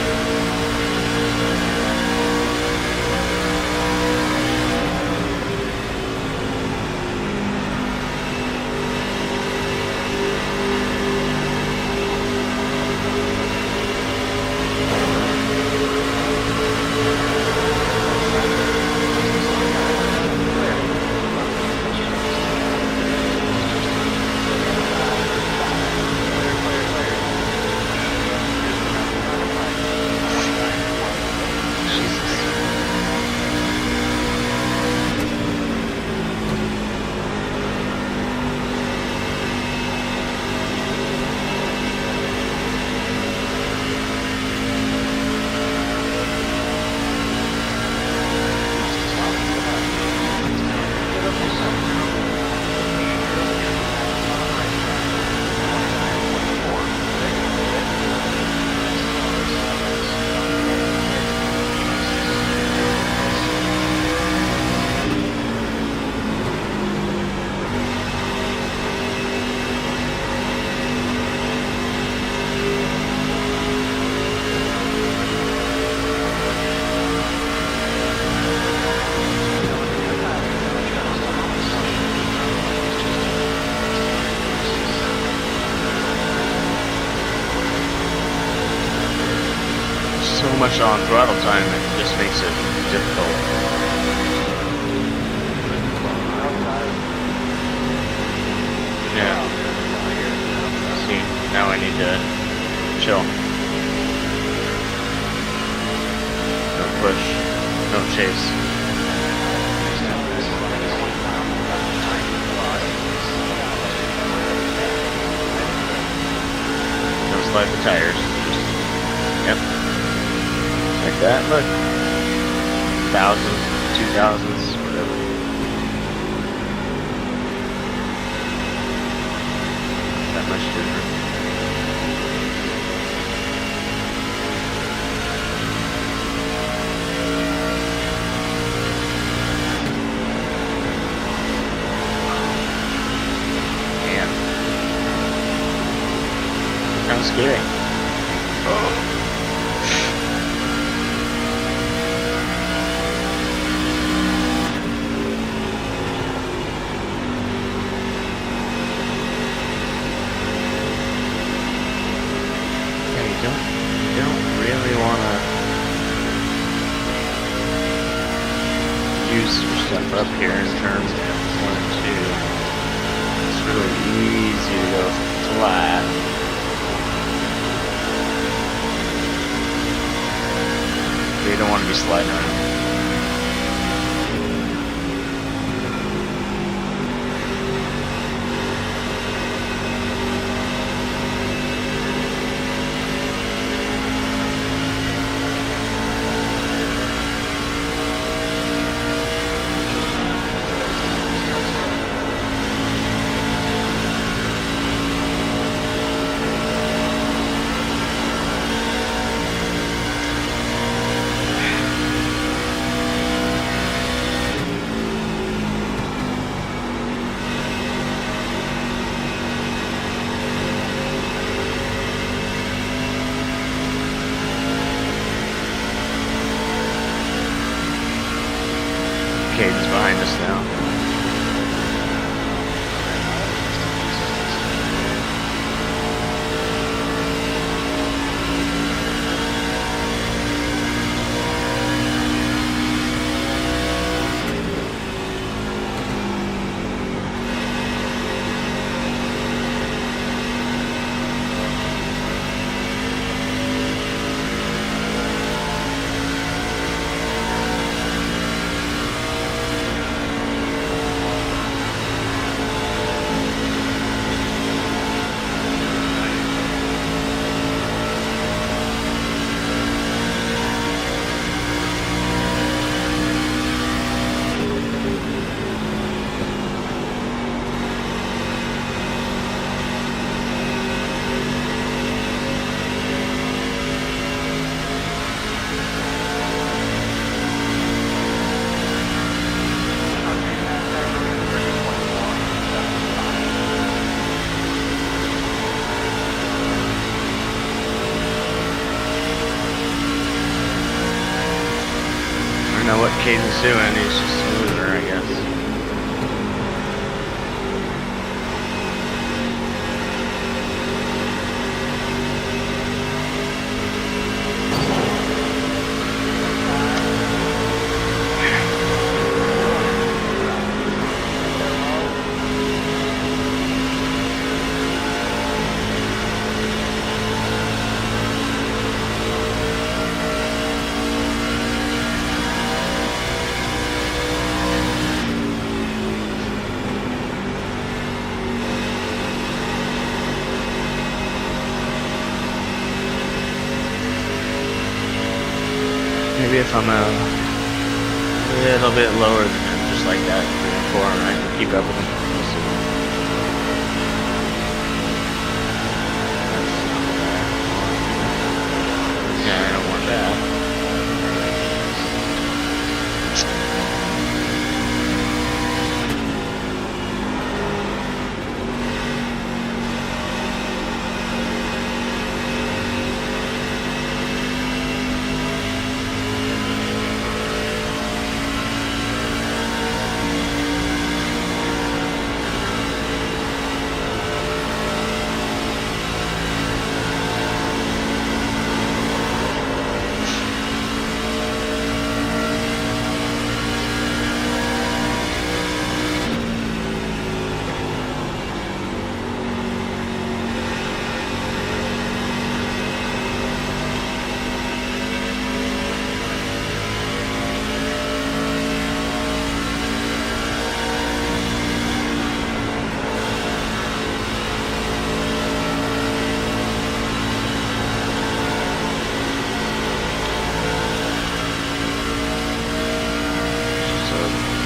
So much on throttle time, it just makes it difficult. Yeah. See, now I need to chill. No push, no chase. No slide the tires. Yep. Like that, look. 1000s, 2000s, whatever. That much different. Man. Kind of scary. Oh. up here in turns 1 and 2. It's really easy to go flat. But you don't want to be sliding around. Caden's behind us now. I don't know what Caden's doing, he's just a loser, I guess. Maybe if I'm a little bit lower than him, just like that, 3 and 4, and I can keep up with him. We'll see. Yeah, I don't want that.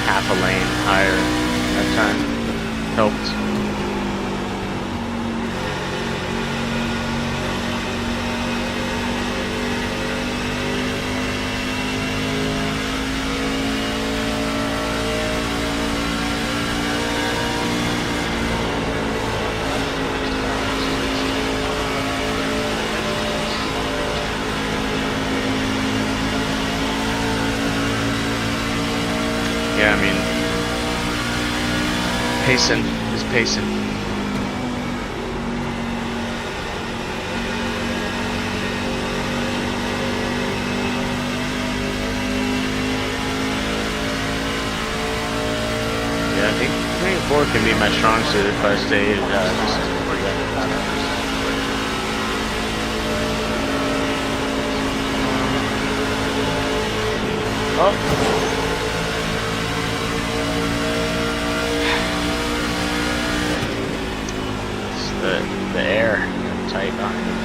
Half a lane higher that time helped. Yeah, I mean, pacing is pacing. 4 can be my strong suit if I stay just oh. It's the air tight behind it.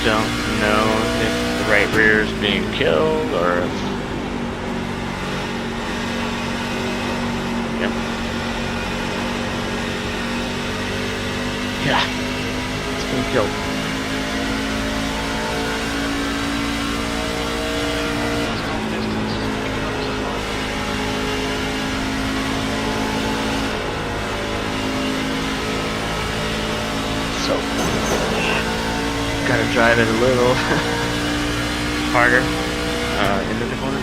Don't know if the right rear is being killed or if... Yep. Yeah, it's been killed. So... gotta drive it a little harder into the corner.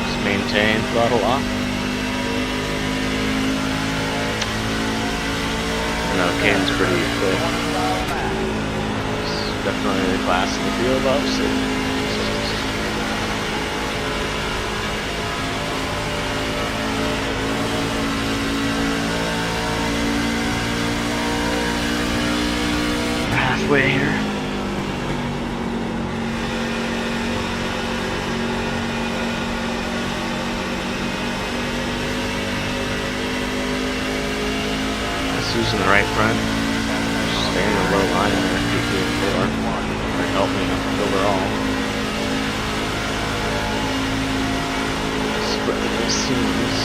Just maintain throttle off. No, Caden's pretty quick. It's definitely the class in the field, obviously. Halfway here. Just using the right front. Staying in a low line there. PP4 might help me overall. Spread the seams.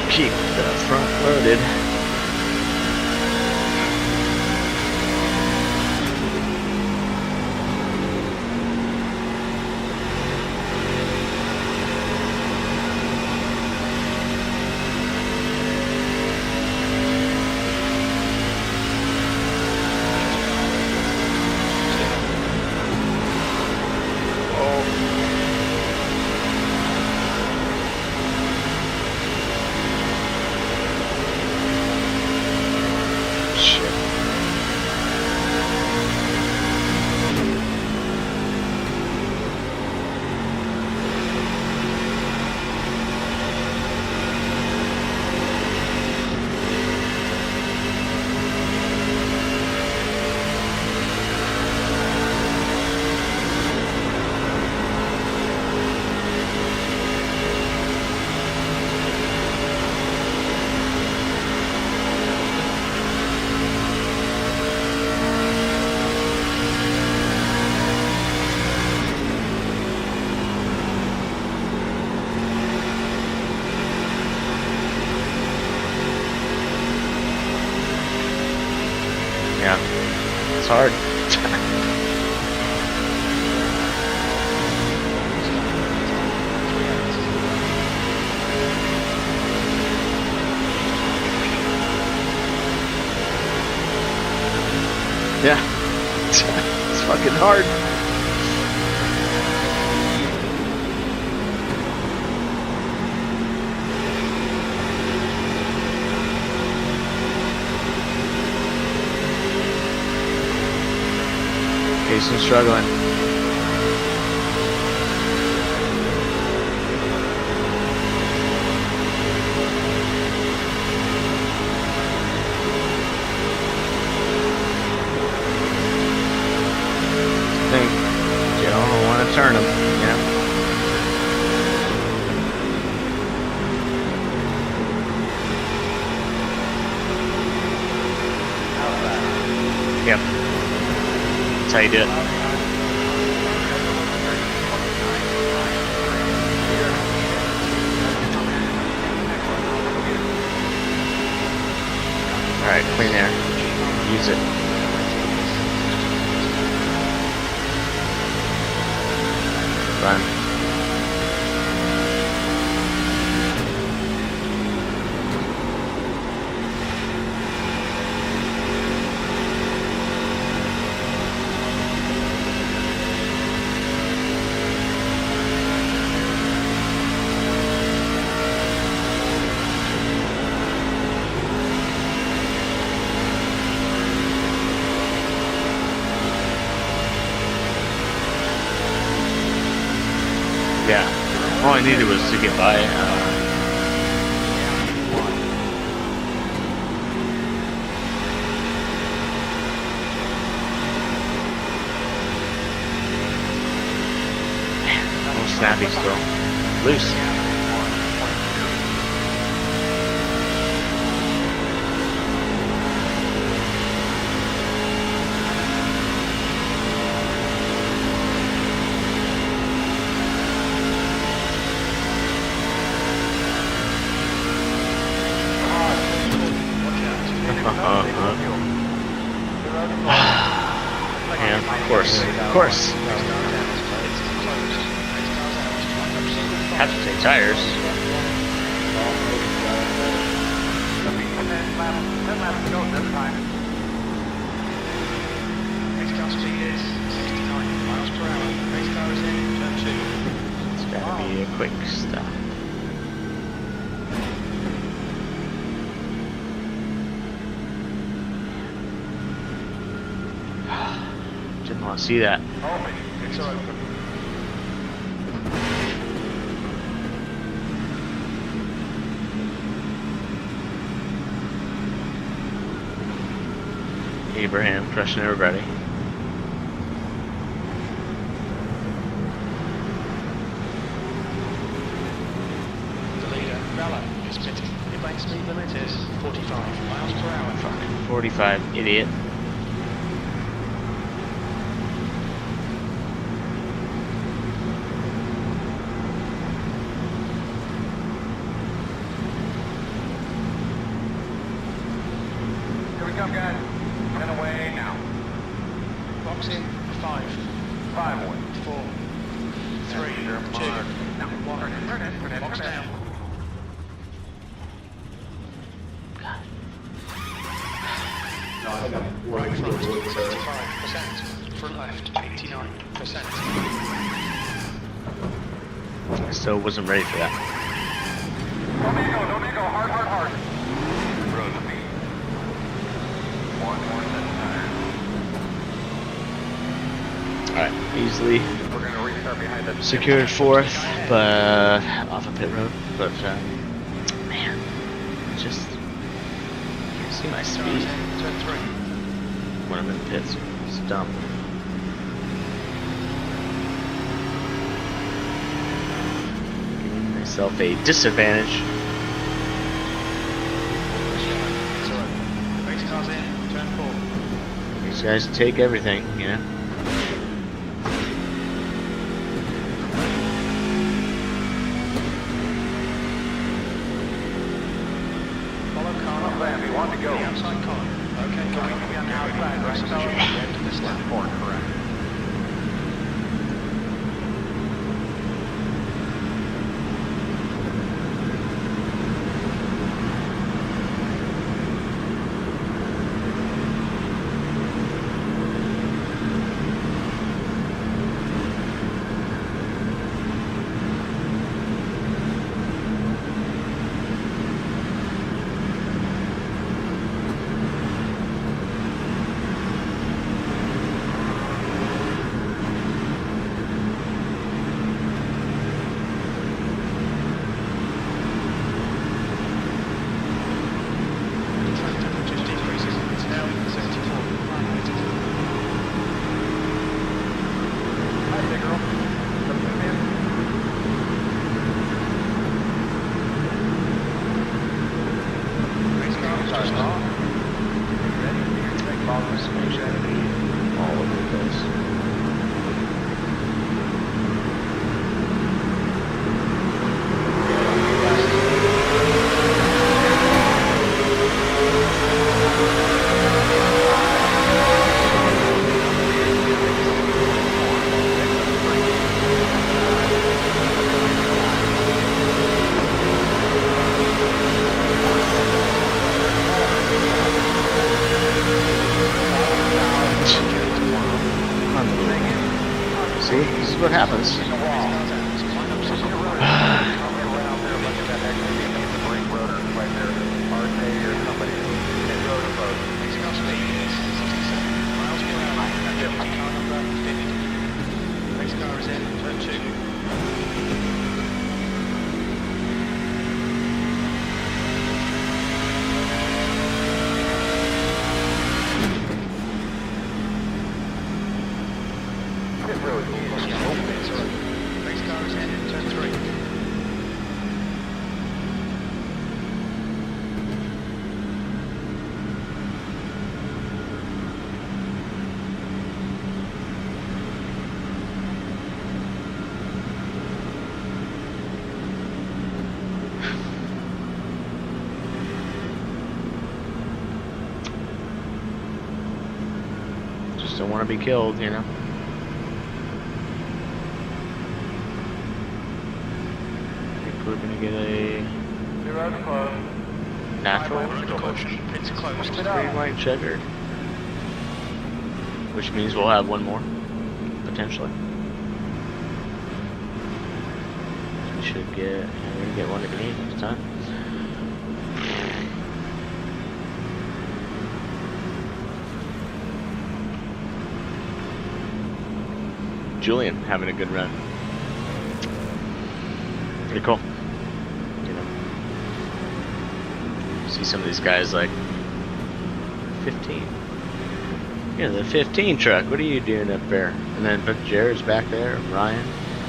Keep the front loaded. That's hard. Yeah. It's fucking hard. Jason's struggling. Think you don't want to turn him, you know? Yep. That's how you do it. Alright, clean air. Use it. Run. Yeah. All I needed was to get by. Man, a little snappy still. Loose. Yeah, of course. Of course. Have to take tires. 10 laps to go this time. Race car speed is 69 miles per hour. Race car is in turn 2. It's gotta be a quick stop. Didn't want to see that. It's open. Abraham crushing everybody. The leader, Bella, is pitting. Pit lane speed limit is 45 miles per hour. Fucking 45, idiot. Here we come, guys. 10 away now. Box in 5, 5 away. 4, 3, 2, Now, 1. turn in. Box down. Right front, 65%. Front left, 89%. I still wasn't ready for that. Don't go. Hard. Road speed. 1 more set tire. Alright, easily We're going to restart behind the... secured fourth, but off a pit road. But man, just can't see my speed Turn 3. when I'm in pits. It's dumb. Giving myself a disadvantage. Race car's in, turn 4. These guys take everything, you know. Follow car. We want to go. The outside corner. Okay, going to be on the outside, right? happens. Next car is in, turn 2. Next car is in, turn 3. Just don't want to be killed, you know. I think we're gonna get a natural Caution, it's closed. green, white, checkered, which means we'll have one more potentially. We should get. We're gonna get one to green this time. Julian having a good run. Pretty cool. You know, see some of these guys like 15. Yeah, the 15 truck. What are you doing up there? And then but Jared's back there, Ryan.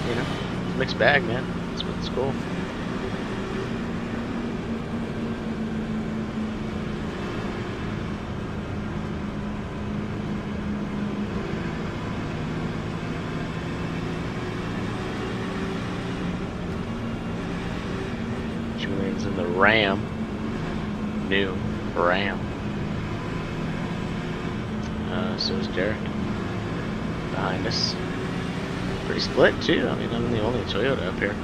You know, it's a mixed bag, man. That's what's cool. Julian's in the Ram. New Ram. So is Derek. Behind us. Pretty split too. I mean, I'm the only Toyota up here.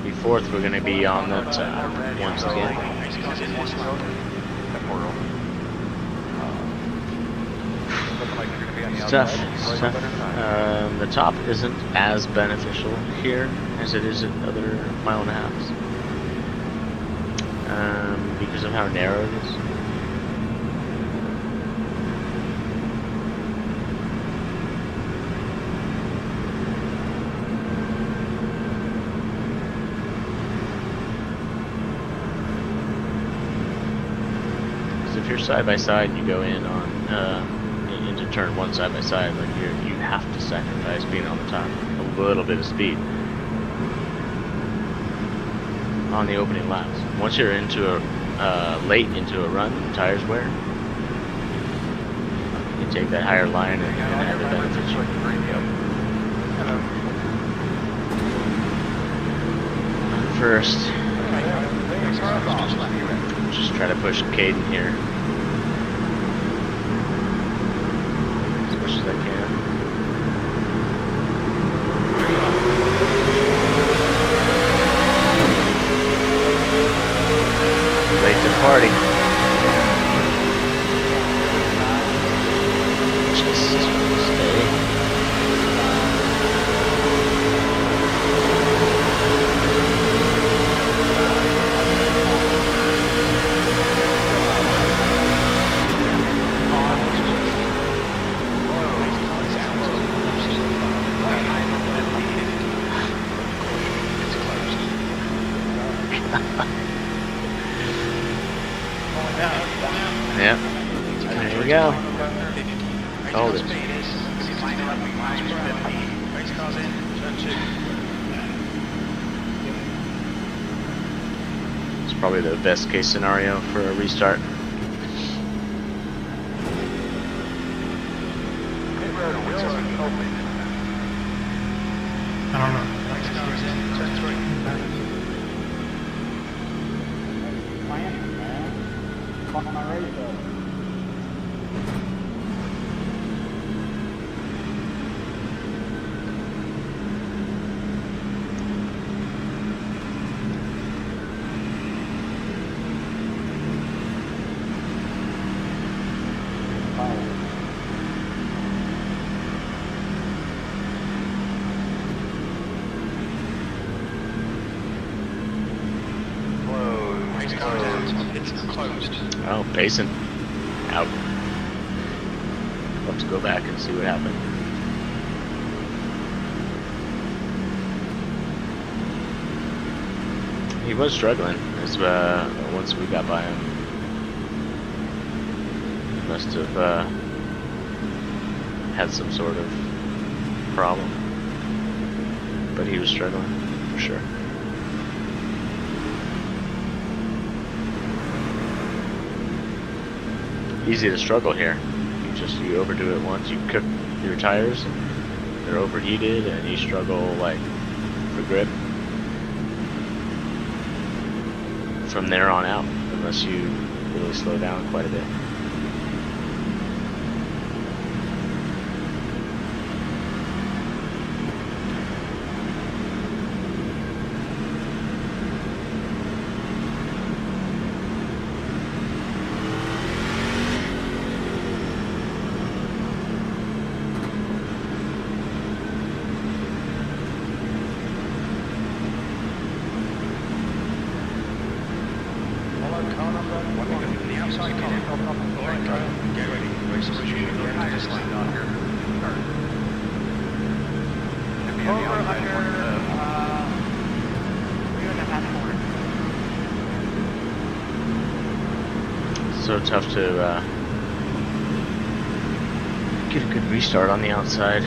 Be fourth, we're going to be on that once again. It's tough. It's tough. The top isn't as beneficial here as it is at other mile and a halves. Because of how narrow it is. If you're side by side and you go in on into turn one side by side, like you have to sacrifice being on the top a little bit of speed on the opening laps. Once you're into a late into a run, the tires wear. You take that higher line and have the benefits. First, just try to push Caden here. As much as I can. Late to party. Just stay. Yep. There we go. Hold it. It's probably the best case scenario for a restart. I don't know. Fucking my race up. exits are closed. Oh, Payson. Out. Let's go back and see what happened. He was struggling as once we got by him. He must have had some sort of problem. But he was struggling, for sure. Easy to struggle here. You overdo it once, you cook your tires, and they're overheated, and you struggle like for grip from there on out, unless you really slow down quite a bit. So tough to get a good restart on the outside.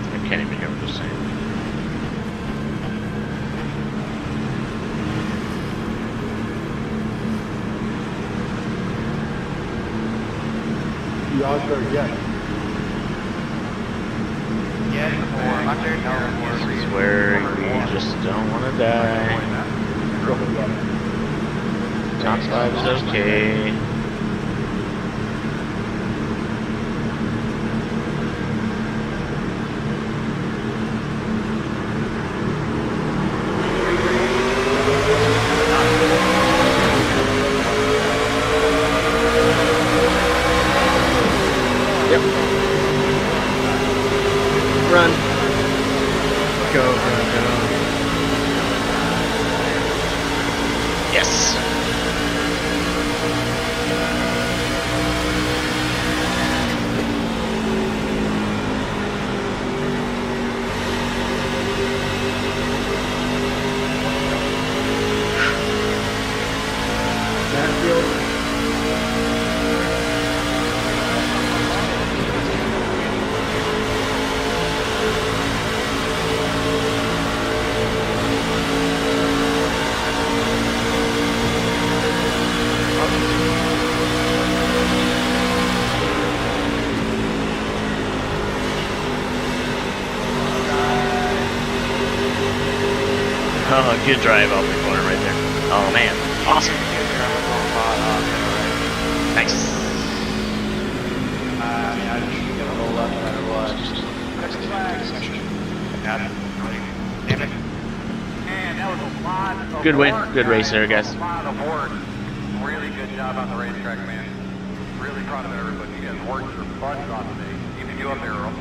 I can't even hear what they're saying. This is where you just don't want to die. Top 5 is okay. Yep. Run. Go, go, go. Yes. Oh, good drive off the corner right there. Oh man, awesome. Nice. I just gonna roll up no matter what. Got it. Damn it. Man, that was a lot of Good win, work, good race there, guys. A lot of work. Really good job on the racetrack, man. Really proud of everybody. You guys worked your butts off today. Even you up there, Earl.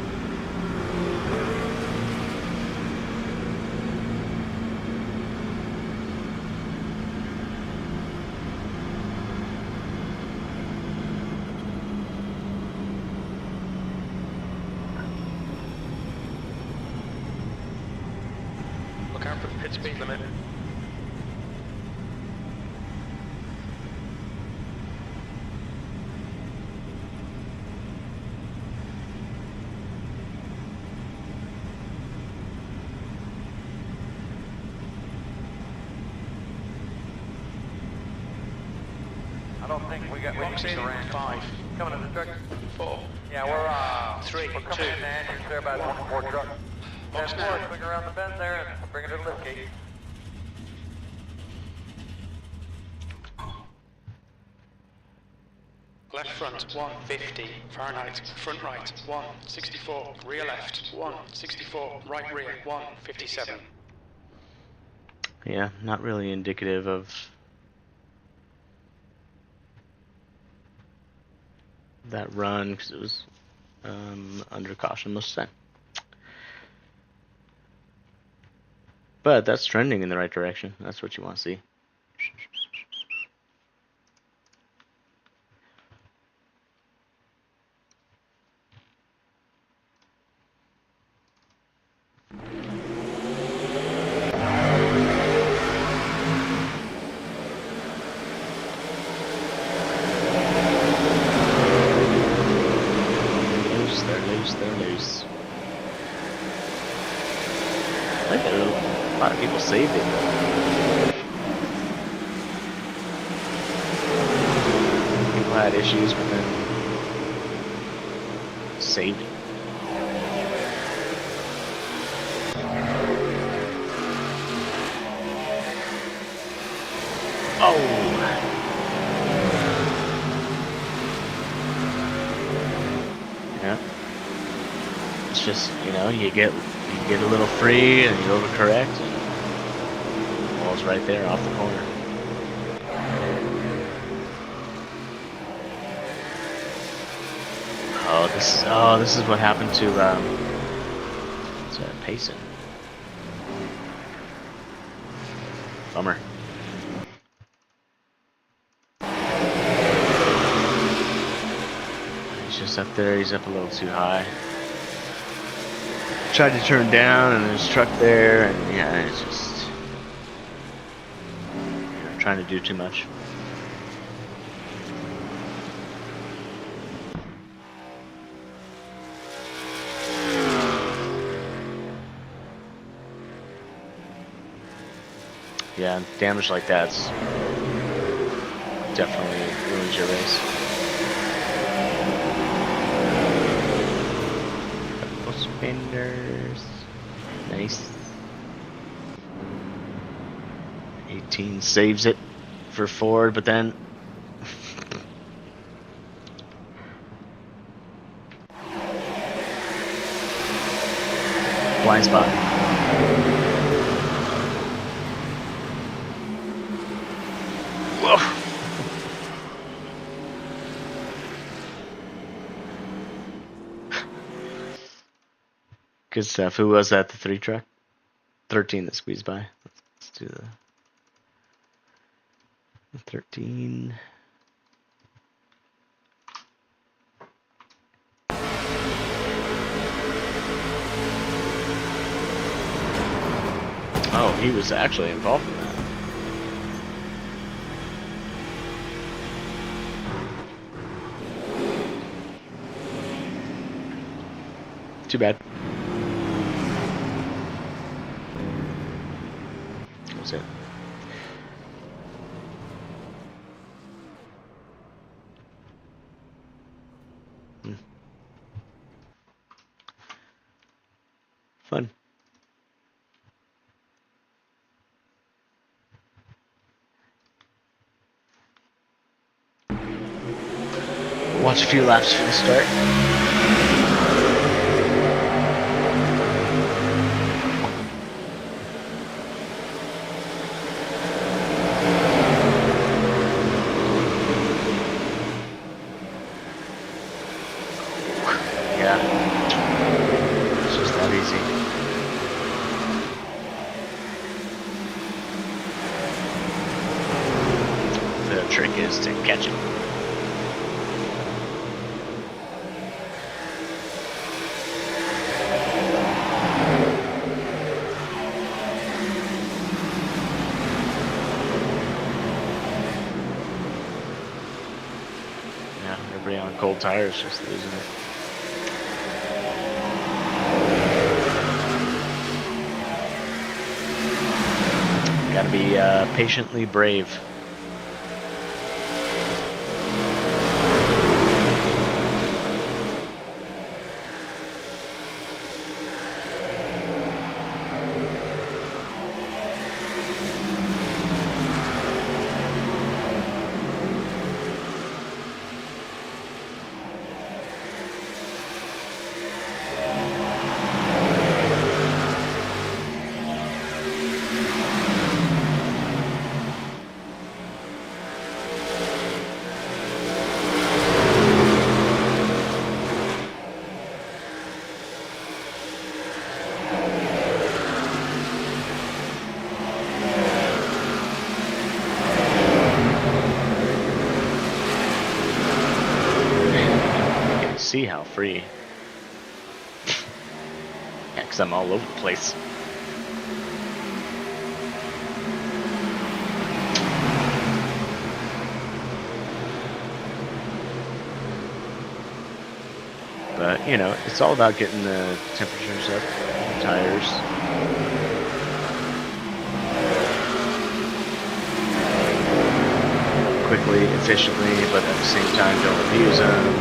Look out for the pit speed limit. I don't think we got Box in, 5, coming in the truck. 4, Yeah, we're 3, we're coming 2. in and you're there by the 24 truck. Box That's now. four, swing around the bend there and bring it to the lift gate. Left front, 150 Fahrenheit. Front right, 164. Rear left, 164. Right rear, 157. Yeah, not really indicative of that run because it was under caution most of the time. But that's trending in the right direction. That's what you want to see. They're loose. I like that a lot of people saved it. People had issues, but then saved it. Oh! Yeah. It's just, you know, you get a little free and you overcorrect, and the ball's right there off the corner. This is what happened to Payson. Bummer. He's just up there. He's up a little too high. Tried to turn down, and there's a truck there, and yeah, it's just trying to do too much. Yeah, damage like that's definitely ruins your race. Couple spinners. Nice. 18 saves it for Ford, but then blind spot. Whoa. Good stuff. Who was that? The 3 truck? 13 that squeezed by. Let's do the 13. Oh, he was actually involved in that. Too bad. That's it. Fun. Watch a few laps for the start. Trick is to catch it. Yeah, everybody on cold tires just losing it. Gotta be patiently brave. see how free. Yeah, 'cause I'm all over the place. But, you know, it's all about getting the temperatures up, the tires. Quickly, efficiently, but at the same time don't abuse them,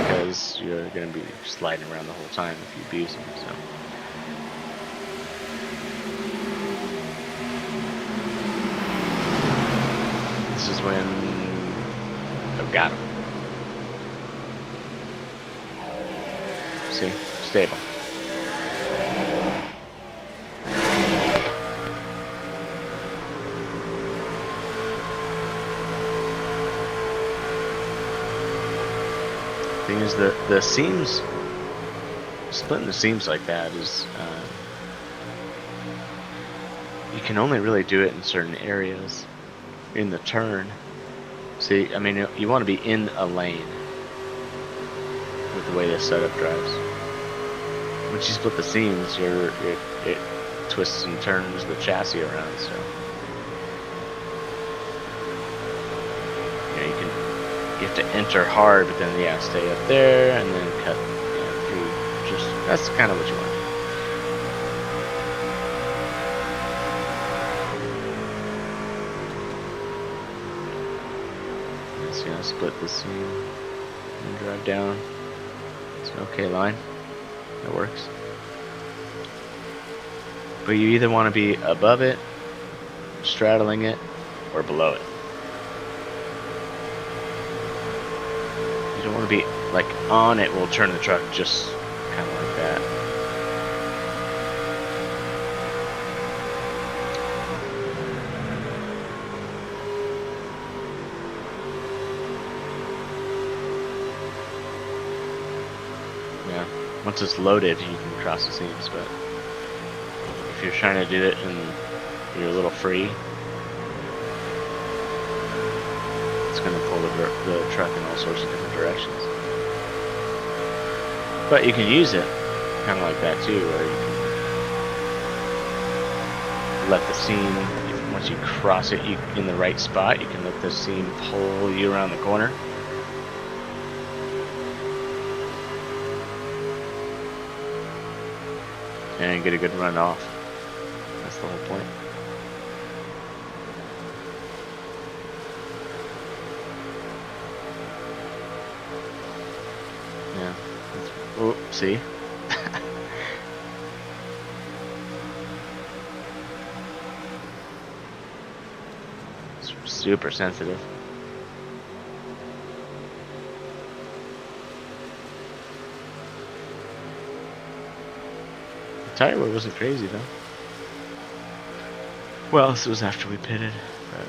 because you're going to be sliding around the whole time if you abuse them. So. This is when I've got him. See? Stable. Thing is, the seams, splitting the seams like that is, you can only really do it in certain areas in the turn. See, I mean, you want to be in a lane with the way this setup drives. Once you split the seams, it twists and turns the chassis around, so. You have to enter hard, but then yeah, stay up there and then cut through. Just that's kind of what you want to do. Let's split the seam and drive down. It's an okay line. That works. But you either want to be above it, straddling it, or below it. You don't want to be like on it. Will turn the truck just kind of like that. Yeah. Once it's loaded, you can cross the seams. But if you're trying to do it and you're a little free, going to pull the truck in all sorts of different directions. But you can use it kind of like that too, where you can let the seam, once you cross it in the right spot, you can let the seam pull you around the corner. And get a good run off. That's the whole point. Yeah. Oh, see? It's super sensitive. The tire wear wasn't crazy though. Well, this was after we pitted, but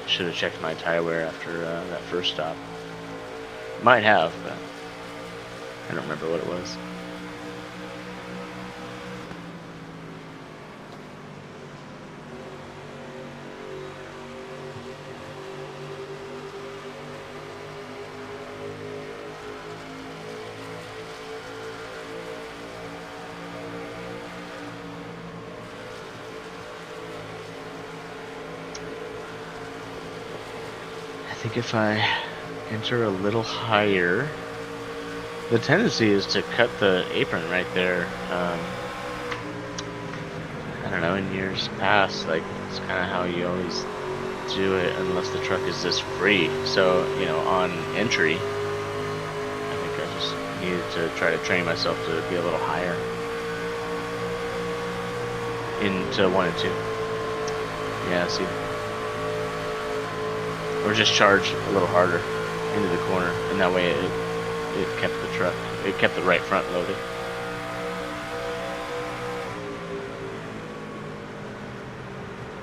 should have checked my tire wear after that first stop. Might have, but I don't remember what it was. I think if I enter a little higher, the tendency is to cut the apron right there. I don't know, in years past, like, it's kind of how you always do it unless the truck is this free. So, you know, on entry, I think I just needed to try to train myself to be a little higher into 1 and 2. Yeah, see. Or just charge a little harder into the corner, and that way it kept the truck, it kept the right front loaded.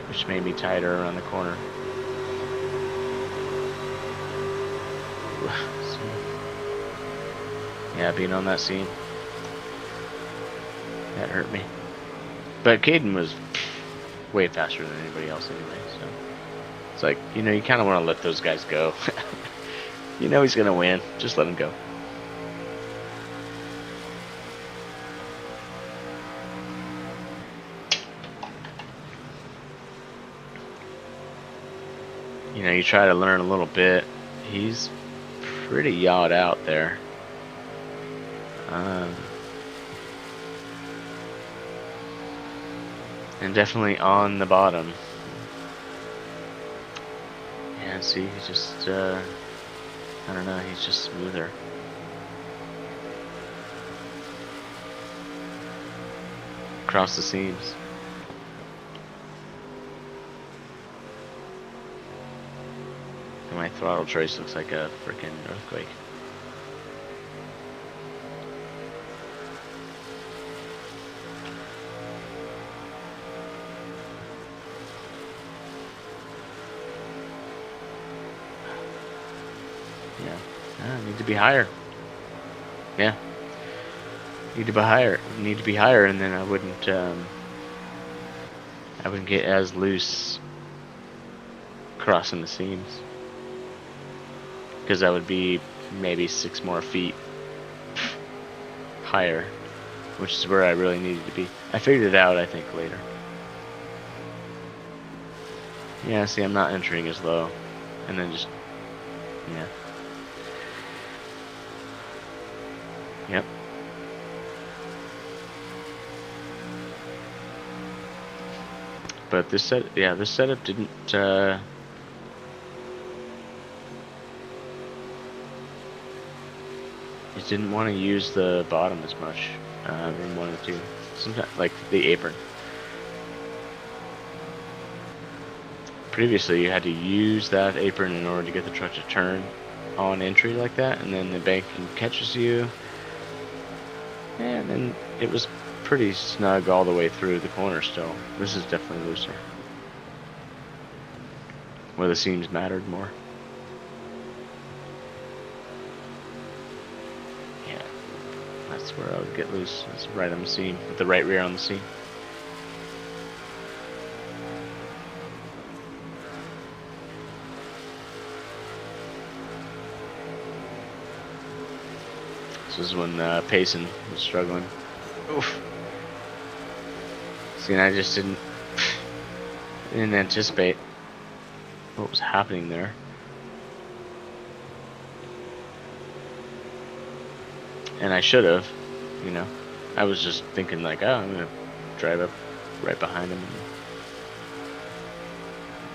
Which made me tighter around the corner. Yeah, being on that scene, that hurt me. But Caden was way faster than anybody else anyway, so it's like, you know, you kind of want to let those guys go. You know he's gonna win. Just let him go. You know, you try to learn a little bit. He's pretty yawed out there. And definitely on the bottom. Yeah, see, he's just, I don't know, he's just smoother. Across the seams. And my throttle trace looks like a freaking earthquake. Yeah, need to be higher. Yeah, need to be higher. Need to be higher, and then I wouldn't get as loose crossing the seams, because that would be maybe 6 more feet higher, which is where I really needed to be. I figured it out, I think, later. Yeah, see, I'm not entering as low, and then just, yeah. Yep. But this setup didn't, it didn't want to use the bottom as much. Than wanted to. Sometimes, like the apron. Previously, you had to use that apron in order to get the truck to turn on entry like that, and then the banking catches you. And then it was pretty snug all the way through the corner still. This is definitely looser. Where the seams mattered more. Yeah, that's where I would get loose. It's right on the seam, with the right rear on the seam. This is when Payson was struggling. Oof. See, and I just didn't anticipate what was happening there. And I should have, you know. I was just thinking like, oh, I'm gonna drive up right behind him and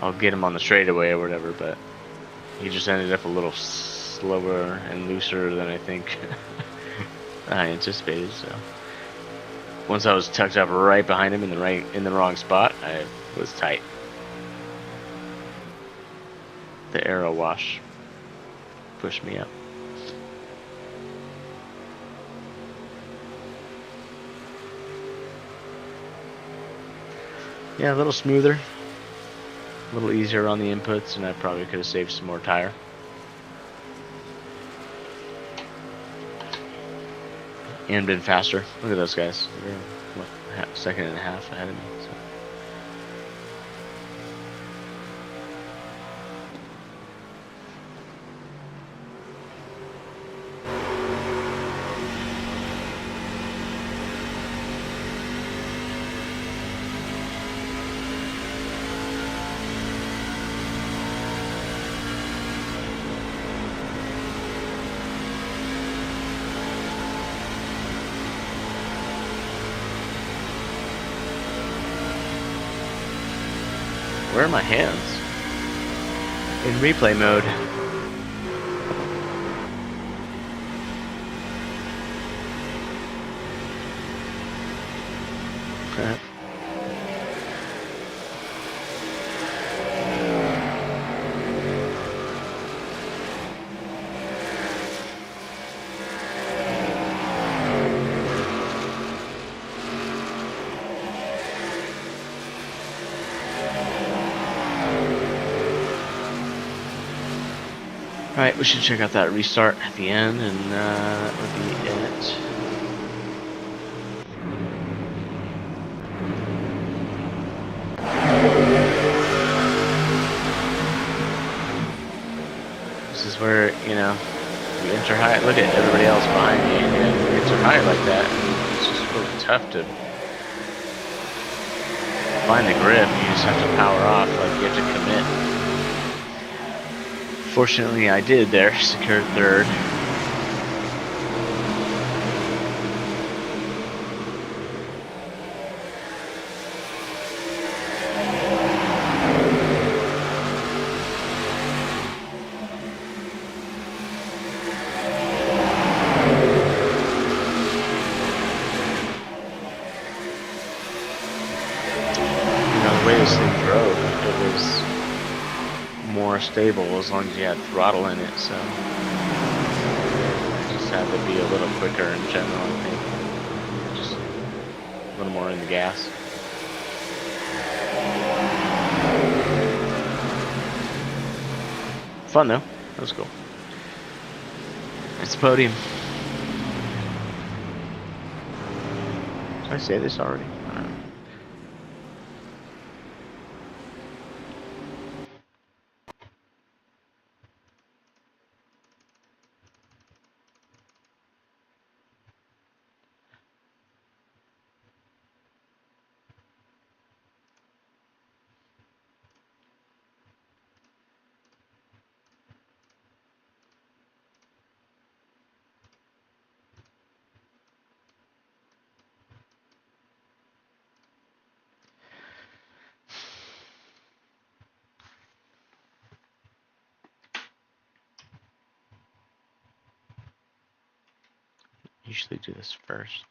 I'll get him on the straightaway or whatever, but he just ended up a little slower and looser than I think I anticipated. So once I was tucked up right behind him in the wrong spot, I was tight. The aero wash pushed me up. Yeah, a little smoother, a little easier on the inputs, and I probably could have saved some more tire. And been faster. Look at those guys. They're, what, a second and a half ahead of me. So. Where are my hands? In replay mode. Crap. Alright, we should check out that restart at the end, and that would be it. This is where you know, you enter high. Look at everybody else behind me. And you enter high like that. It's just really tough to find the grip. You just have to power off. Like you have to commit. Fortunately, I did there. Secured third. The way this thing drove, it was more stable as long as you had throttle in it, so just had to be a little quicker in general, I think. Just a little more in the gas. Fun though, that was cool. It's podium. Did I say this already? I don't know. Usually do this first.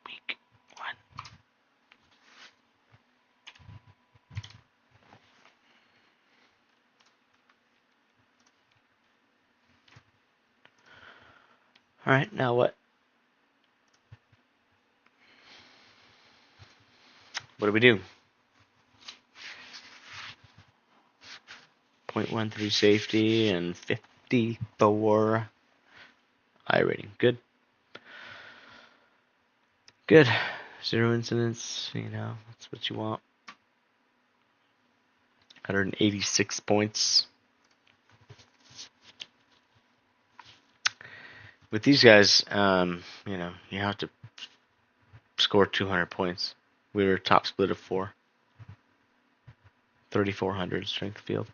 Week 1. Alright, now what? What do we do? 0.13 safety and 54 iRating. Good. Good. 0 incidents, that's what you want. 186 points. With these guys, you have to score 200 points. We were top split of 4. 3,400 strength field.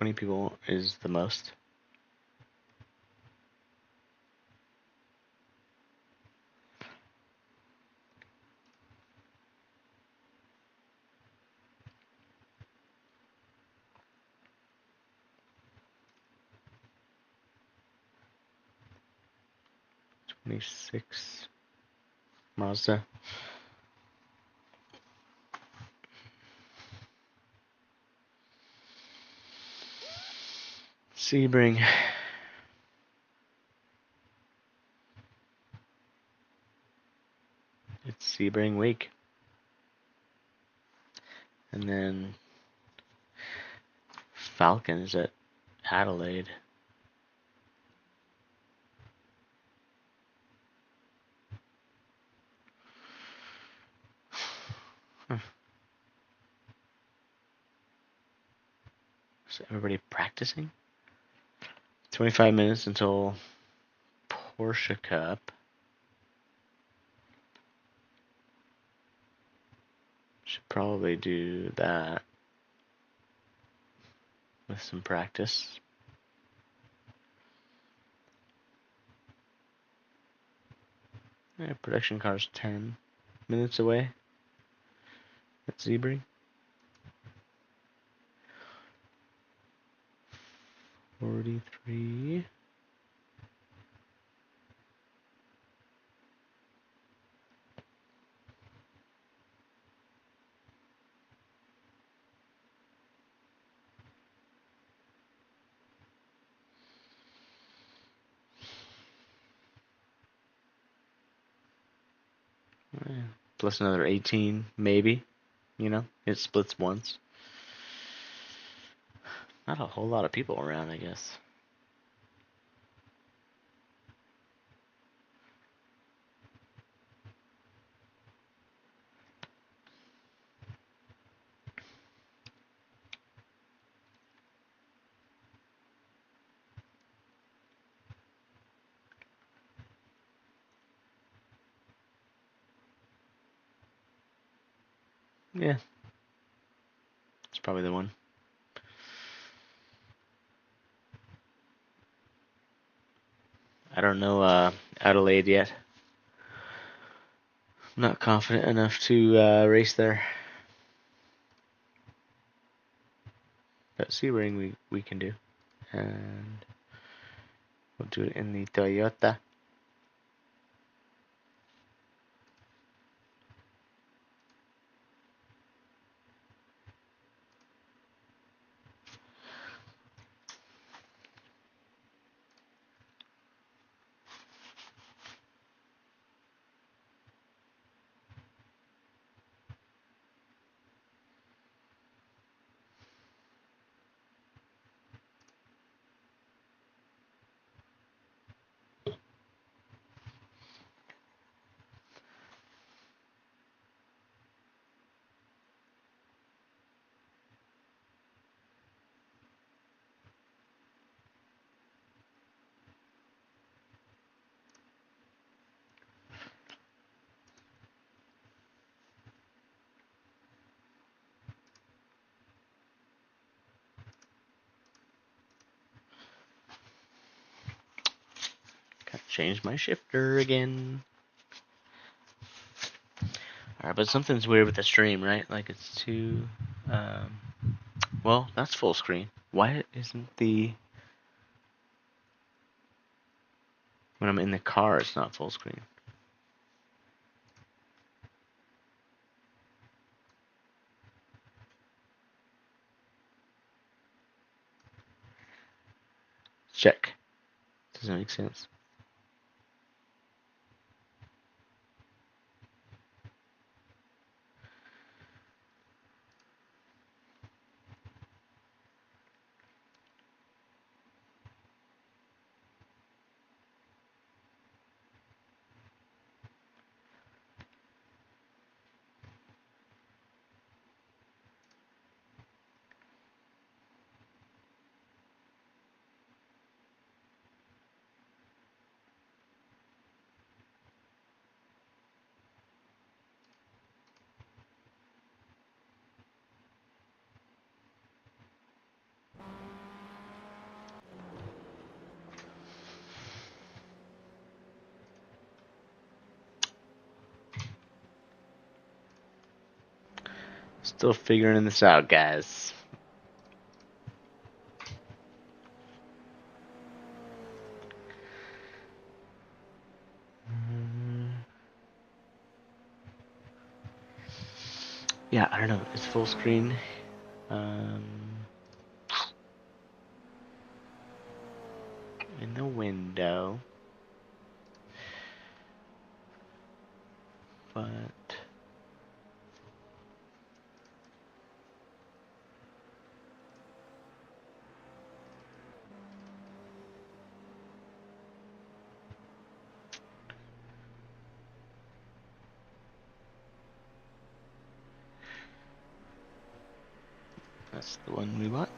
$20 people is the most. '26 Mazda. Sebring. It's Sebring week. And then Falcons at Adelaide. Is everybody practicing? 25 minutes until Porsche Cup. Should probably do that with some practice. Yeah, production car's 10 minutes away at Sebring. 43. Plus another 18, maybe. You know, it splits once. Not a whole lot of people around, I guess. Yeah. It's probably the one. I don't know Adelaide yet. I'm not confident enough to race there. But Sebring we can do. And we'll do it in the Toyota. Gotta change my shifter again. Alright, but something's weird with the stream, right? Like it's too... well, that's full screen. Why isn't the... When I'm in the car, it's not full screen. Check. Doesn't make sense. Still figuring this out, guys. Yeah, I don't know. It's full screen. In the window. But That's the one we want.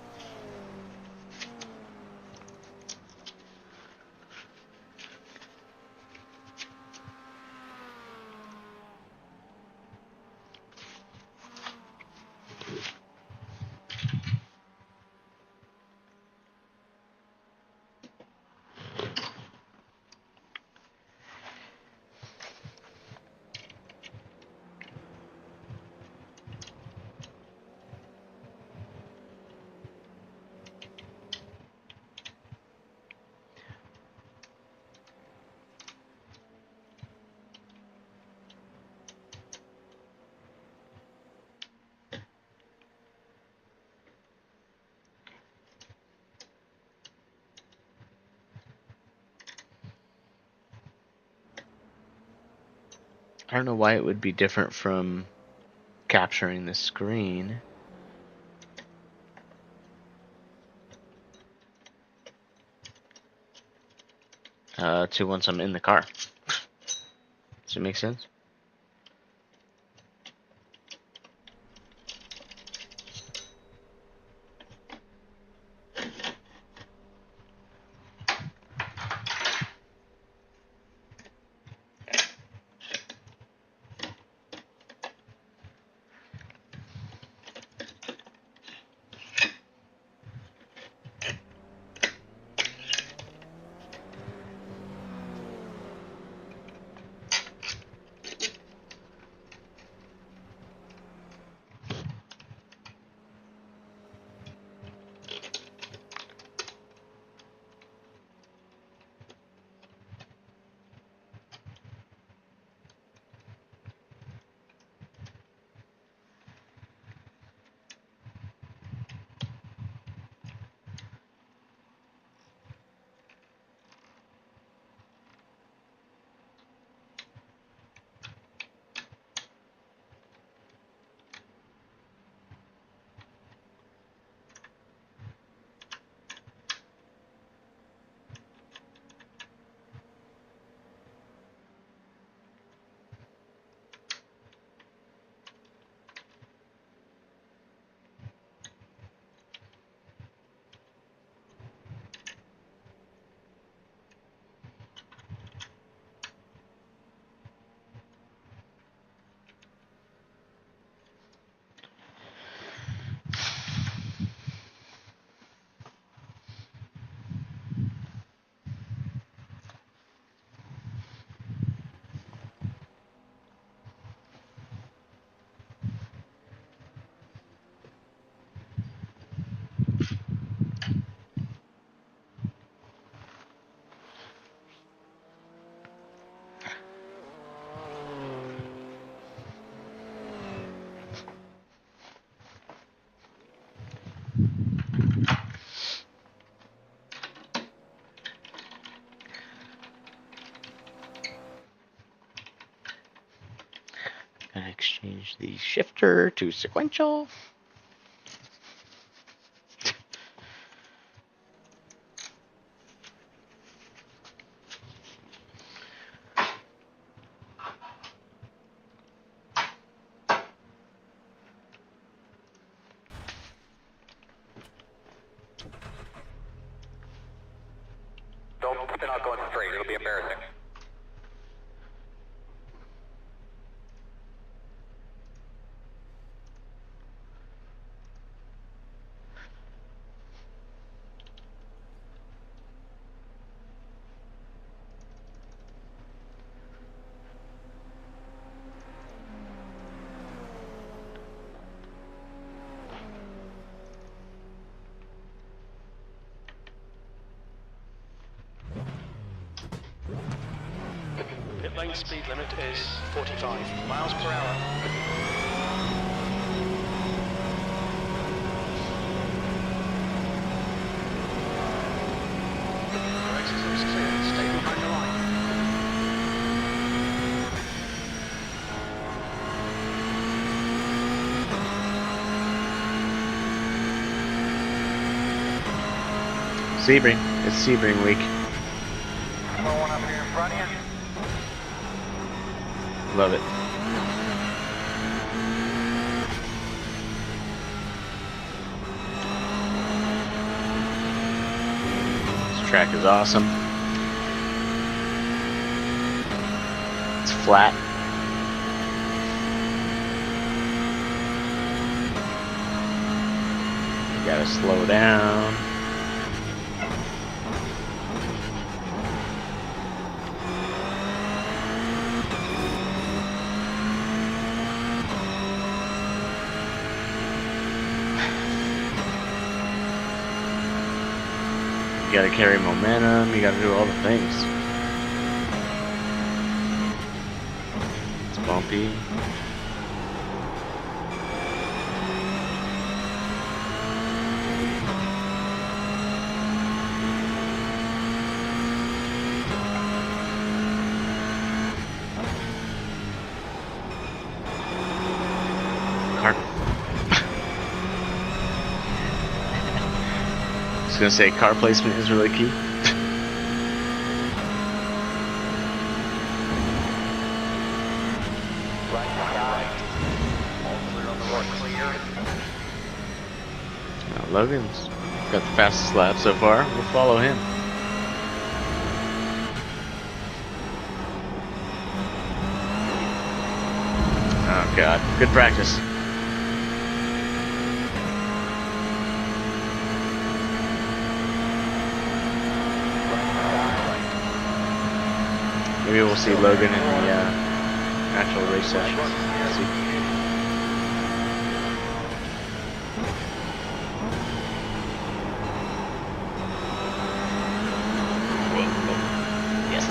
I don't know why it would be different from capturing the screen. To once I'm in the car. Does it make sense? Gonna exchange the shifter to sequential. Don't spin out going straight, it'll be embarrassing. Pit lane speed limit is 45 miles per hour. Your exit is clear. Stay behind the line. Sebring. It's Sebring week. Pull one up here in front of you. Love it. Track is awesome. It's flat. You gotta slow down. You gotta carry momentum, you gotta do all the things. It's bumpy. Car. I was gonna say car placement is really key. Now Logan's got the fastest lap so far. We'll follow him. Oh god, good practice. Maybe we'll see Logan in the actual race session. Let's see. Yes.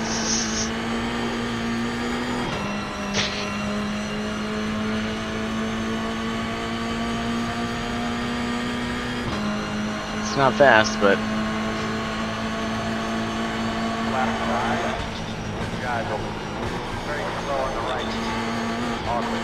It's not fast, but Guys, very slow on the right. Awesome.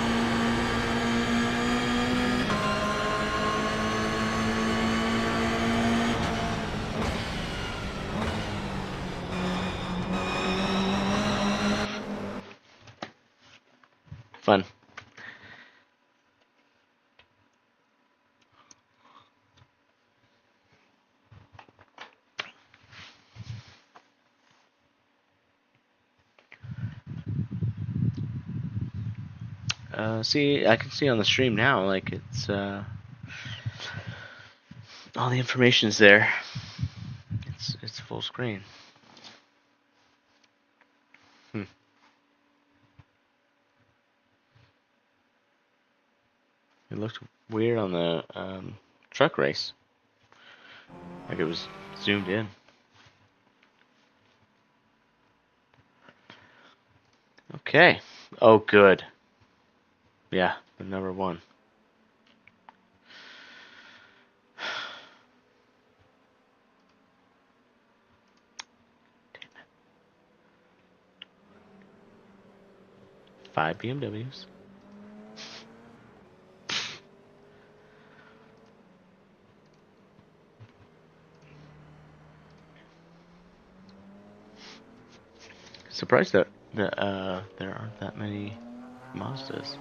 fun. See, I can see on the stream now, like it's all the information's there. It's full screen. It looked weird on the truck race, like it was zoomed in. Okay. Oh, good. Yeah, the number one. Five BMWs. Surprised that there aren't that many Mazdas.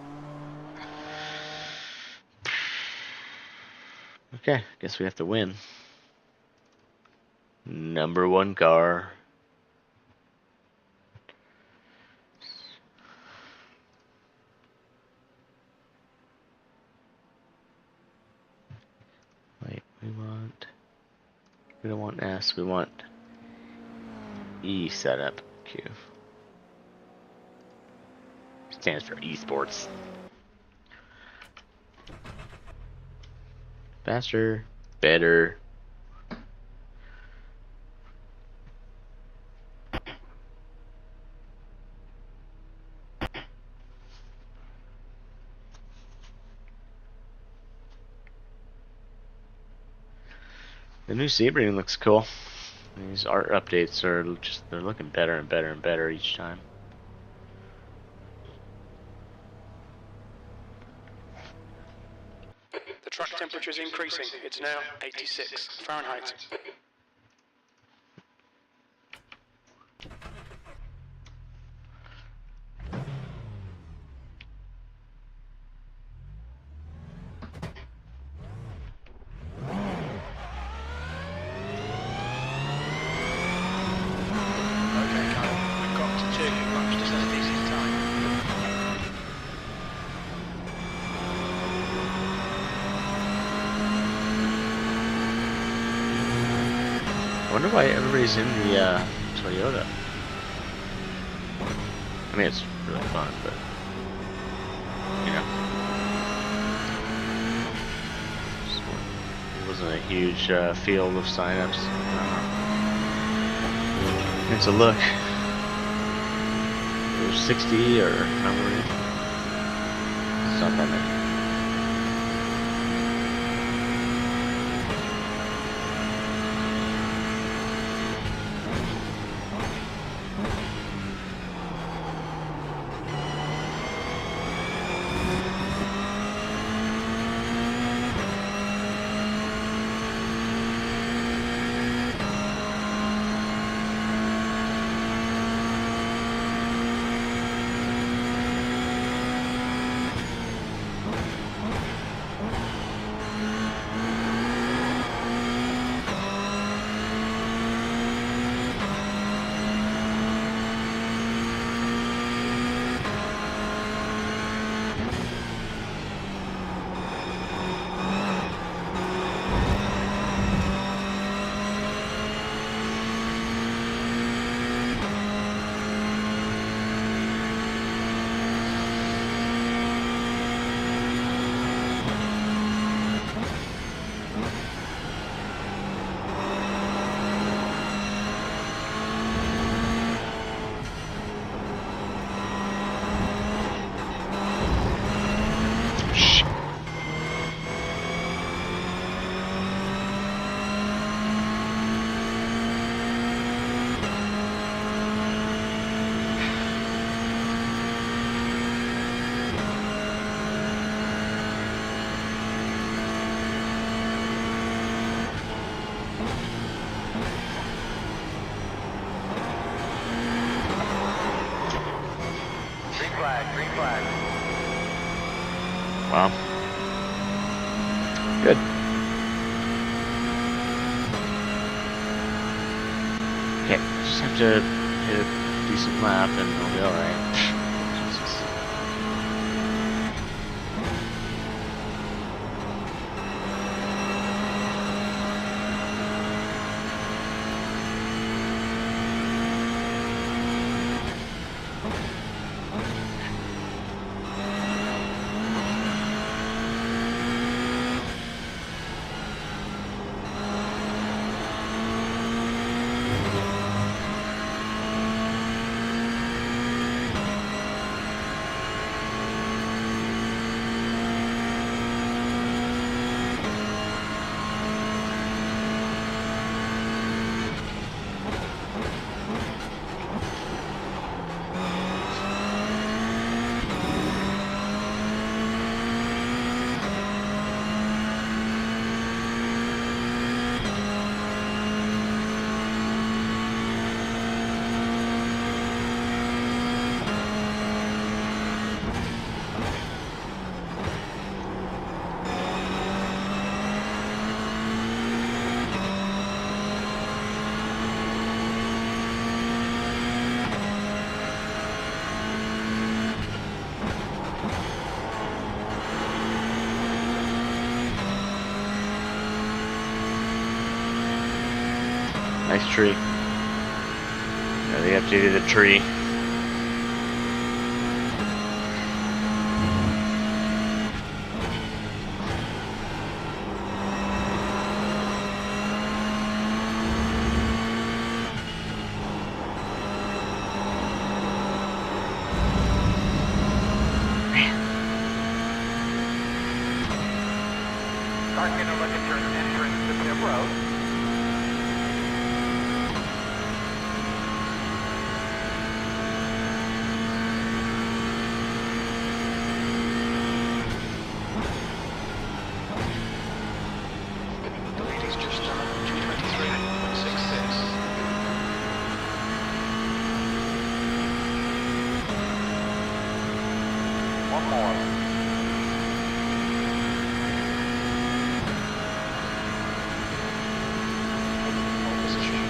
Okay, guess we have to win. Number one car. Wait, we don't want S, we want E setup. Q. Stands for esports. Faster, better. The new Sebring looks cool. These art updates are they're looking better and better and better each time. The track temperature is increasing. It's now 86 Fahrenheit. wonder why everybody's in the Toyota. I mean, it's really fun, but you know, it wasn't a huge field of signups. It's a look. There's 60 or how many? It's not that many. Green flag. Wow. Good. Okay, just have to hit a decent lap and we'll be alright. Jesus. Nice tree. Yeah, they updated the tree. Start getting a look at your entrance to Tip Road. The lead is just 223.66. One more. Pole position.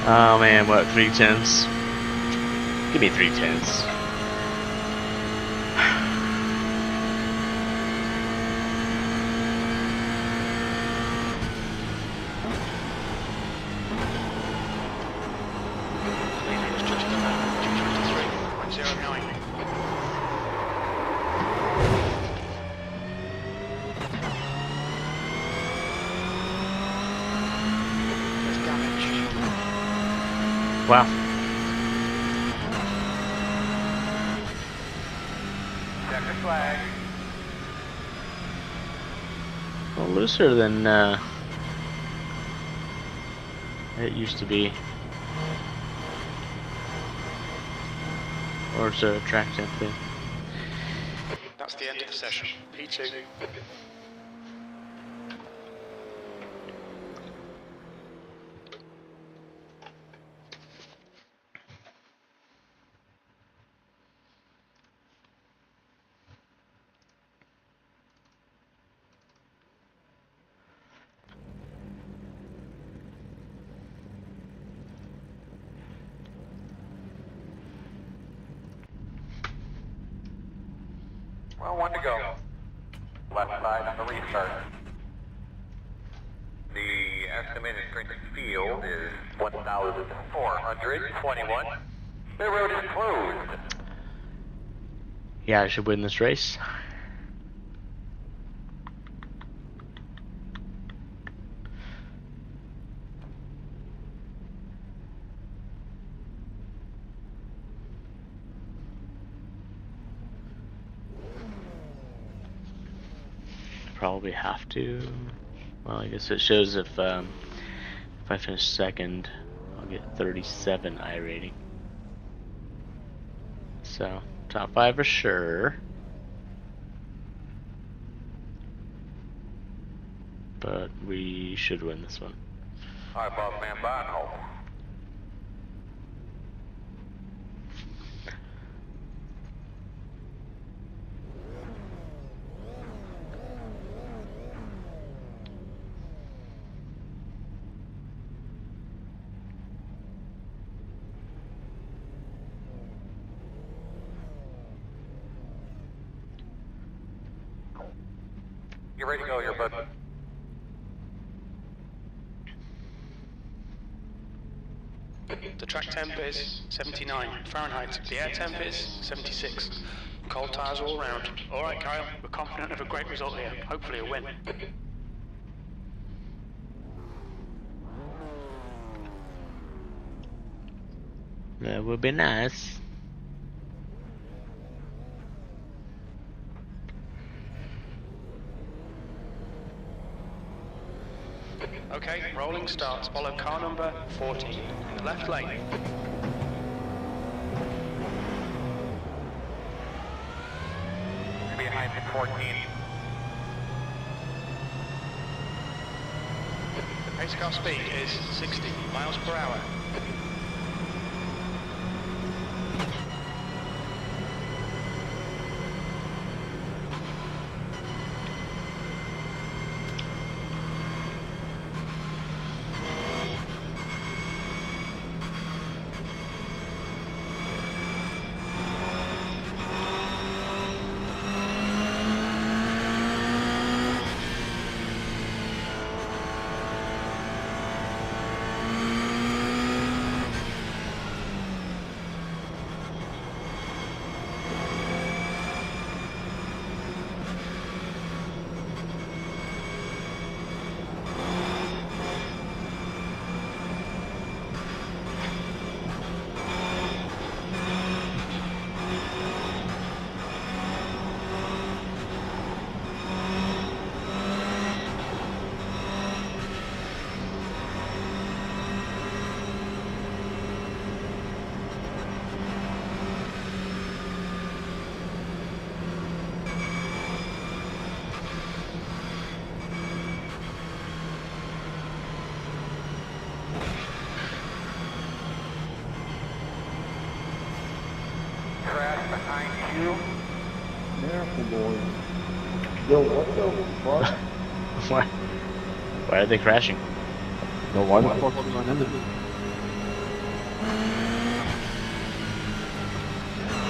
Oh man, what, 3/10? Give me 3/10. Leader is just under 223.09. There's damage. Wow. Check the flag. Well, looser than it used to be. Or is there a track temp thing? That's the end of the session. P2. Well, one to go. Left side on the restart. The estimated strength of field is 1,421. The road is closed. Yeah, I should win this race. Probably have to. Well, I guess it shows if I finish second, I'll get 37 iRating. So top 5 for sure. But we should win this one. All right, boss man, Bono. You ready to go here, bud? The track temp is 79 Fahrenheit. The air temp is 76. Cold tyres all round. Alright, Kyle, we're confident of a great result here. Hopefully a win. That would be nice. Okay, rolling starts. Follow car number 14 in the left lane. You're behind the 14. The pace car speed is 60 miles per hour. Crash behind you. Miracle boys. Yo, what the fuck? Why? Why are they crashing? No, why the fuck did you run into me?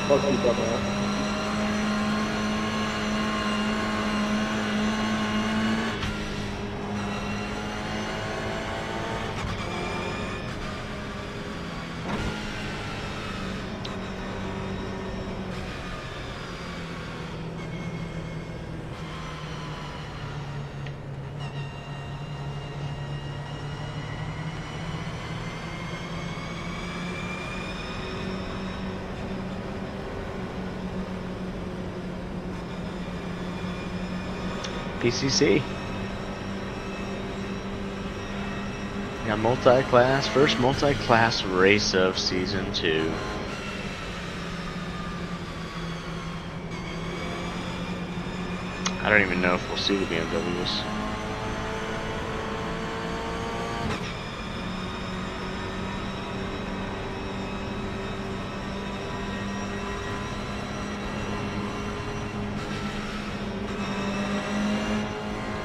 We'll keep up with it. PCC. Yeah, multi-class, first multi-class race of season 2. I don't even know if we'll see the BMWs.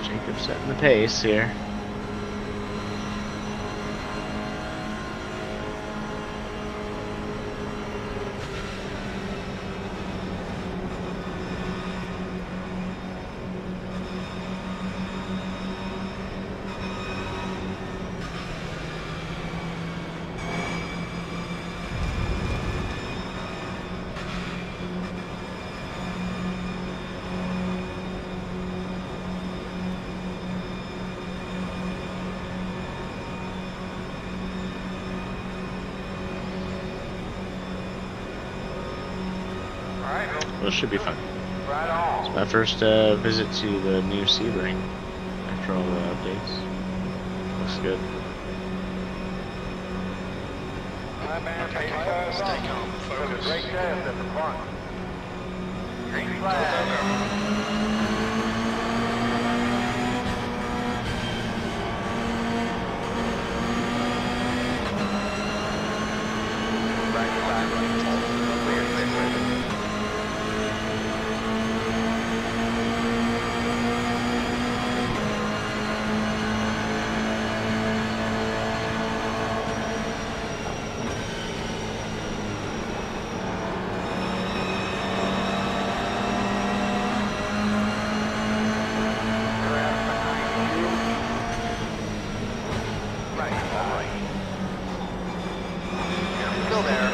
Jacob's setting the pace here. Well, it should be fun. Right on. It's my first visit to the new Sebring after all the updates. Looks good. Alright, man. Okay, Kyle, stay calm, focus. Great test at the front. Green flag. Still there.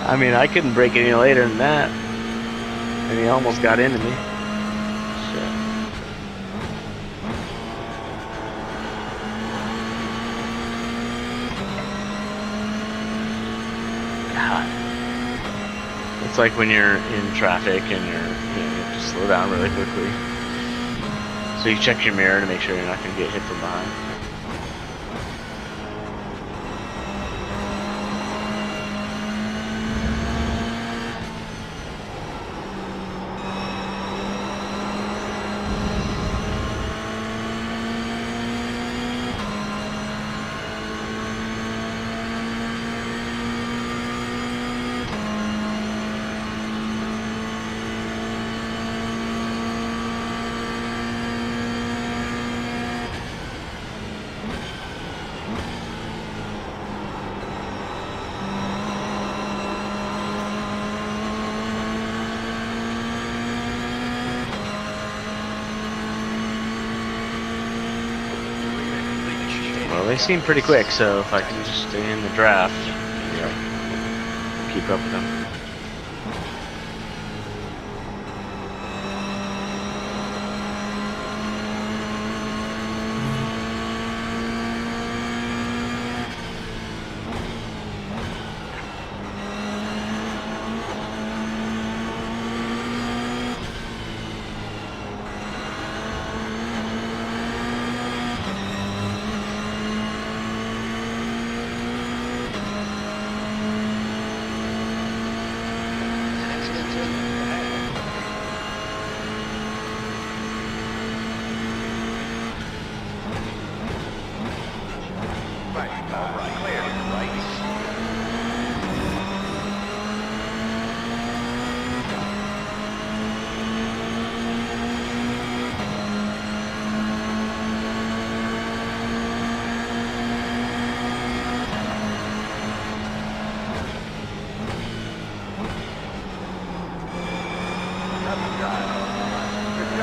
I mean, I couldn't break any later than that. And he almost got into me. Shit. God. It's like when you're in traffic and you have to slow down really quickly. So you check your mirror to make sure you're not going to get hit from behind. Well, they seem pretty quick, so if I can just stay in the draft, maybe I'll keep up with them.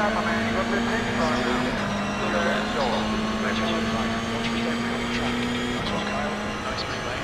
out, my man. You go 15 car now. Go there and go. Watch me don't go on the track. Nice one, Kyle. Nice melee.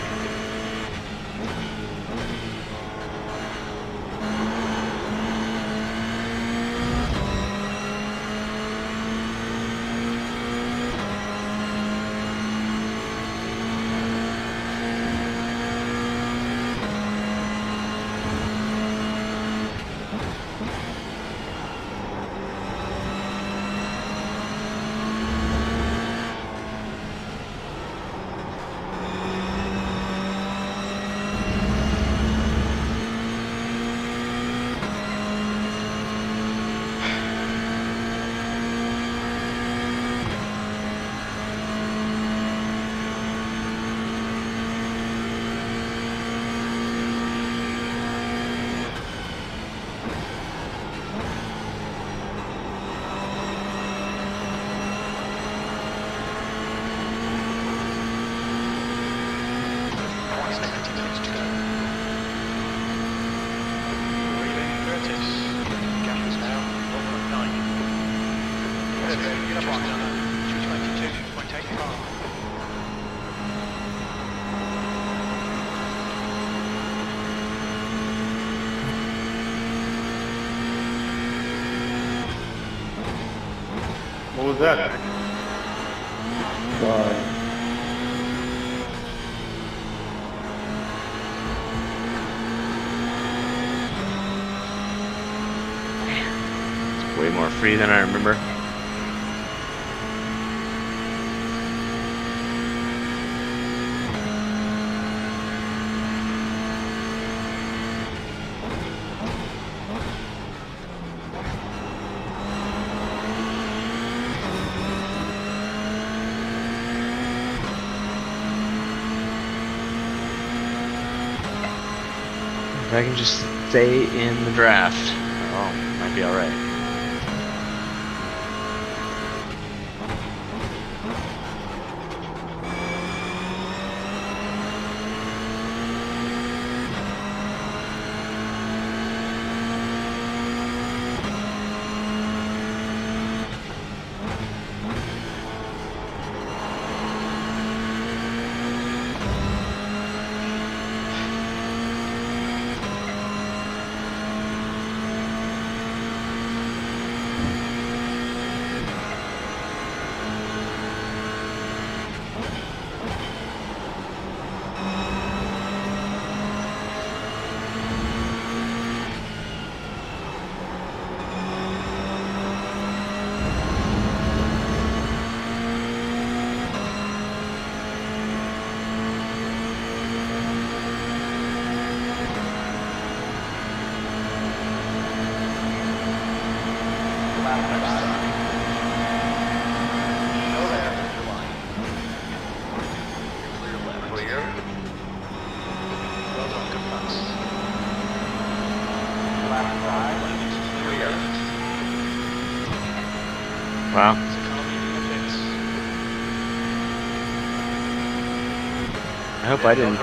What was that? It's way more free than I remember. If I can just stay in the draft, oh, might be alright. Wow. I hope I didn't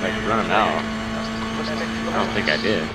like run him out. I don't think I did.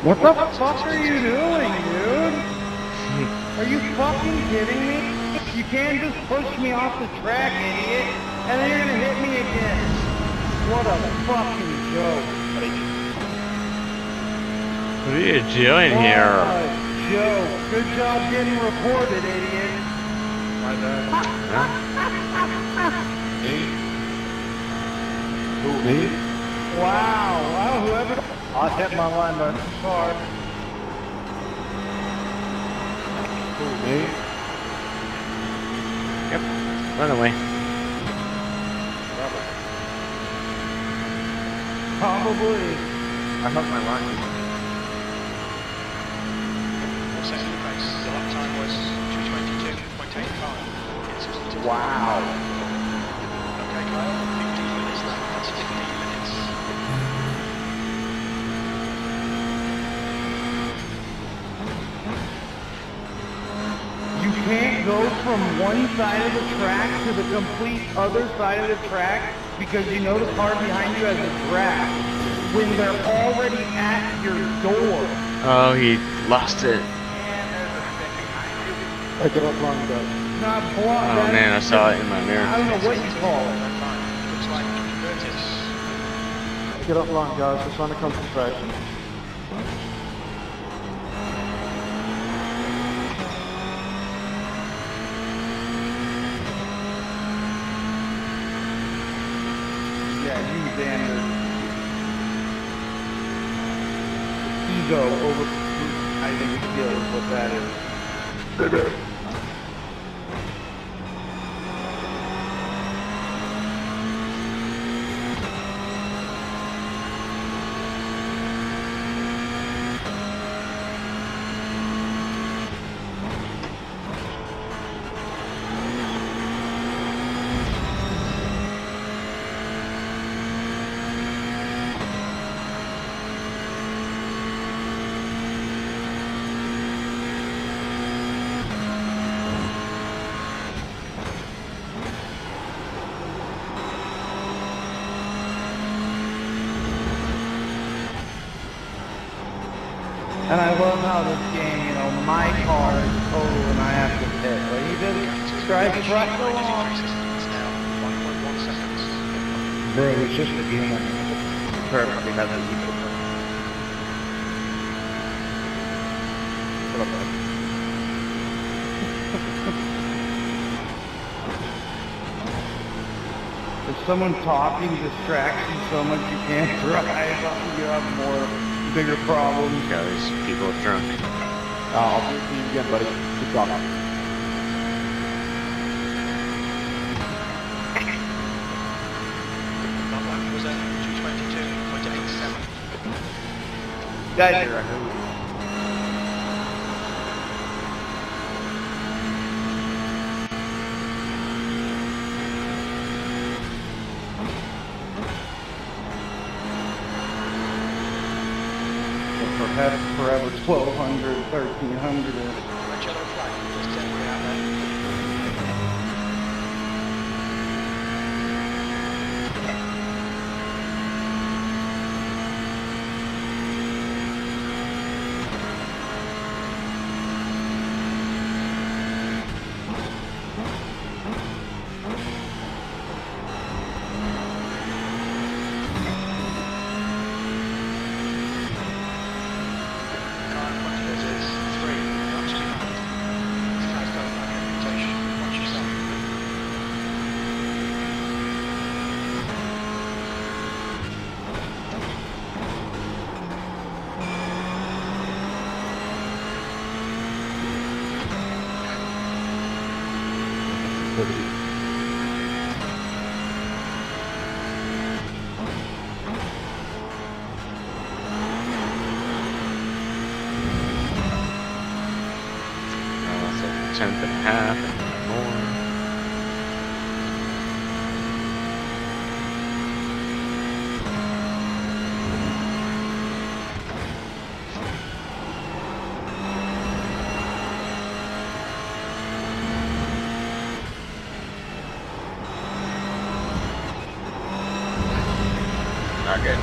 What the fuck are you doing, dude? Are you fucking kidding me? You can't just push me off the track, idiot, and then you're gonna hit me again. What a fucking joke. What are you doing here? Joke. Good job getting reported, idiot. My bad. Huh? Me? Who, me? Wow. Wow, whoever. I'll hit my line, bro. Car. Who, me? Yep. Run away. Probably. I hooked my line. Second place. The lap time was 2:22.85. Wow. Okay, Kyle. 15 minutes left. That's 15 minutes. You can't go from one side of the track to the complete other side of the track because you know the car behind you has a draft when they're already at your door. Oh, he lost it. I get up long ago. Not block. Oh man, I saw it in my I mirror. don't know what you call it. Looks like Curtis. Get up long, guys. We're trying to come to traction. Yeah, you Xander. Ego over, I think, skill is what that is. And I love how this game, you know, my car is total and I have to pit. But you just drive right along. Now, 1.1 seconds. Bro, it's just a game. Perfectly has a lead. Shut up, bud. If someone talking distracts you so much you can't drive, you have bigger problems. Yeah, these people are drunk. I'll see you again, buddy. Good job. That lap was at 2:22.87. Guys, you're right. Perhaps forever 1,200, 1,300. Red yellow flag. Just temporary out there. Car in front of us is 3. Laps behind. This guy's got a bad reputation. Watch yourself. That's a tenth and a half and more. Not good.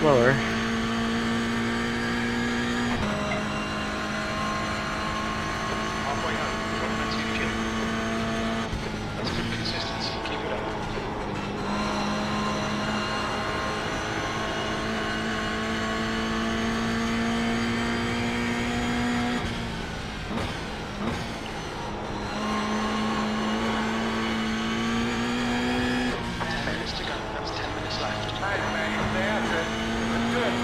slower. Halfway home, got plenty of fuel. That's good consistency. Keep it up. Nice, man. You stay after it. That's good.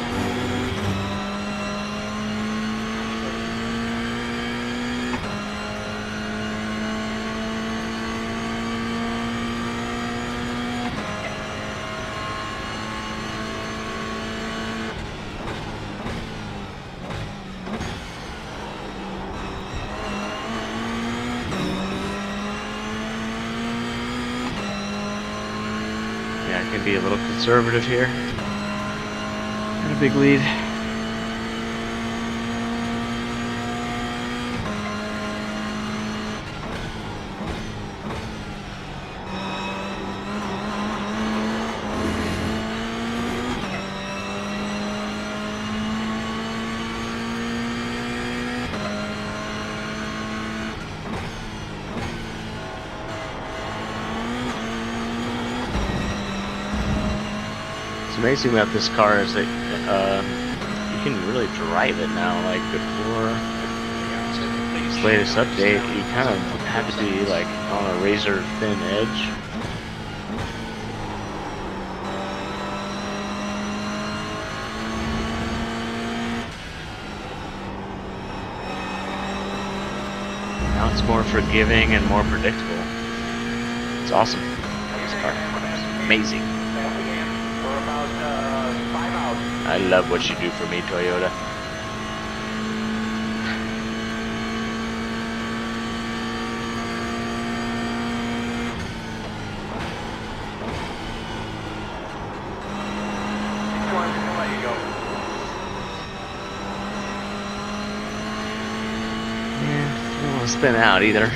Yeah, I can be a little conservative here. Got a big lead. What's amazing about this car is that you can really drive it now. Like before this latest update, you kind of had to be like on a razor thin edge. Now it's more forgiving and more predictable. It's awesome. This car is amazing. We're about 5 out. I love what you do for me, Toyota. Keep going, we're gonna let you go. Yeah, don't want to spin out either.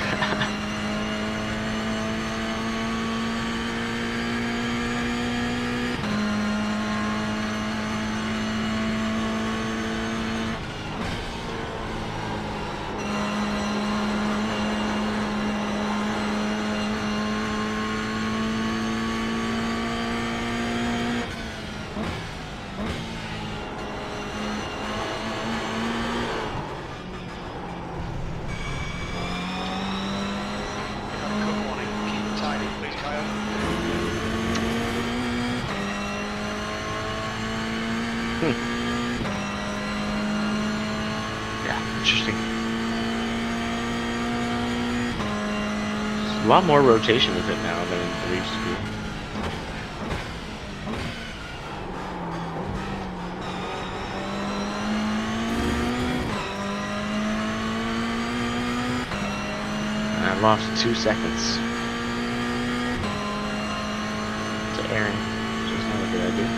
Cook warning. Keep it tidy, please, Kyle. Yeah, interesting. There's a lot more rotation with it now than there used to be. I lost 2 seconds to Aaron, which is not a good idea.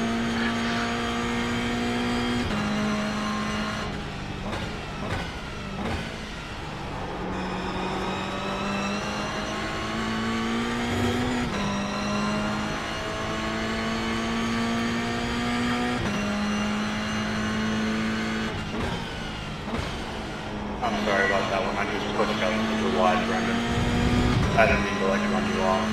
I'm sorry about that one. I just pushed out super wide, Brendan. I didn't mean to like run you off.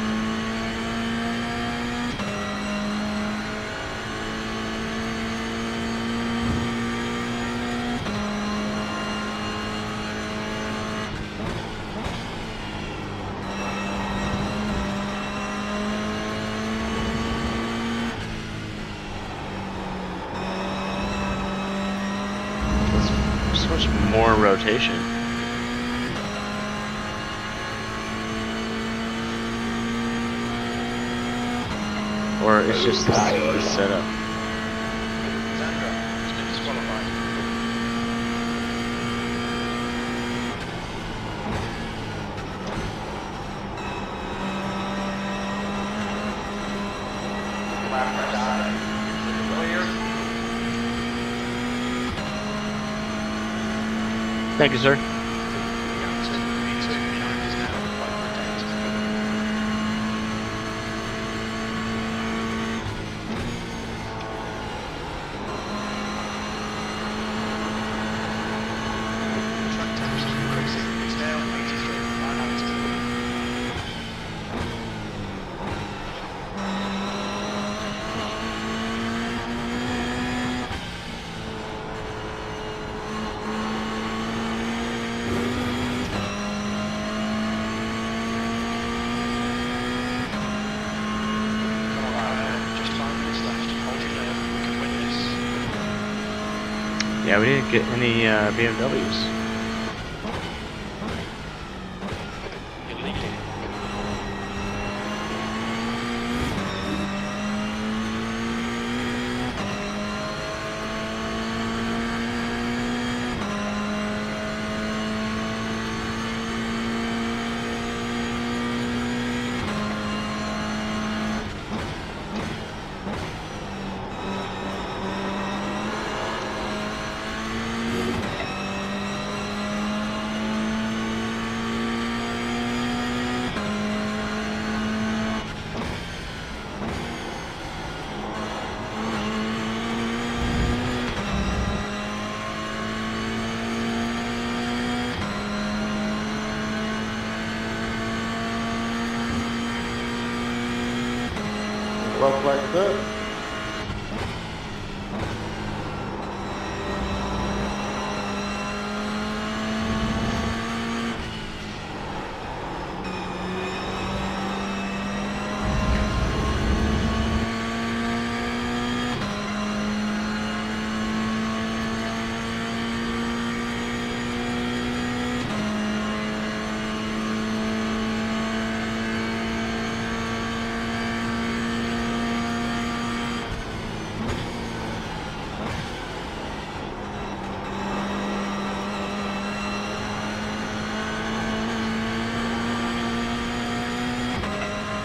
So much more rotation. Or it's just the setup. Sandra has been disqualified. Left side. Clear. Thank you, sir. V2 behind us now, 5.8. Yeah, we didn't get any BMWs. You're leading. Looks like this.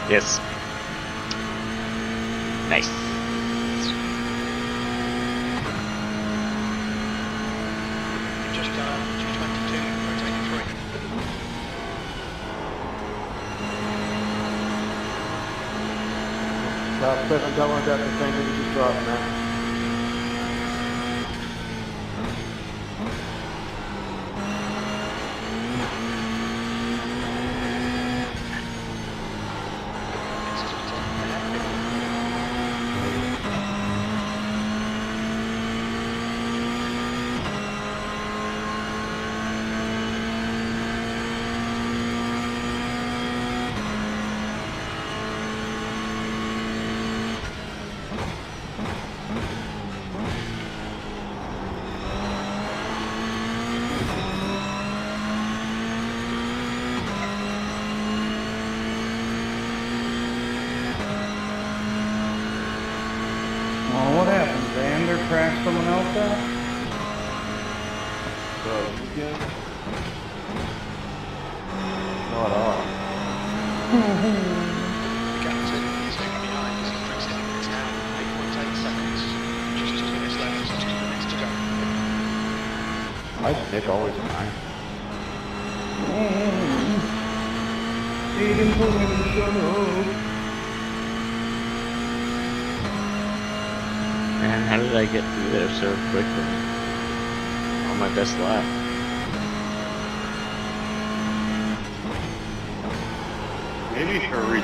Yes. Nice. You've just done 222, rotating 3. Top 7, don't want that the thing that you just dropped, man. Oh, what happened? Xander crashed someone else out? Again? Not all. Captain is leaving behind as he drinks it now. 8.8 seconds. Just 2 minutes left. 2 minutes to go. Why is Nick always behind? Aiden told me to shut up. Man, how did I get through there so quickly? On my best lap. Maybe hurry.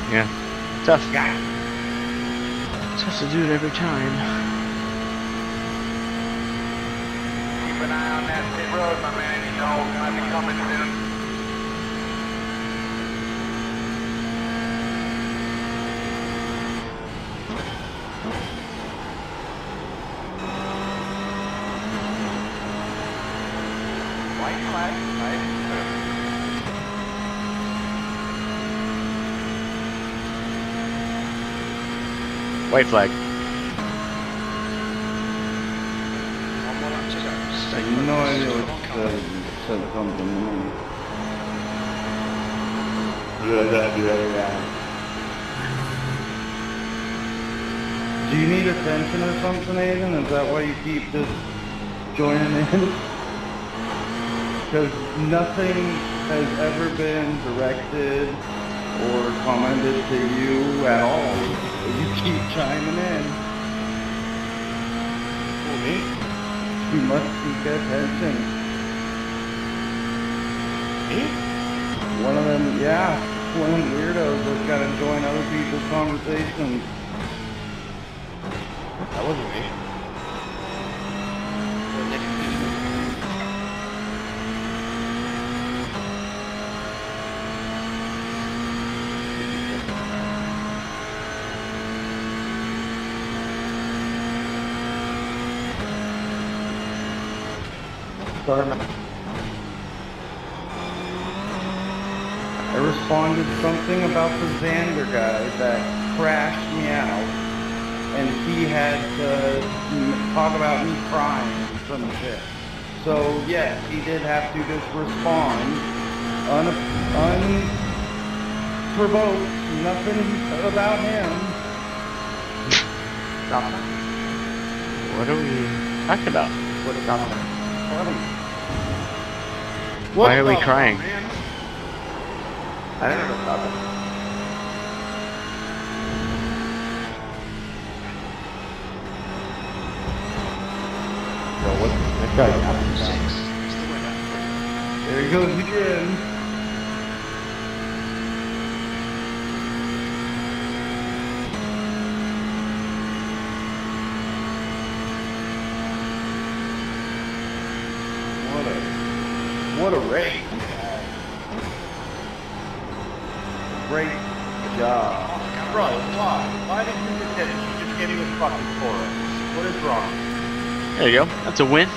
Yeah. Tough. Tough to do it every time. Keep an eye on that pit road, my man. You know, might be coming soon. White flag, right? White flag. One more lap to go. Stay No focused. idea Come what on, Carl. said something. Do you need attention or something, Aiden? Is that why you keep just joining in? Because nothing has ever been directed or commented to you at all. You keep chiming in. Who, me? You must seek attention. Me? One of them, yeah, one of them weirdos that's got to join other people's conversations. That wasn't me. I responded something about the Xander guy that crashed me out, and he had to talk about me crying and some shit. So yes, he did have to just respond unprovoked, nothing about him. What are we talking about? Why are we crying? I don't know what's up. This guy's happening. There he goes again. What a race. Great job. Bro, why? Why did you just hit it? You just gave me a fucking chorus. What is wrong? There you go. That's a win.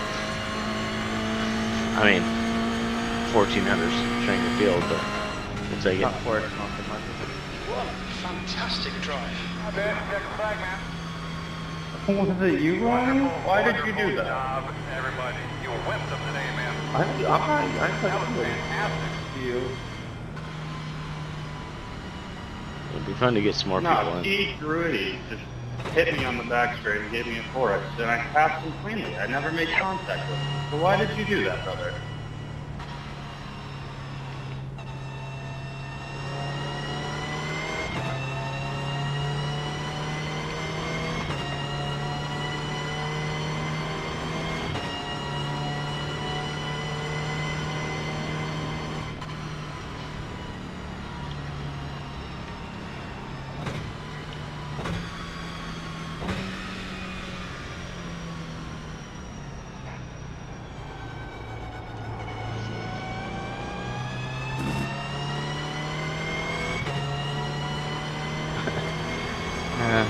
I mean, 1400's showing the field, but we'll take it. What a fantastic drive. Not bad. Check the flag, man. Was it you, Ryan? Why did you do that? Job, everybody. You whipped them today, man. I'm That was fantastic. You. It'd be fun to get some more people No, in. he threw it. He just hit me on the back straight and gave me a 4X, and I passed him cleanly. I never made contact with him. So why did you do that, brother?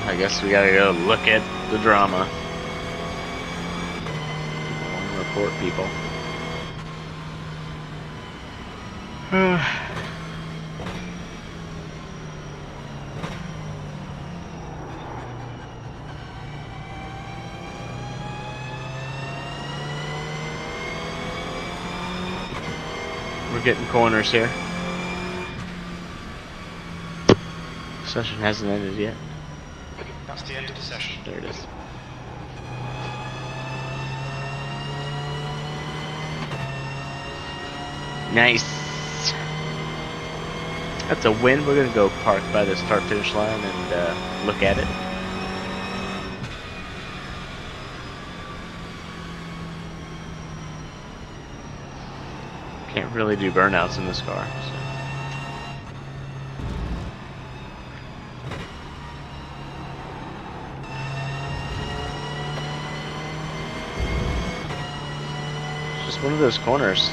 I guess we gotta go look at the drama. Report people. We're getting corners here. Session hasn't ended yet. That's the end of the session. There it is. Nice. That's a win. We're gonna go park by the start finish line and look at it. Can't really do burnouts in this car. So. One of those corners,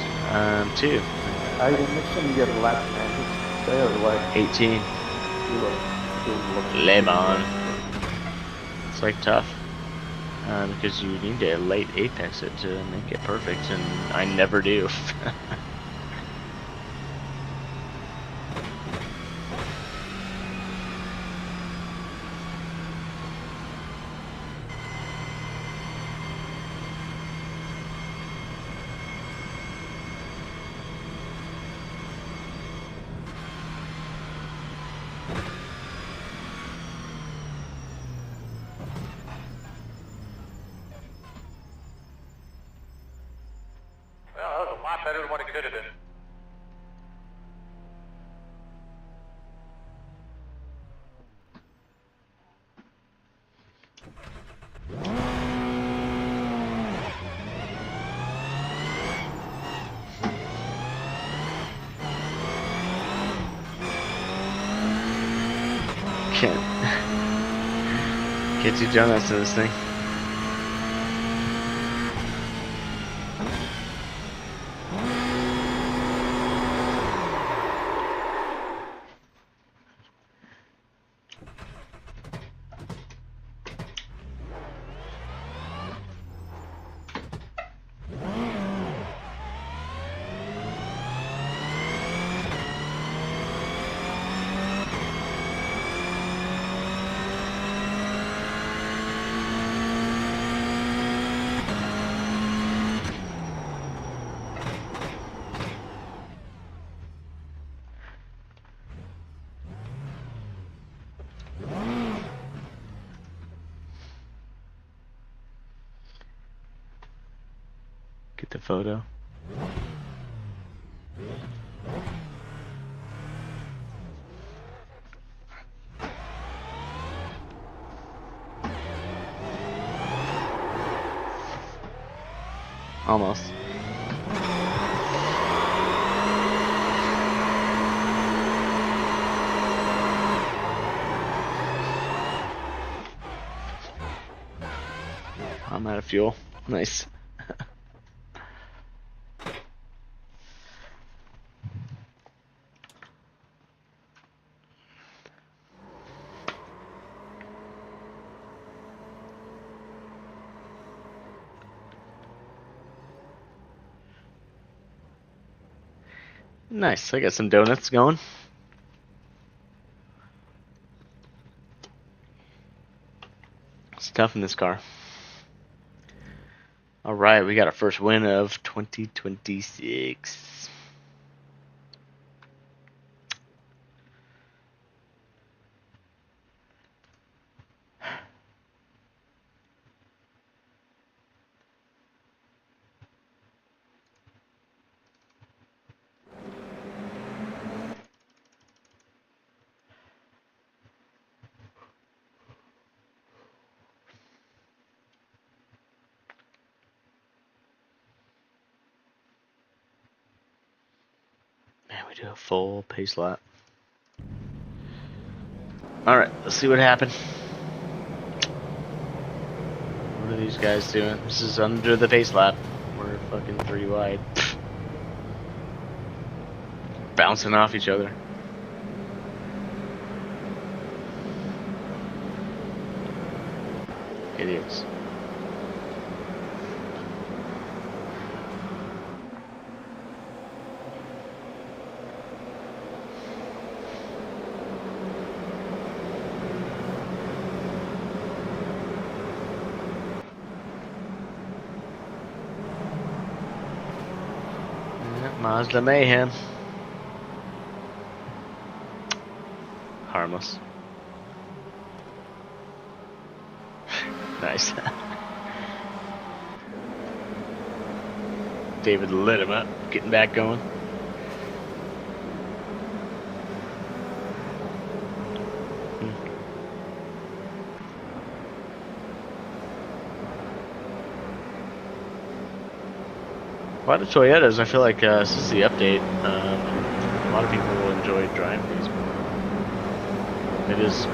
too. I didn't make sure you get the last man. Stay or what? 18. Le Bon. It's like tough. Because you need a late apex it to make it perfect, and I never do. Well, that was a lot better than what it could have been. Can't do donuts to this thing. the photo. Almost. I'm out of fuel. Nice. Nice. I got some donuts going. It's tough in this car. Alright, we got our first win of 2026. Man, we do a full pace lap. Alright, let's see what happened. What are these guys doing? This is under the pace lap. We're fucking 3 wide. Bouncing off each other. Idiots. Mazda Mayhem. Harmless. Nice. David lit him up, getting back going. A lot of Toyotas, I feel like since the update, a lot of people will enjoy driving these. It is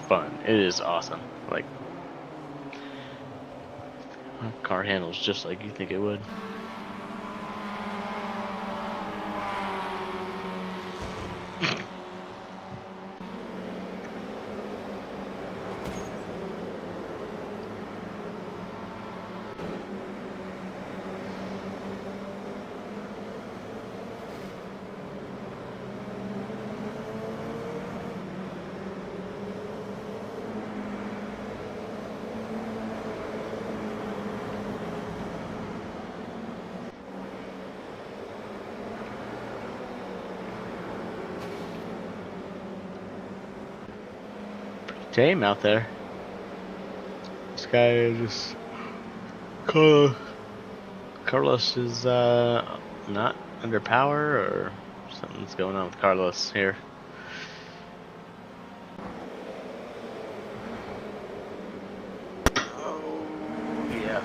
fun. It is awesome. Like, car handles just like you think it would. Tame out there. This guy is just Carlos is not under power, or something's going on with Carlos here. Oh yeah.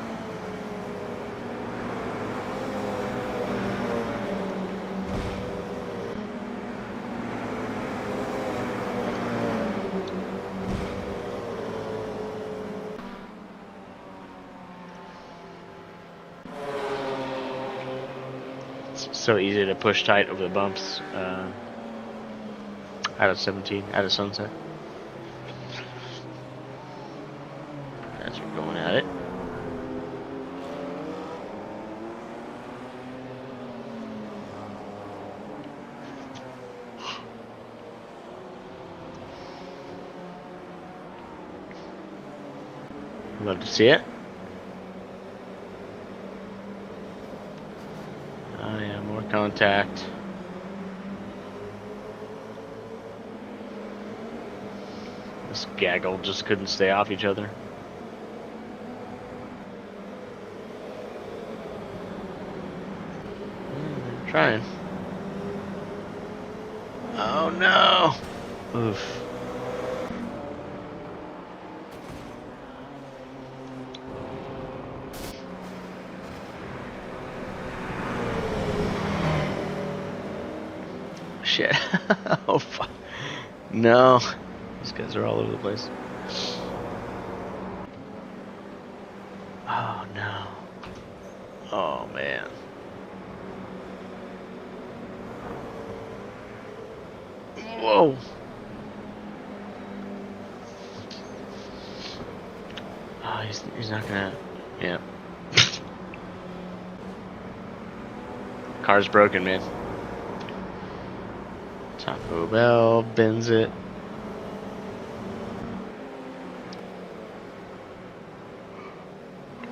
So easy to push tight over the bumps out of 17, out of Sunset. As we're going at it. Love to see it. Contact. This gaggle just couldn't stay off each other. Trying. Oh no! Oof. Shit. Oh fuck. No. These guys are all over the place. Oh no. Oh man. Whoa. Oh, he's not gonna. Yeah. Car's broken, man. Taco Bell bends it.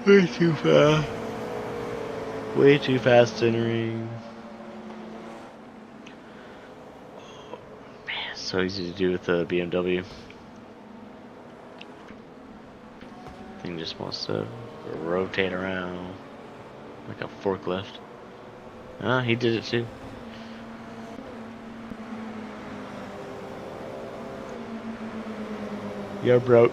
Way too fast. Way too fast entering. Oh, man, so easy to do with the BMW. Thing just wants to rotate around like a forklift. Ah, he did it too. You're broke.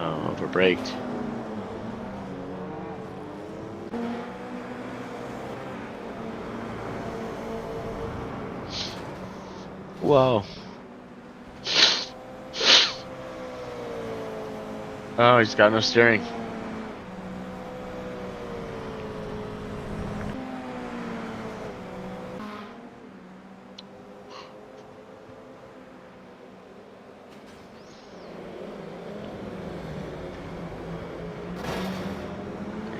Oh, overbraked. Whoa. Oh, he's got no steering.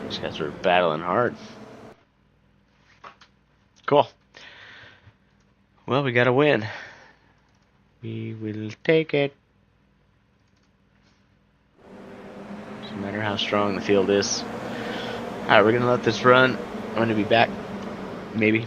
These guys are battling hard. Cool. Well, we got a win. We will take it. Doesn't matter how strong the field is. Alright, we're gonna let this run. I'm gonna be back. Maybe.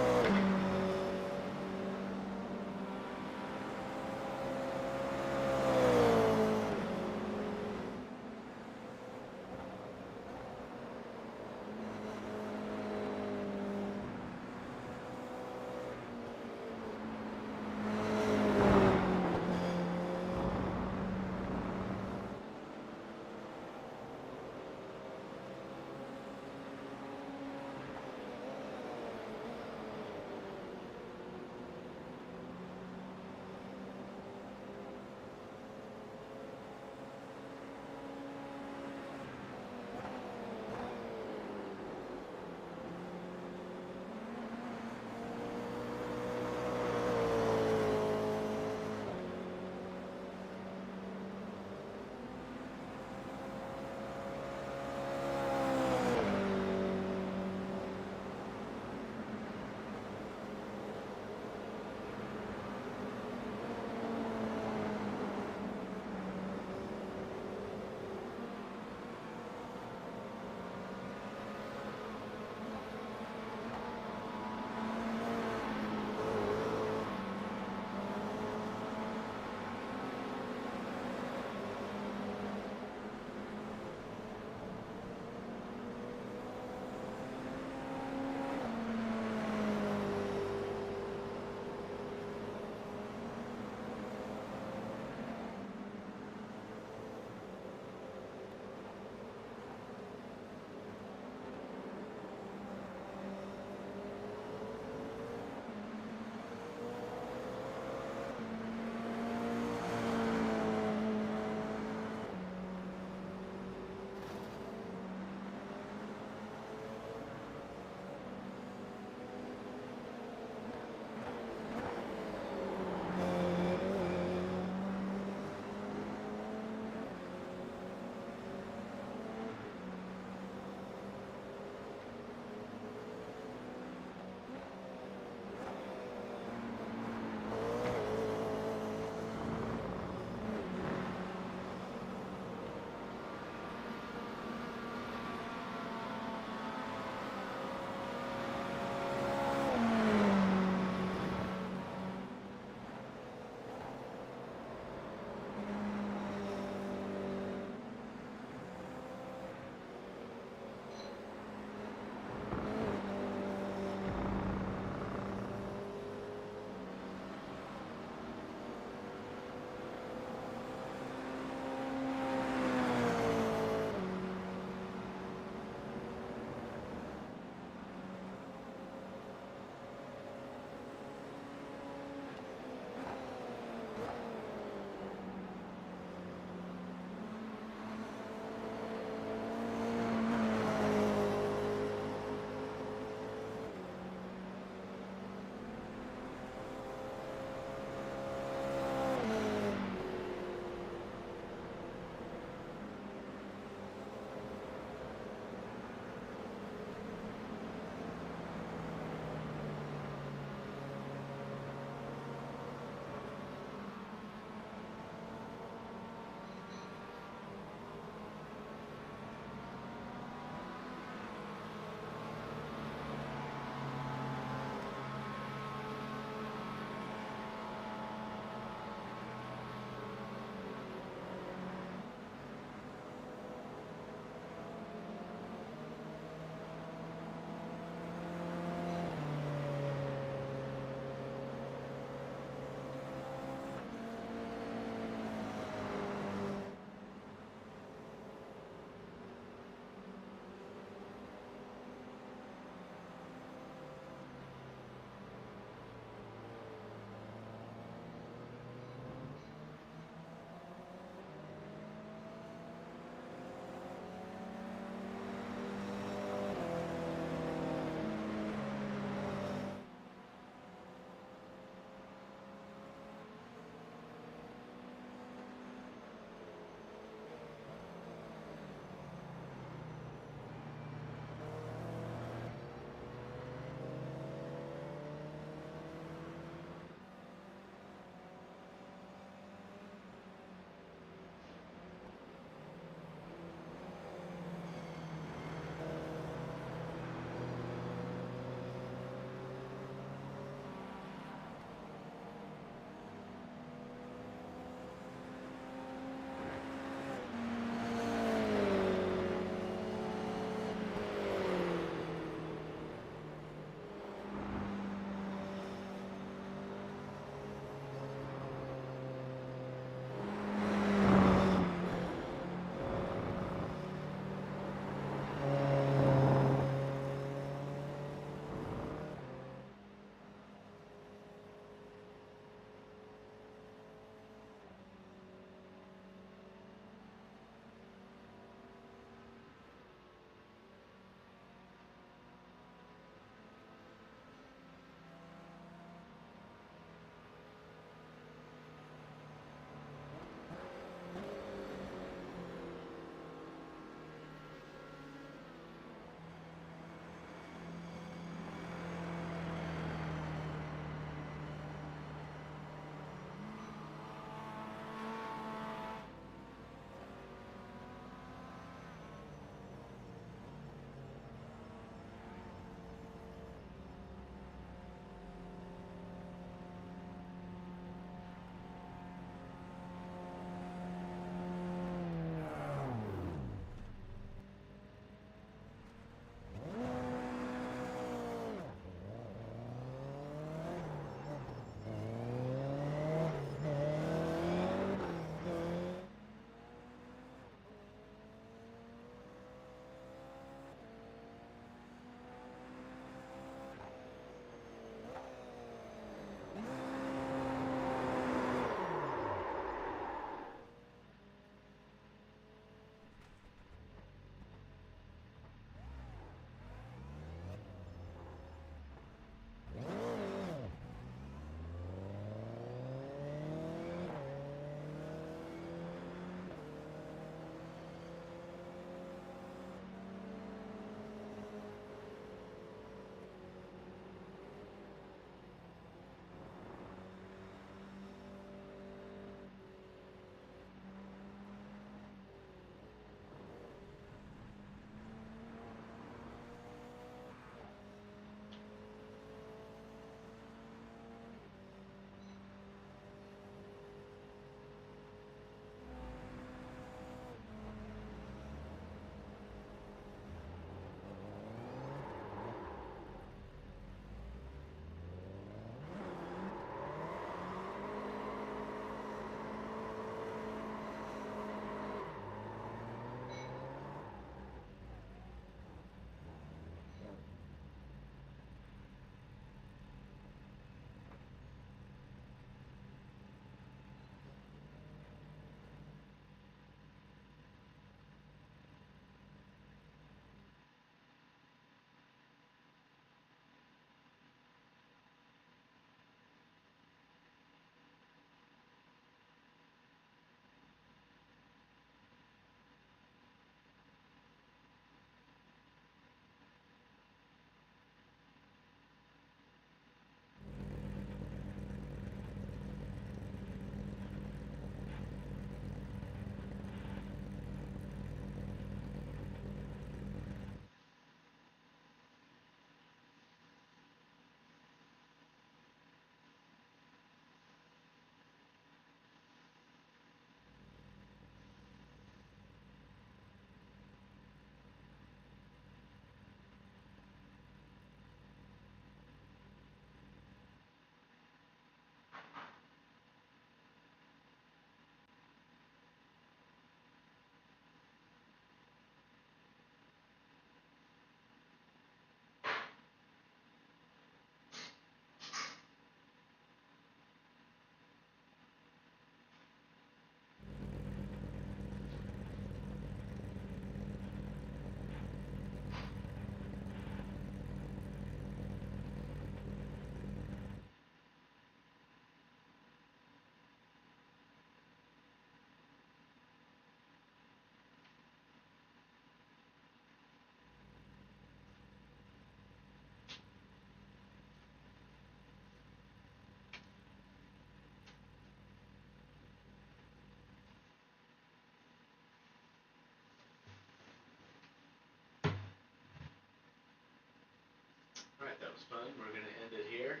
gentlemen, we're going to end it here.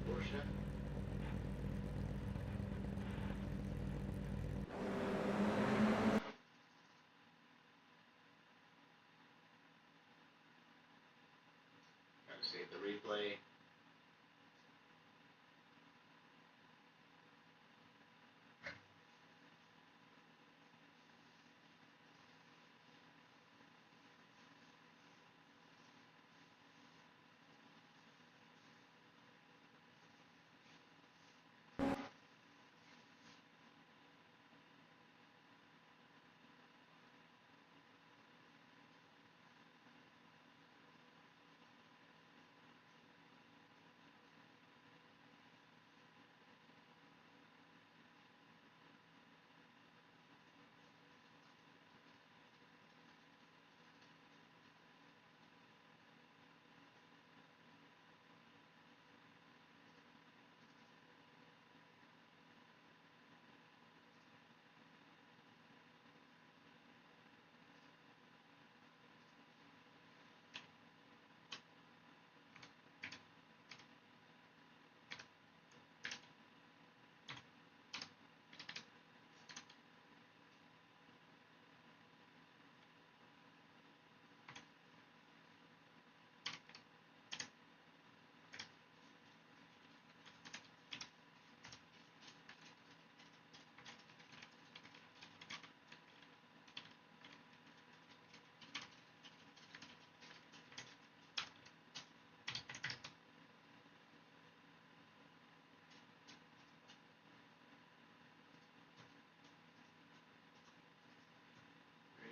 Porsche. Gotta save the replay.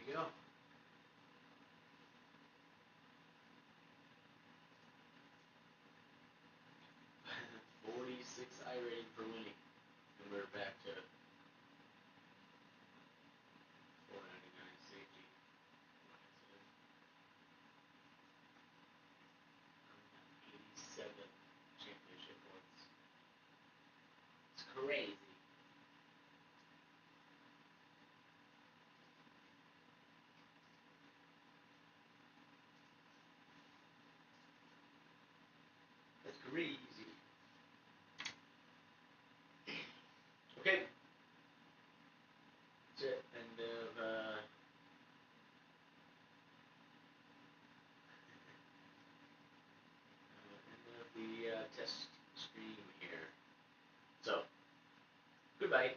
There you go. 46 iRating for winning. And we're back to 499 safety. 87 championship points. It's crazy. That's crazy. Okay. That's it. End of the test stream here. So, goodbye.